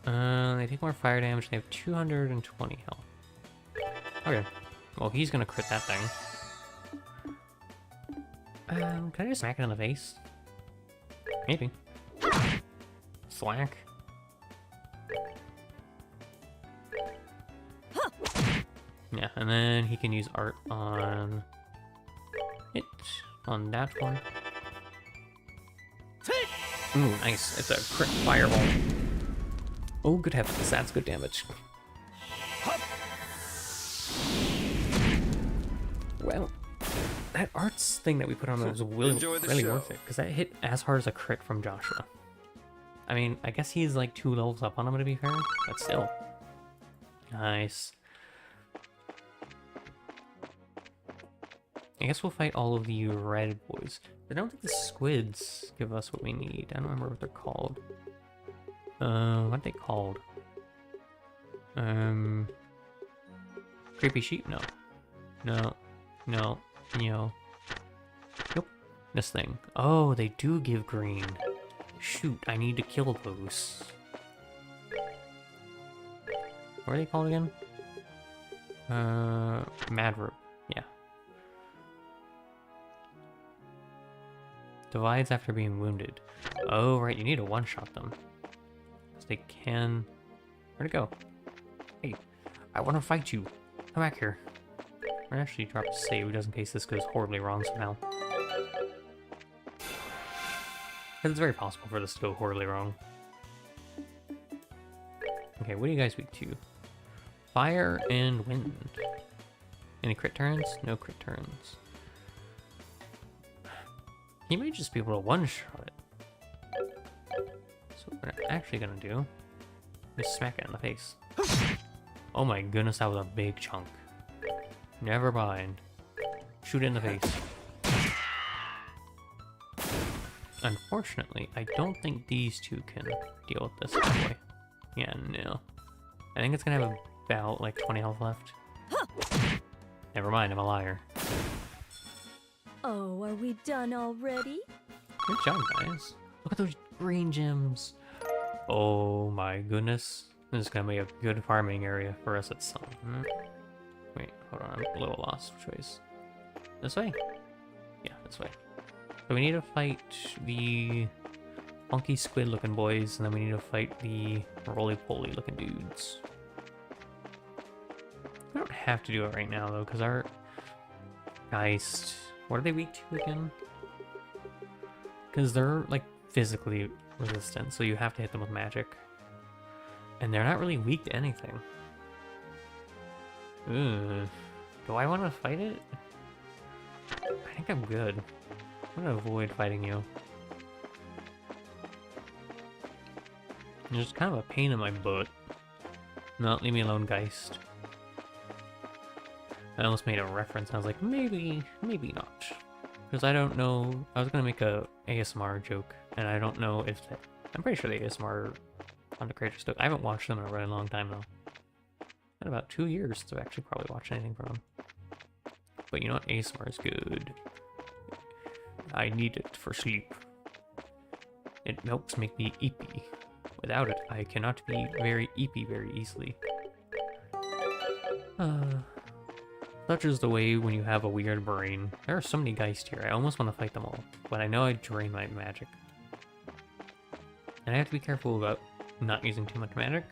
Speaker 1: They take more fire damage. They have 220 health. Okay. Well, he's gonna crit that thing. Can I just smack it in the face? Maybe. Slack. Yeah, and then he can use art on it. On that one. Ooh, nice. It's a crit fireball. Oh, good heavens. That's good damage. Well, that arts thing that we put on was really worth it, because that hit as hard as a crit from Joshua. I mean, I guess he's like 2 levels up on him, to be fair, but still. Nice. I guess we'll fight all of the red boys. I don't think the squids give us what we need. I don't remember what they're called. What are they called? Creepy sheep? No. No. No. No. Nope. This thing. Oh, they do give green. Shoot, I need to kill those. What are they called again? Madroop. Yeah. Divides after being wounded. Oh, right, you need to one-shot them. So they can... Where'd it go? Hey, I want to fight you. Come back here. I'm gonna actually drop a save just in case this goes horribly wrong somehow. Because it's very possible for this to go horribly wrong. Okay, what are you guys weak to? Fire and wind. Any crit turns? No crit turns. He might just be able to one-shot it. So what I'm actually gonna do is smack it in the face. Oh my goodness, that was a big chunk. Never mind. Shoot it in the face. Unfortunately, I don't think these two can deal with this boy. Yeah, no. I think it's gonna have about like 20 health left. Never mind, I'm a liar.
Speaker 2: Oh, are we done already?
Speaker 1: Good job, guys. Look at those green gems. Oh my goodness. This is gonna be a good farming area for us at some. Wait, hold on, I'm a little lost. Which way's? This way? Yeah, this way. So we need to fight the funky squid looking boys, and then we need to fight the roly-poly looking dudes. We don't have to do it right now though, because our Geist, what are they weak to again? Because they're like physically resistant, so you have to hit them with magic. And they're not really weak to anything. Ugh. Do I want to fight it? I think I'm good. I'm gonna avoid fighting you. You're just kind of a pain in my butt. No, leave me alone, Geist. I almost made a reference, and I was like, maybe not. Because I don't know, I was gonna make a ASMR joke, and I don't know if that, I'm pretty sure the ASMR on the creator stuff, I haven't watched them in a really long time though. Been about 2 years to actually probably watch anything from them. But you know what, ASMR is good. I need it for sleep. It helps make me eepy. Without it, I cannot be very eepy very easily. Such is the way when you have a weird brain. There are so many Geist here, I almost want to fight them all, but I know I drain my magic. And I have to be careful about not using too much magic,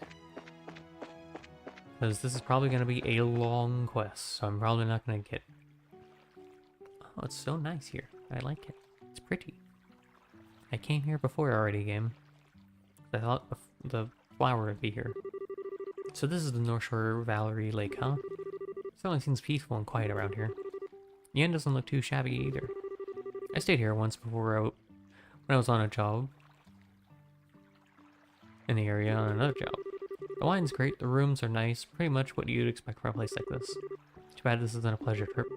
Speaker 1: because this is probably going to be a long quest, so I'm probably not going to get... Oh, it's so nice here. I like it. It's pretty. I came here before already, game. I thought the flower would be here. So this is the North Shore Valerie Lake, huh? Certainly seems peaceful and quiet around here. The inn doesn't look too shabby either. I stayed here once before when I was on a job in the area on another job. The wine's great, the rooms are nice, pretty much what you'd expect from a place like this. Too bad this isn't a pleasure trip.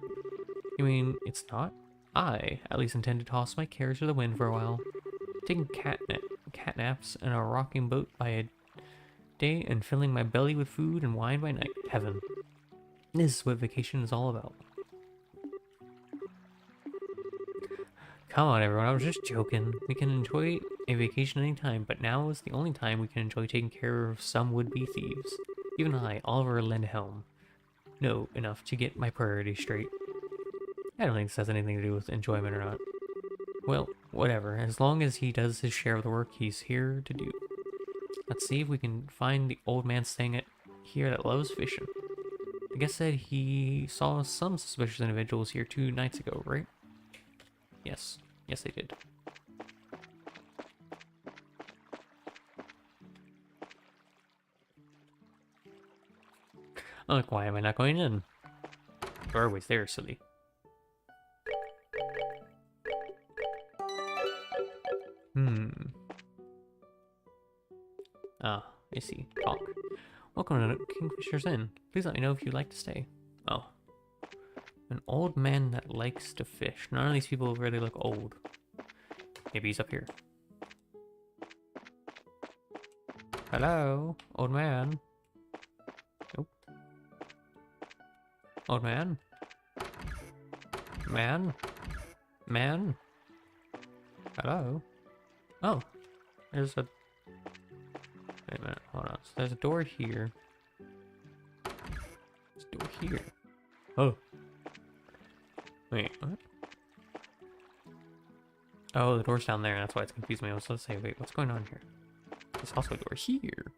Speaker 1: You mean it's not? I at least intend to toss my cares to the wind for a while. Taking cat naps in a rocking boat by a day and filling my belly with food and wine by night. Heaven. This is what vacation is all about. Come on everyone, I was just joking. We can enjoy a vacation anytime, but now is the only time we can enjoy taking care of some would-be thieves. Even I, Oliver Lindhelm, know enough to get my priorities straight. I don't think this has anything to do with enjoyment or not. Well, whatever, as long as he does his share of the work he's here to do. Let's see if we can find the old man staying here that loves fishing. I guess said he saw some suspicious individuals here 2 nights ago, right? Yes. Yes, they did. Look, why am I not going in? Doorway's there, silly. Ah, I see. Talk. Welcome to Kingfisher's Inn. Please let me know if you'd like to stay. Oh. An old man that likes to fish. None of these people really look old. Maybe he's up here. Hello, old man. Nope. Old man. Man. Man. Hello. Oh, there's a. Wait a minute. Hold on. So there's a door here. There's a door here. Oh. Wait, what? Oh, the door's down there. That's why it's confused me. I was supposed to say, wait, what's going on here? There's also a door here.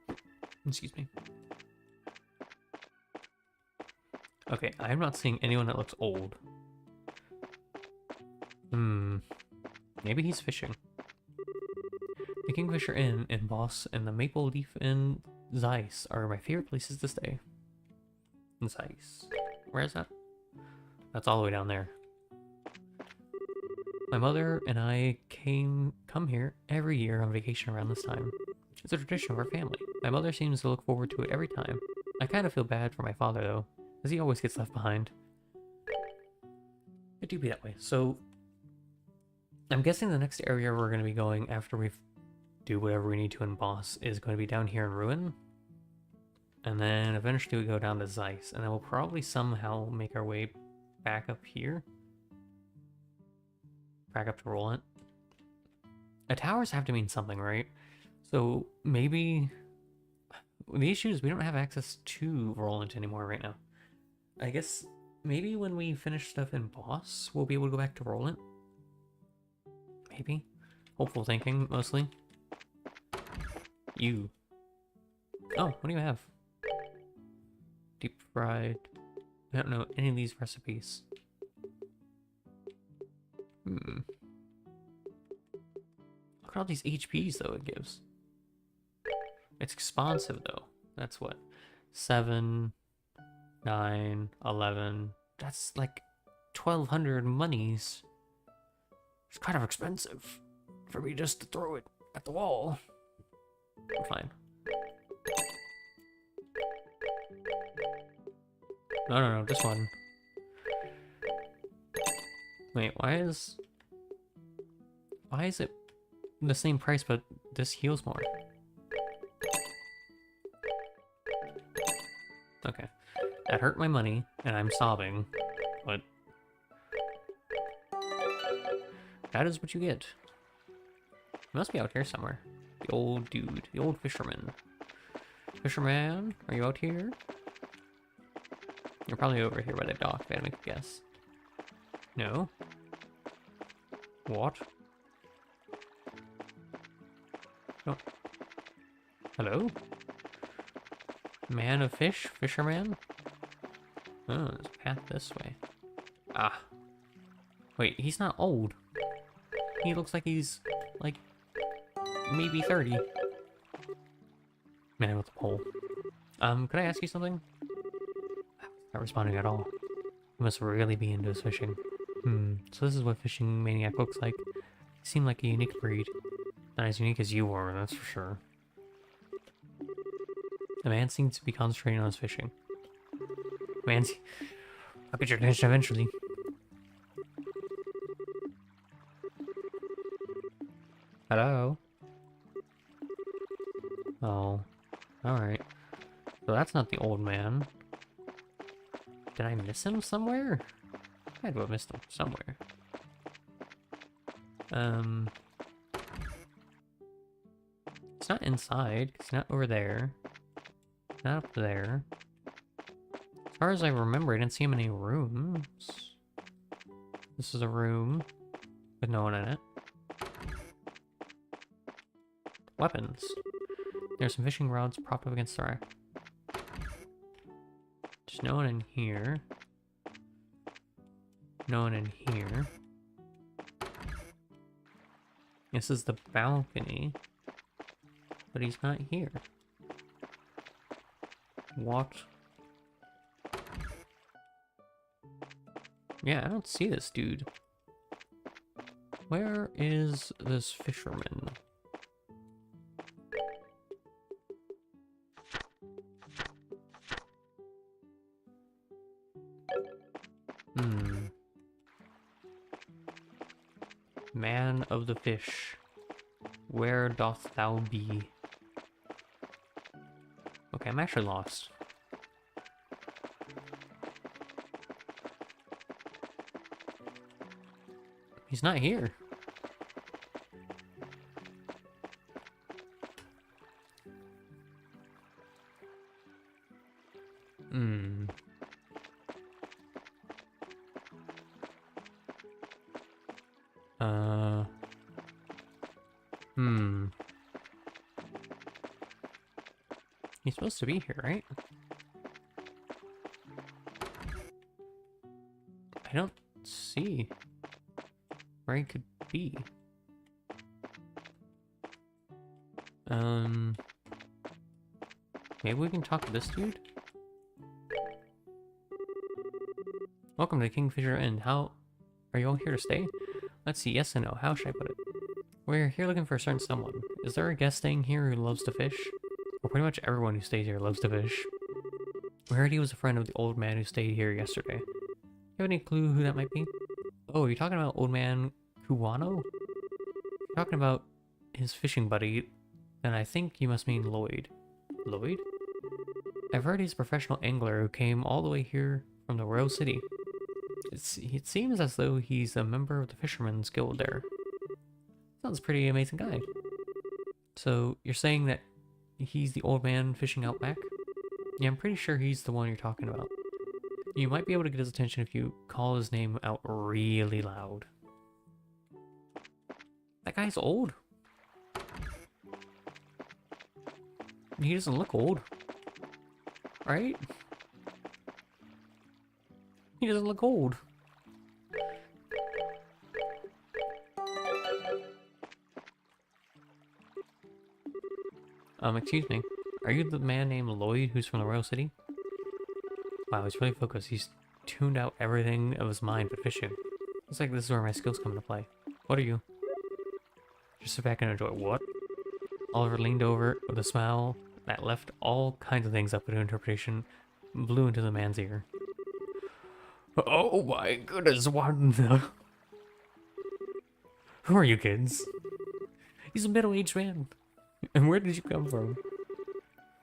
Speaker 1: Excuse me. Okay, I'm not seeing anyone that looks old. Maybe he's fishing. The Kingfisher Inn in Boss and the Maple Leaf Inn Zeiss are my favorite places to stay. Zeiss. Where is that? That's all the way down there. My mother and I come here every year on vacation around this time. It's a tradition of our family. My mother seems to look forward to it every time. I kind of feel bad for my father though, as he always gets left behind. It do be that way. So, I'm guessing the next area we're going to be going after we do whatever we need to in Boss is going to be down here in Ruin. And then eventually we go down to Zeiss, and then we'll probably somehow make our way back up here. Back up to Roland. Towers have to mean something, right? So maybe the issue is we don't have access to Roland anymore right now. I guess maybe when we finish stuff in Boss, we'll be able to go back to Roland. Maybe. Hopeful thinking, mostly. You. Oh, what do you have? Deep fried. I don't know any of these recipes. Look at all these HPs though it gives. It's expansive though. That's what? 7, 9, 11. That's like 1,200 monies. It's kind of expensive for me just to throw it at the wall. Fine. No, this one. Wait, why is it the same price but this heals more? Okay. That hurt my money and I'm sobbing, but that is what you get. He must be out here somewhere. The old dude, the old fisherman. Fisherman, are you out here? You're probably over here by the dock, if I had to make a guess. No? What? Oh. Hello? Man of fish? Fisherman? Oh, there's a path this way. Ah. Wait, he's not old. He looks like he's, like, maybe 30. Man with a pole. Could I ask you something? Not responding at all. He must really be into his fishing. So this is what Fishing Maniac looks like. He seemed like a unique breed. Not as unique as you are, that's for sure. The man seems to be concentrating on his fishing. I'll get your attention eventually. Hello? Oh. Alright. So that's not the old man. Did I miss him somewhere? I had to have missed him somewhere. It's not inside. It's not over there. Not up there. As far as I remember, I didn't see him in any rooms. This is a room with no one in it. Weapons. There's some fishing rods propped up against the rack. There's no one in here. No one in here. This is the balcony. But he's not here. What? Yeah, I don't see this dude. Where is this fisherman? Hmm. Man of the fish, where doth thou be? Okay, I'm actually lost. He's not here. Hmm. Hmm. He's supposed to be here, right? I don't see where he could be. Maybe we can talk to this dude? Welcome to Kingfisher Inn. How are you all here to stay? Let's see, yes and no. How should I put it? We're here looking for a certain someone. Is there a guest staying here who loves to fish? Well, pretty much everyone who stays here loves to fish. We heard he was a friend of the old man who stayed here yesterday. You have any clue who that might be? Oh, you're talking about old man Kuwano? You're talking about his fishing buddy, then I think you must mean Lloyd. Lloyd? I've heard he's a professional angler who came all the way here from the Royal City. It seems as though he's a member of the Fisherman's Guild there. Sounds pretty amazing guy. So, you're saying that he's the old man fishing out back? Yeah, I'm pretty sure he's the one you're talking about. You might be able to get his attention if you call his name out really loud. That guy's old. He doesn't look old. Right? He doesn't look old. Excuse me. Are you the man named Lloyd who's from the Royal City? Wow, he's really focused. He's tuned out everything of his mind but fishing. Looks like this is where my skills come into play. What are you? Just sit back and enjoy. What? Oliver leaned over with a smile that left all kinds of things up to interpretation, blew into the man's ear. Oh my goodness, what the... Who are you kids? He's a middle-aged man. And where did you come from?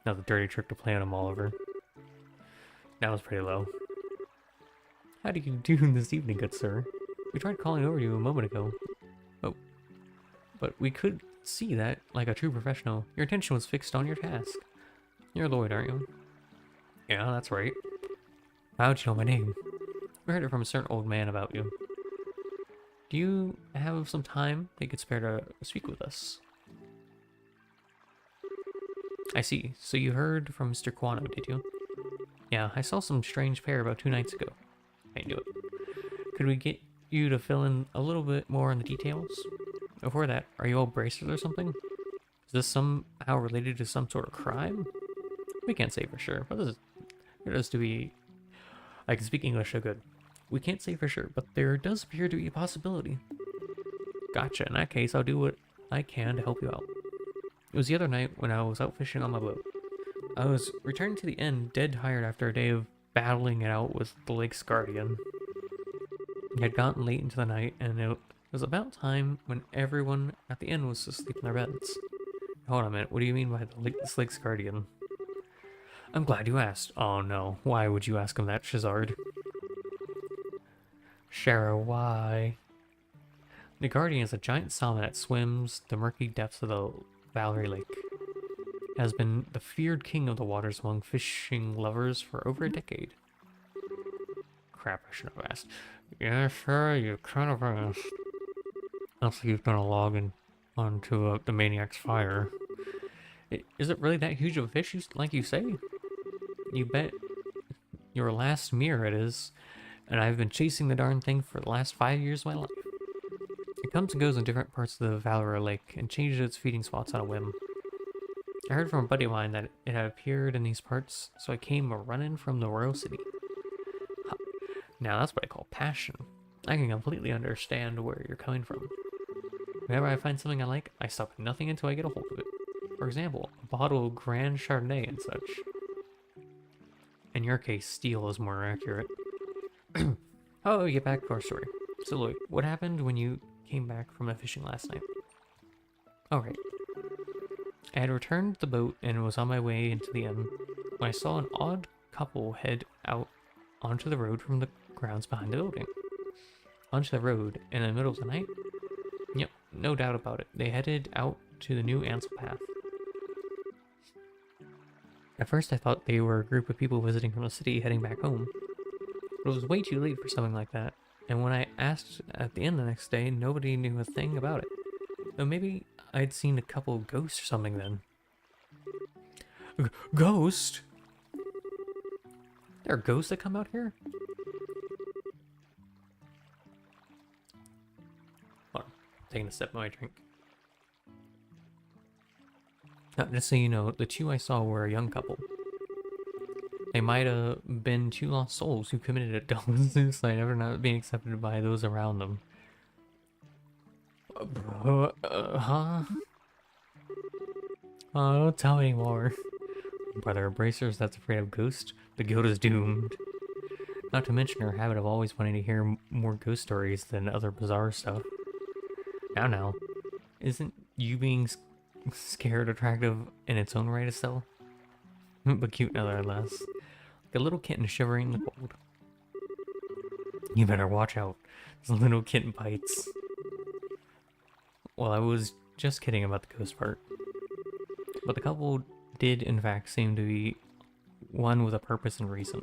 Speaker 1: Another dirty trick to play on him, Oliver. That was pretty low. How do you do this evening, good sir? We tried calling over you a moment ago. Oh. But we could see that, like a true professional, your attention was fixed on your task. You're Lloyd, aren't you? Yeah, that's right. How'd you know my name? We heard it from a certain old man about you. Do you have some time that you could spare to speak with us? I see. So you heard from Mr. Quano, did you? Yeah, I saw some strange pair about 2 nights ago. I knew it. Could we get you to fill in a little bit more on the details? Before that, are you all bracelets or something? Is this somehow related to some sort of crime? We can't say for sure, but it has to be... I can speak English so good. We can't say for sure, but there does appear to be a possibility. Gotcha. In that case, I'll do what I can to help you out. It was the other night when I was out fishing on my boat. I was returning to the inn, dead tired after a day of battling it out with the lake's guardian. It had gotten late into the night, and it was about time when everyone at the inn was asleep in their beds. Hold on a minute, what do you mean by this lake's guardian? I'm glad you asked. Oh no, why would you ask him that, Shazard? Shara, why? The Guardian is a giant salmon that swims the murky depths of the Valerie Lake. It has been the feared king of the waters among fishing lovers for over a decade. Crap, I should have asked. Yeah, sure, you kind of asked. Looks like you've done a log onto the maniac's fire. Is it really that huge of a fish, like you say? You bet your last mirror it is, and I've been chasing the darn thing for the last 5 years of my life. It comes and goes in different parts of the Valera Lake and changes its feeding spots on a whim. I heard from a buddy of mine that it had appeared in these parts, so I came running from the Royal City. Now that's what I call passion. I can completely understand where you're coming from. Whenever I find something I like, I stop at nothing until I get a hold of it. For example, a bottle of Grand Chardonnay and such. In your case, steel is more accurate. Oh, get back to our story. So look, what happened when you came back from the fishing last night? Alright. I had returned the boat and was on my way into the inn when I saw an odd couple head out onto the road from the grounds behind the building. Onto the road in the middle of the night? Yep, no doubt about it. They headed out to the new Ansel path. At first I thought they were a group of people visiting from the city heading back home. But it was way too late for something like that, and when I asked at the inn the next day, nobody knew a thing about it. Though maybe I'd seen a couple ghosts or something then. Ghost? There are ghosts that come out here? Hold on, taking a sip of my drink. Just so you know, the two I saw were a young couple. They might have been two lost souls who committed a dumb suicide after not being accepted by those around them. Huh? Oh, don't tell me more. Brother, bracers that's afraid of ghosts, the guild is doomed. Not to mention her habit of always wanting to hear more ghost stories than other bizarre stuff. Now, isn't you being scared attractive in its own right, Estelle? But cute nonetheless. Like a little kitten shivering in the cold. You better watch out. This little kitten bites. Well, I was just kidding about the ghost part. But the couple did in fact seem to be one with a purpose and reason.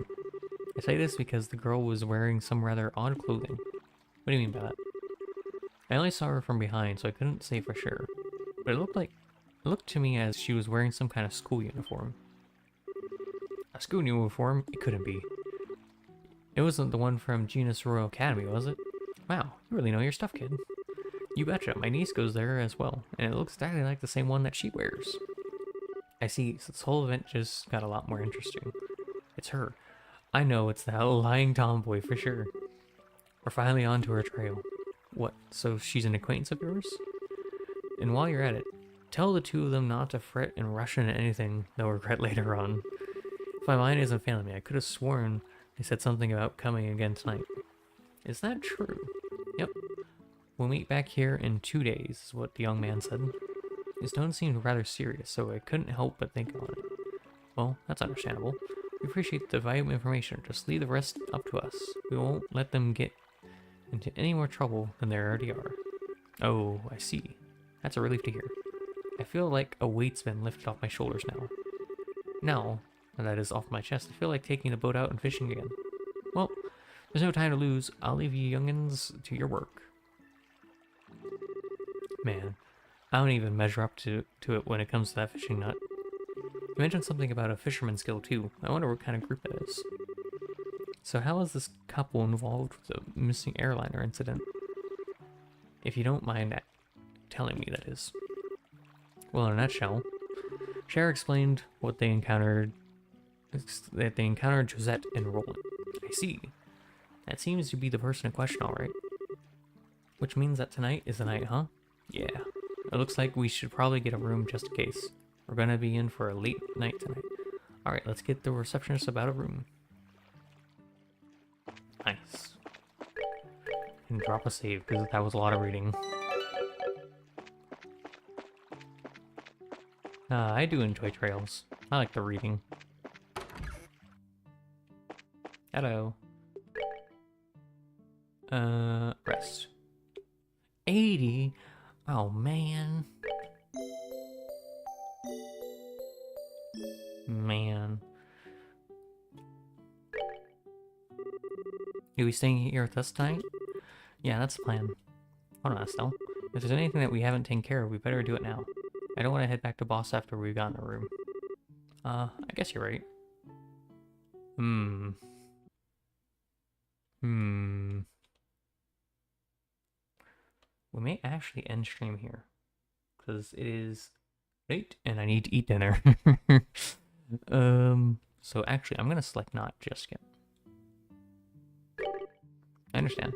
Speaker 1: I say this because the girl was wearing some rather odd clothing. What do you mean by that? I only saw her from behind, so I couldn't say for sure. But it looked to me as she was wearing some kind of school uniform. A school uniform? It couldn't be. It wasn't the one from Genus Royal Academy, was it? Wow, you really know your stuff, kid. You betcha, my niece goes there as well, and it looks exactly like the same one that she wears. I see, so this whole event just got a lot more interesting. It's her. I know, it's that lying tomboy for sure. We're finally onto her trail. What, so she's an acquaintance of yours? And while you're at it, tell the two of them not to fret and rush into anything they'll regret later on. If my mind isn't failing me, I could have sworn they said something about coming again tonight. Is that true? Yep. We'll meet back here in 2 days, is what the young man said. His tone seemed rather serious, so I couldn't help but think on it. Well, that's understandable. We appreciate the valuable information, just leave the rest up to us. We won't let them get into any more trouble than they already are. Oh, I see. That's a relief to hear. I feel like a weight's been lifted off my shoulders now. Now that is off my chest, I feel like taking the boat out and fishing again. Well, there's no time to lose. I'll leave you youngins to your work. Man, I don't even measure up to it when it comes to that fishing nut. You mentioned something about a fisherman's guild too. I wonder what kind of group that is. So how is this couple involved with the missing airliner incident? If you don't mind telling me, that is. Well, in a nutshell, Cher explained what they encountered, that they encountered Josette and Roland. I see. That seems to be the person in question, alright. Which means that tonight is the night, huh? Yeah. It looks like we should probably get a room just in case. We're gonna be in for a late night tonight. Alright, let's get the receptionist about a room. Nice. And drop a save, because that was a lot of reading. I do enjoy trails. I like the reading. Hello. Rest. 80? Oh, man. Man. Are we staying here with us tonight? Yeah, that's the plan. Hold on, Estelle. If there's anything that we haven't taken care of, we better do it now. I don't want to head back to boss after we've gotten a room. I guess you're right. We may actually end stream here. Because it is late and I need to eat dinner. So actually, I'm going to select not just yet. I understand.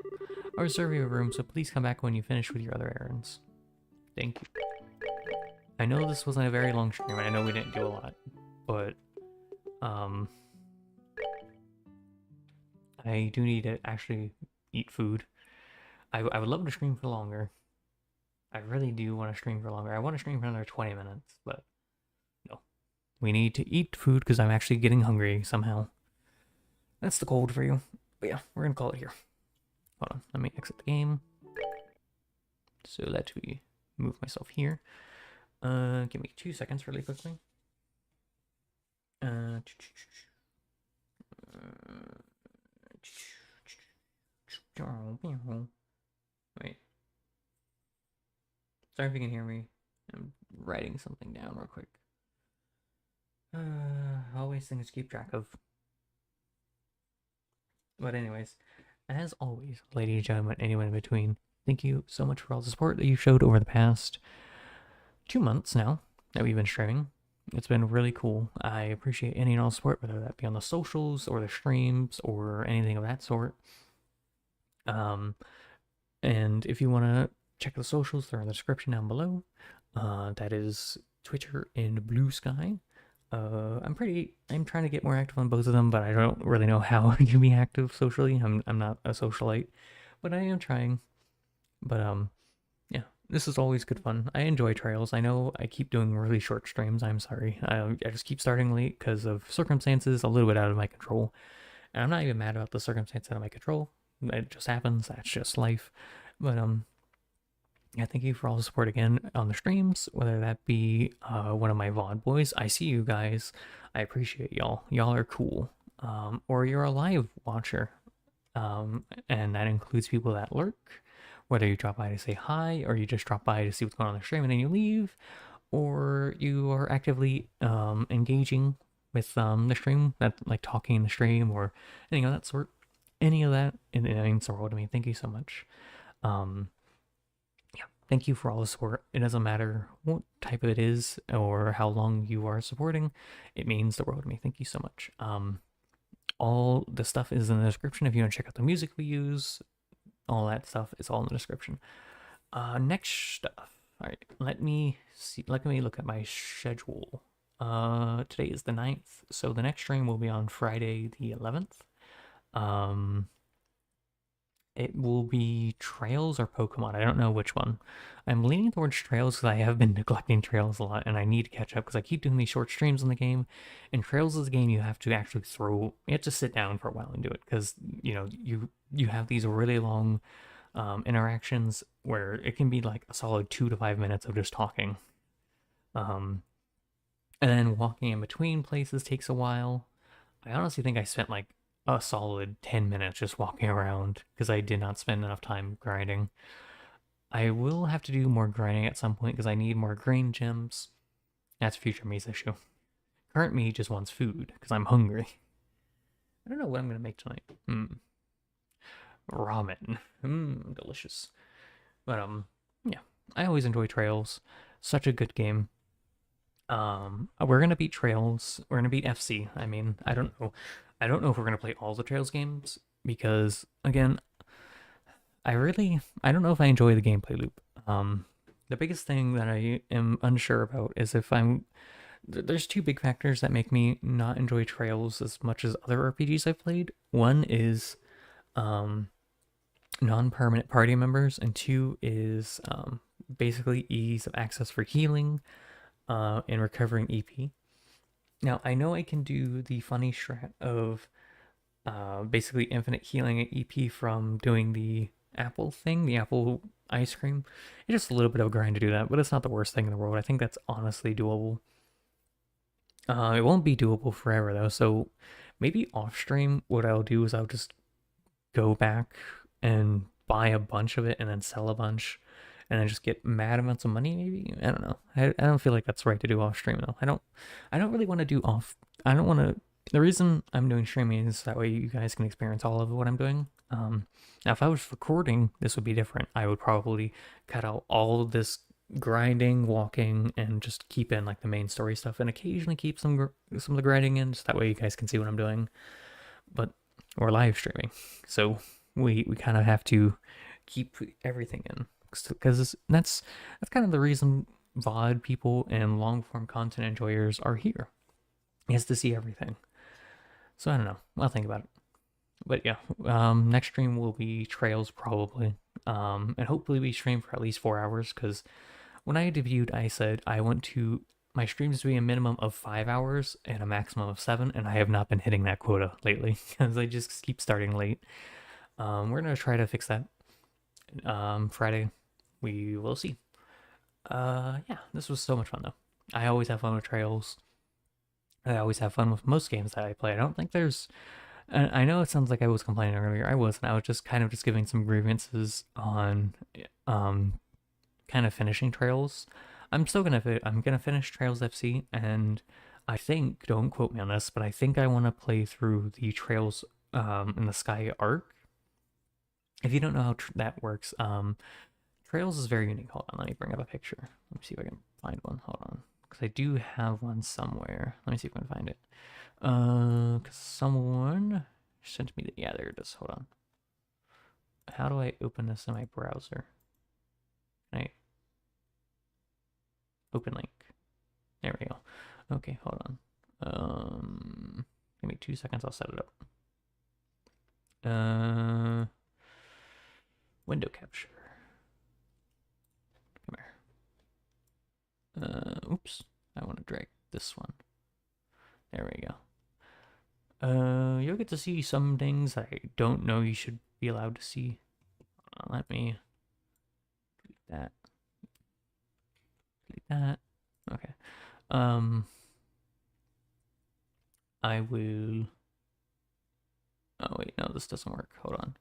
Speaker 1: I'll reserve you a room, so please come back when you finish with your other errands. Thank you. I know this wasn't a very long stream, and I know we didn't do a lot, but, I do need to actually eat food. I would love to stream for longer. I really do want to stream for longer. I want to stream for another 20 minutes, but no. We need to eat food because I'm actually getting hungry somehow. That's the goal for you. But yeah, we're gonna call it here. Hold on, let me exit the game. So let me move myself here. Give me 2 seconds really quickly. Wait. Sorry if you can hear me. I'm writing something down real quick. Always things to keep track of. But anyways, as always, ladies and gentlemen, anyone in between, thank you so much for all the support that you showed over the past 2 months now that we've been streaming. It's been really cool. I appreciate any and all support, whether that be on the socials or the streams or anything of that sort. And if you want to check the socials, they're in the description down below. That is Twitter and Blue Sky. I'm trying to get more active on both of them, but I don't really know how to be active socially. I'm not a socialite, but I am trying. But yeah, this is always good fun. I enjoy trails. I know I keep doing really short streams. I'm sorry. I just keep starting late because of circumstances a little bit out of my control. And I'm not even mad about the circumstance out of my control. It just happens. That's just life. But yeah, thank you for all the support again on the streams, whether that be one of my VOD boys. I see you guys. I appreciate y'all. Y'all are cool. Or you're a live watcher. And that includes people that lurk, whether you drop by to say hi, or you just drop by to see what's going on in the stream and then you leave, or you are actively engaging with the stream, that like talking in the stream or anything of that sort. Any of that, it means the world to me. Thank you so much. Yeah, thank you for all the support. It doesn't matter what type it is or how long you are supporting. It means the world to me. Thank you so much. All the stuff is in the description if you want to check out the music we use. All that stuff is all in the description. Next stuff. All right, let me see. Let me look at my schedule. Today is the 9th, so the next stream will be on Friday the 11th. It will be Trails or Pokemon. I don't know which one. I'm leaning towards Trails because I have been neglecting Trails a lot and I need to catch up because I keep doing these short streams in the game. And Trails is a game you have to actually you have to sit down for a while and do it because, you know, you have these really long interactions where it can be like a solid 2 to 5 minutes of just talking. And then walking in between places takes a while. I honestly think I spent like a solid 10 minutes just walking around because I did not spend enough time grinding. I will have to do more grinding at some point because I need more grain gems. That's future me's issue. Current me just wants food because I'm hungry. I don't know what I'm going to make tonight. Ramen. Delicious. But yeah, I always enjoy Trails. Such a good game. We're going to beat Trails. We're going to beat FC. I mean, I don't know if we're going to play all the Trails games because, again, I don't know if I enjoy the gameplay loop. The biggest thing that I am unsure about is if there's 2 big factors that make me not enjoy Trails as much as other RPGs I've played. One is non-permanent party members, and 2 is basically ease of access for healing and recovering EP. Now, I know I can do the funny strat of basically infinite healing at EP from doing the apple thing, the apple ice cream. It's just a little bit of a grind to do that, but it's not the worst thing in the world. I think that's honestly doable. It won't be doable forever, though, so maybe off-stream what I'll do is I'll just go back and buy a bunch of it and then sell a bunch and then just get mad amounts of money, maybe? I don't know. I don't feel like that's right to do off stream though. I don't really want to do the reason I'm doing streaming is that way you guys can experience all of what I'm doing. Now if I was recording, this would be different. I would probably cut out all of this grinding, walking, and just keep in like the main story stuff and occasionally keep some of the grinding in, just that way you guys can see what I'm doing. But we're live streaming, so we kind of have to keep everything in. Because that's kind of the reason VOD people and long-form content enjoyers are here, is to see everything. So I don't know. I'll think about it. But yeah, next stream will be Trails probably. And hopefully we stream for at least 4 hours, because when I debuted, I said I want to my streams to be a minimum of 5 hours and a maximum of 7, and I have not been hitting that quota lately because I just keep starting late. We're gonna try to fix that. Friday, we will see. Yeah, this was so much fun though. I always have fun with Trails. I always have fun with most games that I play. I don't think there's. I know it sounds like I was complaining earlier. I wasn't. I was just kind of just giving some grievances on, kind of finishing Trails. I'm still gonna. I'm gonna finish Trails FC, and I think, don't quote me on this, but I think I want to play through the Trails in the Sky arc. If you don't know how that works, Trails is very unique. Hold on, let me bring up a picture. Let me see if I can find one. Hold on, because I do have one somewhere. Let me see if I can find it. Because someone sent me the. Yeah, there it is. Hold on. How do I open this in my browser? Can I open link? There we go. Okay, hold on. Give me 2 seconds. I'll set it up. Window capture. Come here. Oops. I want to drag this one. There we go. You'll get to see some things I don't know you should be allowed to see. Let me delete that. Delete that. Okay. I will. Oh wait, no, this doesn't work. Hold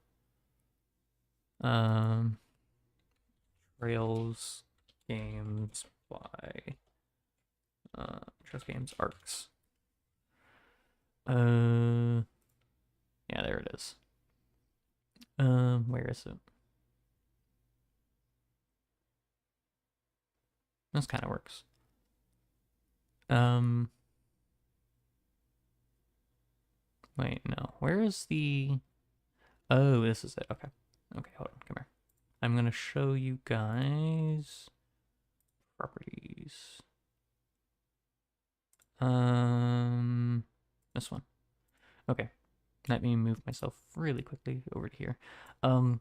Speaker 1: on. Trails games by Trails games arcs. Yeah, there it is. Where is it? This kind of works. Wait, no. Where is the... Oh, this is it. Okay. Okay, hold on. Come here. I'm going to show you guys properties. This one. Okay. Let me move myself really quickly over to here. So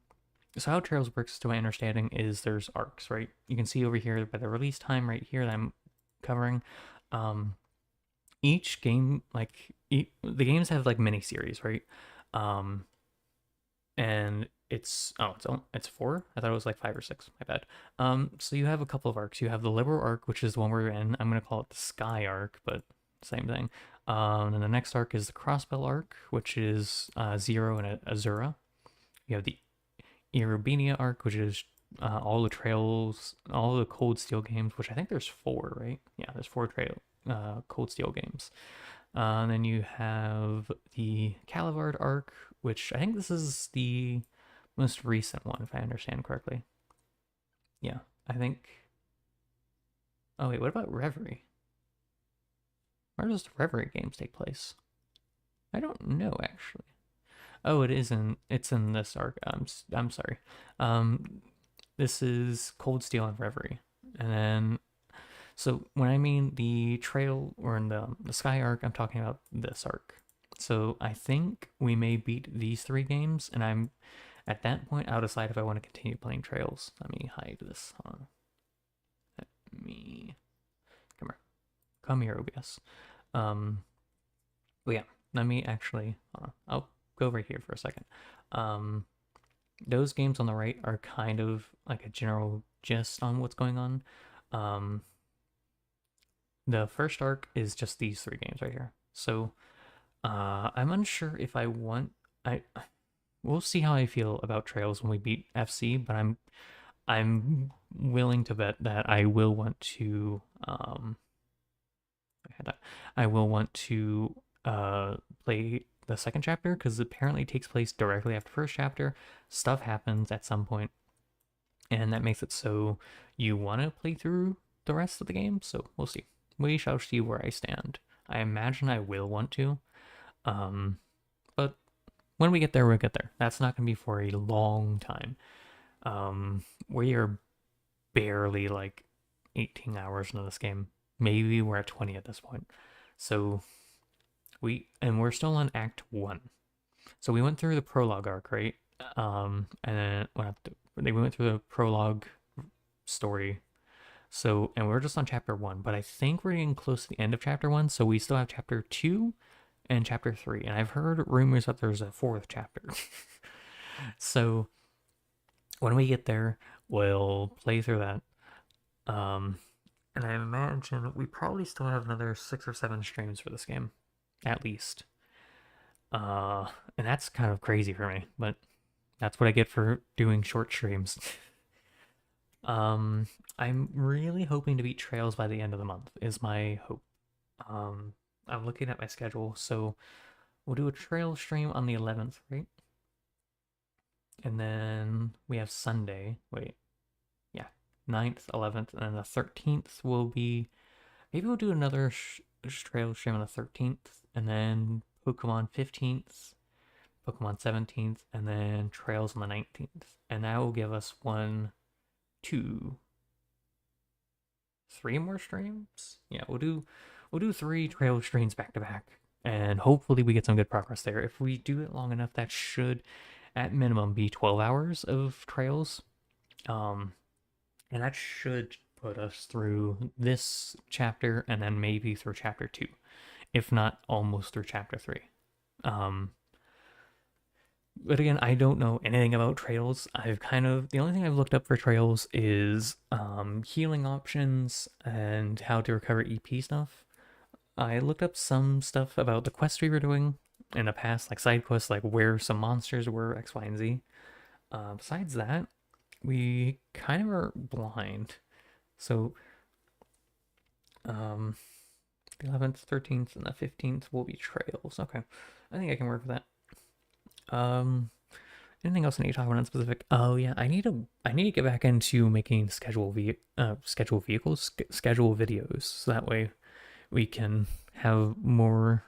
Speaker 1: how Trails works, to my understanding, is there's arcs, right? You can see over here by the release time right here that I'm covering. Each game, like, the games have like mini series, right? And it's 4. I thought it was like 5 or 6. My bad. So you have a couple of arcs. You have the Liberal arc, which is the one we're in. I'm gonna call it the Sky arc, but same thing. And the next arc is the Crossbell arc, which is Zero and Azura. You have the Irubenia arc, which is all the Trails, all the Cold Steel games, which I think there's 4, right? Yeah, there's 4 Cold Steel games. And then you have the Calivard arc, which I think this is the most recent one, if I understand correctly. Yeah, I think... Oh wait, what about Reverie? Where does the Reverie games take place? I don't know, actually. Oh, it's in this arc. I'm sorry. This is Cold Steel and Reverie. And then, so when I mean the Trail, or in the Sky arc, I'm talking about this arc. So I think we may beat these 3 games, and at that point, I'll decide if I want to continue playing Trails. Let me hide this. Hold on. Come here, OBS. But yeah, let me actually, hold on. I'll go over here for a second. Those games on the right are kind of like a general gist on what's going on. The first arc is just these 3 games right here. So I'm unsure if I want... We'll see how I feel about Trails when we beat FC, but I'm willing to bet that I will want to play the second chapter, because apparently it takes place directly after the first chapter. Stuff happens at some point, and that makes it so you want to play through the rest of the game. So we'll see. We shall see where I stand. I imagine I will want to, but when we get there, we'll get there. That's not going to be for a long time. We are barely like 18 hours into this game. Maybe we're at 20 at this point. So we're still on Act 1. So we went through the prologue arc, right? And then we went through the prologue story. So, and we're just on chapter 1, but I think we're getting close to the end of chapter 1, so we still have chapter 2 and chapter 3. And I've heard rumors that there's a 4th chapter. So, when we get there, we'll play through that. And I imagine we probably still have another 6 or 7 streams for this game, at least. And that's kind of crazy for me, but that's what I get for doing short streams. I'm really hoping to beat Trails by the end of the month, is my hope. I'm looking at my schedule, so we'll do a Trail stream on the 11th, right? And then we have Sunday. Wait. Yeah. 9th, 11th, and then the 13th will be... Maybe we'll do another Trail stream on the 13th, and then Pokemon 15th, Pokemon 17th, and then Trails on the 19th. And that will give us 1, 2, 3 more streams? Yeah, we'll do 3 Trail streams back to back. And hopefully we get some good progress there. If we do it long enough, that should, at minimum, be 12 hours of Trails. And that should put us through this chapter and then maybe through chapter 2. If not almost through chapter 3. But again, I don't know anything about Trails. The only thing I've looked up for Trails is healing options and how to recover EP stuff. I looked up some stuff about the quests we were doing in the past, like side quests, like where some monsters were, X, Y, and Z. Besides that, we kind of are blind. So, the 11th, 13th, and the 15th will be Trails. Okay, I think I can work with that. Anything else I need to talk about in specific? Oh yeah, I need to get back into making schedule videos, so that way we can have more.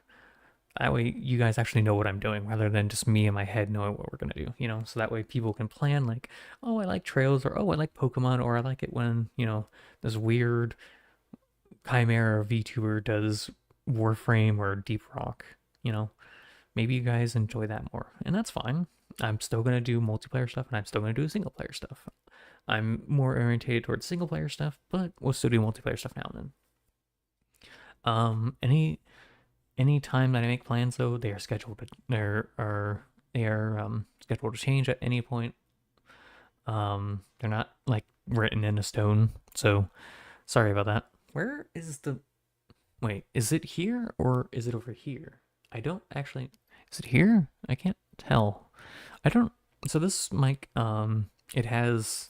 Speaker 1: That way you guys actually know what I'm doing, rather than just me in my head knowing what we're gonna do. You know, so that way people can plan like, oh, I like Trails, or oh, I like Pokemon, or I like it when this weird Chimera VTuber does Warframe or Deep Rock. Maybe you guys enjoy that more, and that's fine. I'm still going to do multiplayer stuff, and I'm still going to do single player stuff. I'm more orientated towards single player stuff, but we'll still do multiplayer stuff now and then. Any time that I make plans, though, they are scheduled scheduled to change at any point. They're not like written in a stone, so sorry about that. Where is the... Wait, is it here or is it over here? I don't actually... Is it here? I can't tell. I don't... So this mic, it has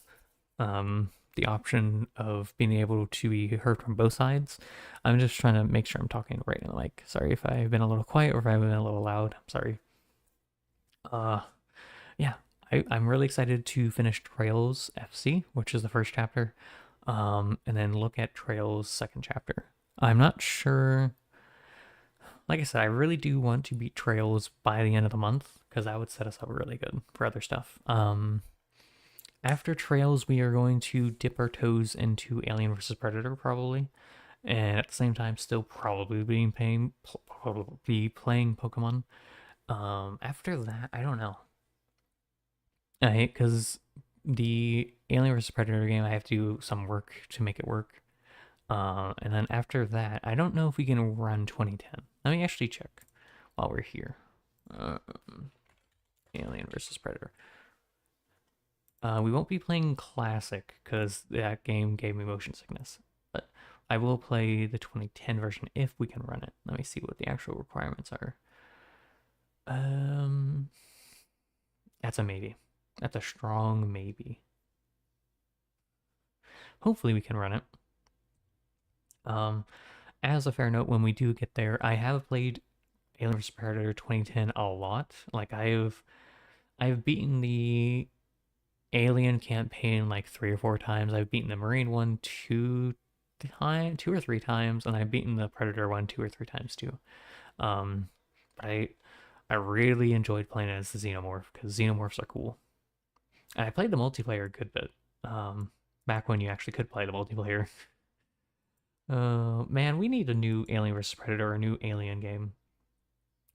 Speaker 1: the option of being able to be heard from both sides. I'm just trying to make sure I'm talking right in the mic. Sorry if I've been a little quiet or if I've been a little loud. I'm sorry. Yeah, I'm really excited to finish Trails FC, which is the first chapter, and then look at Trails second chapter. I'm not sure... Like I said, I really do want to beat Trails by the end of the month, because that would set us up really good for other stuff. After Trails, we are going to dip our toes into Alien vs. Predator, probably. And at the same time, still probably be playing Pokemon. After that, I don't know. Because the Alien vs. Predator game, I have to do some work to make it work. And then after that, I don't know if we can run 2010. Let me actually check while we're here. Alien vs. Predator. We won't be playing Classic because that game gave me motion sickness. But I will play the 2010 version if we can run it. Let me see what the actual requirements are. That's a maybe. That's a strong maybe. Hopefully we can run it. As a fair note, when we do get there, I have played Alien vs. Predator 2010 a lot. Like I've beaten the Alien campaign like 3 or 4 times. I've beaten the Marine one 2 or 3 times, and I've beaten the Predator one 2 or 3 times too. I really enjoyed playing as the Xenomorph because Xenomorphs are cool. And I played the multiplayer a good bit. Back when you actually could play the multiplayer. Man, we need a new Alien vs. Predator, a new Alien game.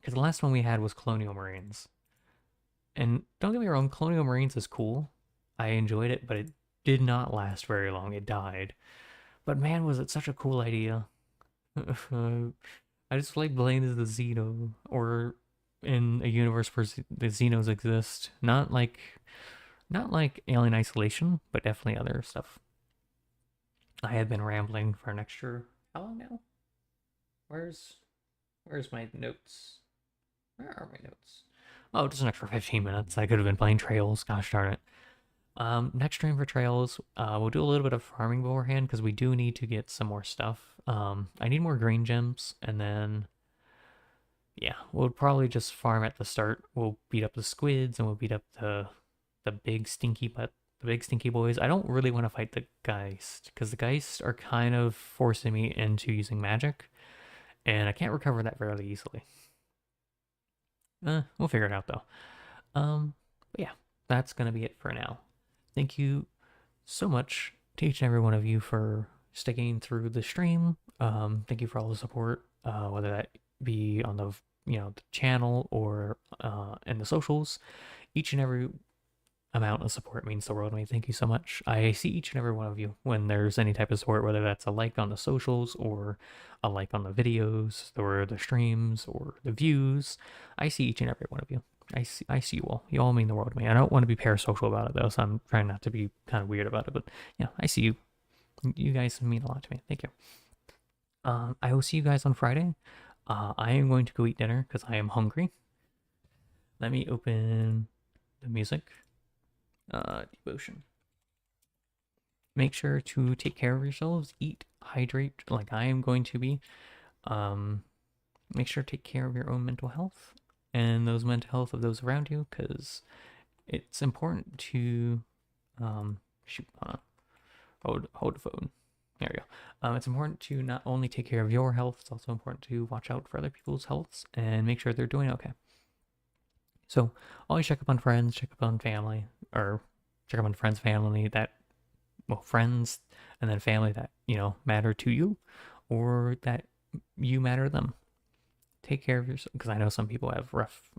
Speaker 1: Because the last one we had was Colonial Marines. And don't get me wrong, Colonial Marines is cool. I enjoyed it, but it did not last very long. It died. But man, was it such a cool idea. I just like playing as the Xeno, or in a universe where the Xenos exist. Not like Alien Isolation, but definitely other stuff. I have been rambling for an extra, how long now? Where's my notes? Where are my notes? Oh, just an extra 15 minutes. I could have been playing Trails. Gosh darn it. Next stream for Trails, we'll do a little bit of farming beforehand because we do need to get some more stuff. I need more green gems, and then yeah, we'll probably just farm at the start. We'll beat up the squids and we'll beat up the big stinky boys. I don't really want to fight the Geist because the Geist are kind of forcing me into using magic, and I can't recover that fairly easily. We'll figure it out though. But yeah, that's gonna be it for now. Thank you so much to each and every one of you for sticking through the stream. Thank you for all the support, whether that be on the the channel or in the socials. Each and every amount of support means the world to me. Thank you so much. I see each and every one of you when there's any type of support, whether that's a like on the socials or a like on the videos or the streams or the views. I see each and every one of you. I see you all. You all mean the world to me. I don't want to be parasocial about it though, so I'm trying not to be kind of weird about it. But yeah, I see you. You guys mean a lot to me. Thank you. I will see you guys on Friday. I am going to go eat dinner because I am hungry. Let me open the music. Devotion. Make sure to take care of yourselves. Eat, hydrate, like I am going to be. Make sure to take care of your own mental health and those mental health of those around you, because it's important to shoot. Hold the phone. There you go. It's important to not only take care of your health, it's also important to watch out for other people's healths and make sure they're doing okay. So always check up on friends, check up on family, or check up on friends, family friends, and then family that, matter to you, or that you matter to them. Take care of yourself, because I know some people have rough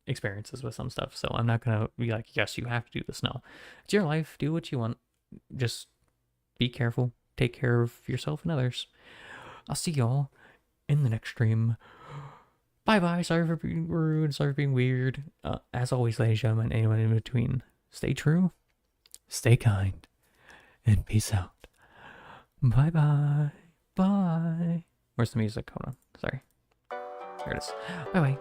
Speaker 1: experiences with some stuff, so I'm not going to be like, yes, you have to do this. No. It's your life. Do what you want. Just be careful. Take care of yourself and others. I'll see y'all in the next stream. Bye-bye. Sorry for being rude. Sorry for being weird. As always, ladies and gentlemen, anyone in between, stay true, stay kind, and peace out. Bye-bye. Bye. Where's the music? Hold on. Sorry. There it is. Bye-bye.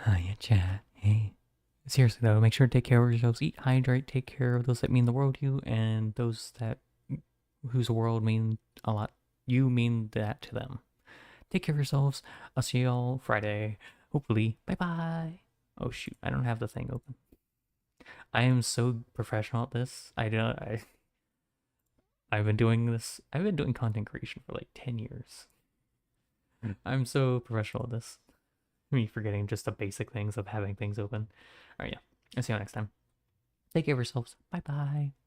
Speaker 1: Hiya, chat. Hey. Seriously though, make sure to take care of yourselves. Eat, hydrate, take care of those that mean the world to you, and those that whose world mean a lot you mean that to them. Take care of yourselves. I'll see y'all Friday. Hopefully. Bye bye. Oh shoot, I don't have the thing open. I am so professional at this. I've been doing this. I've been doing content creation for like 10 years. I'm so professional at this. Me forgetting just the basic things of having things open. Alright, yeah. I'll see you next time. Take care of yourselves. Bye bye.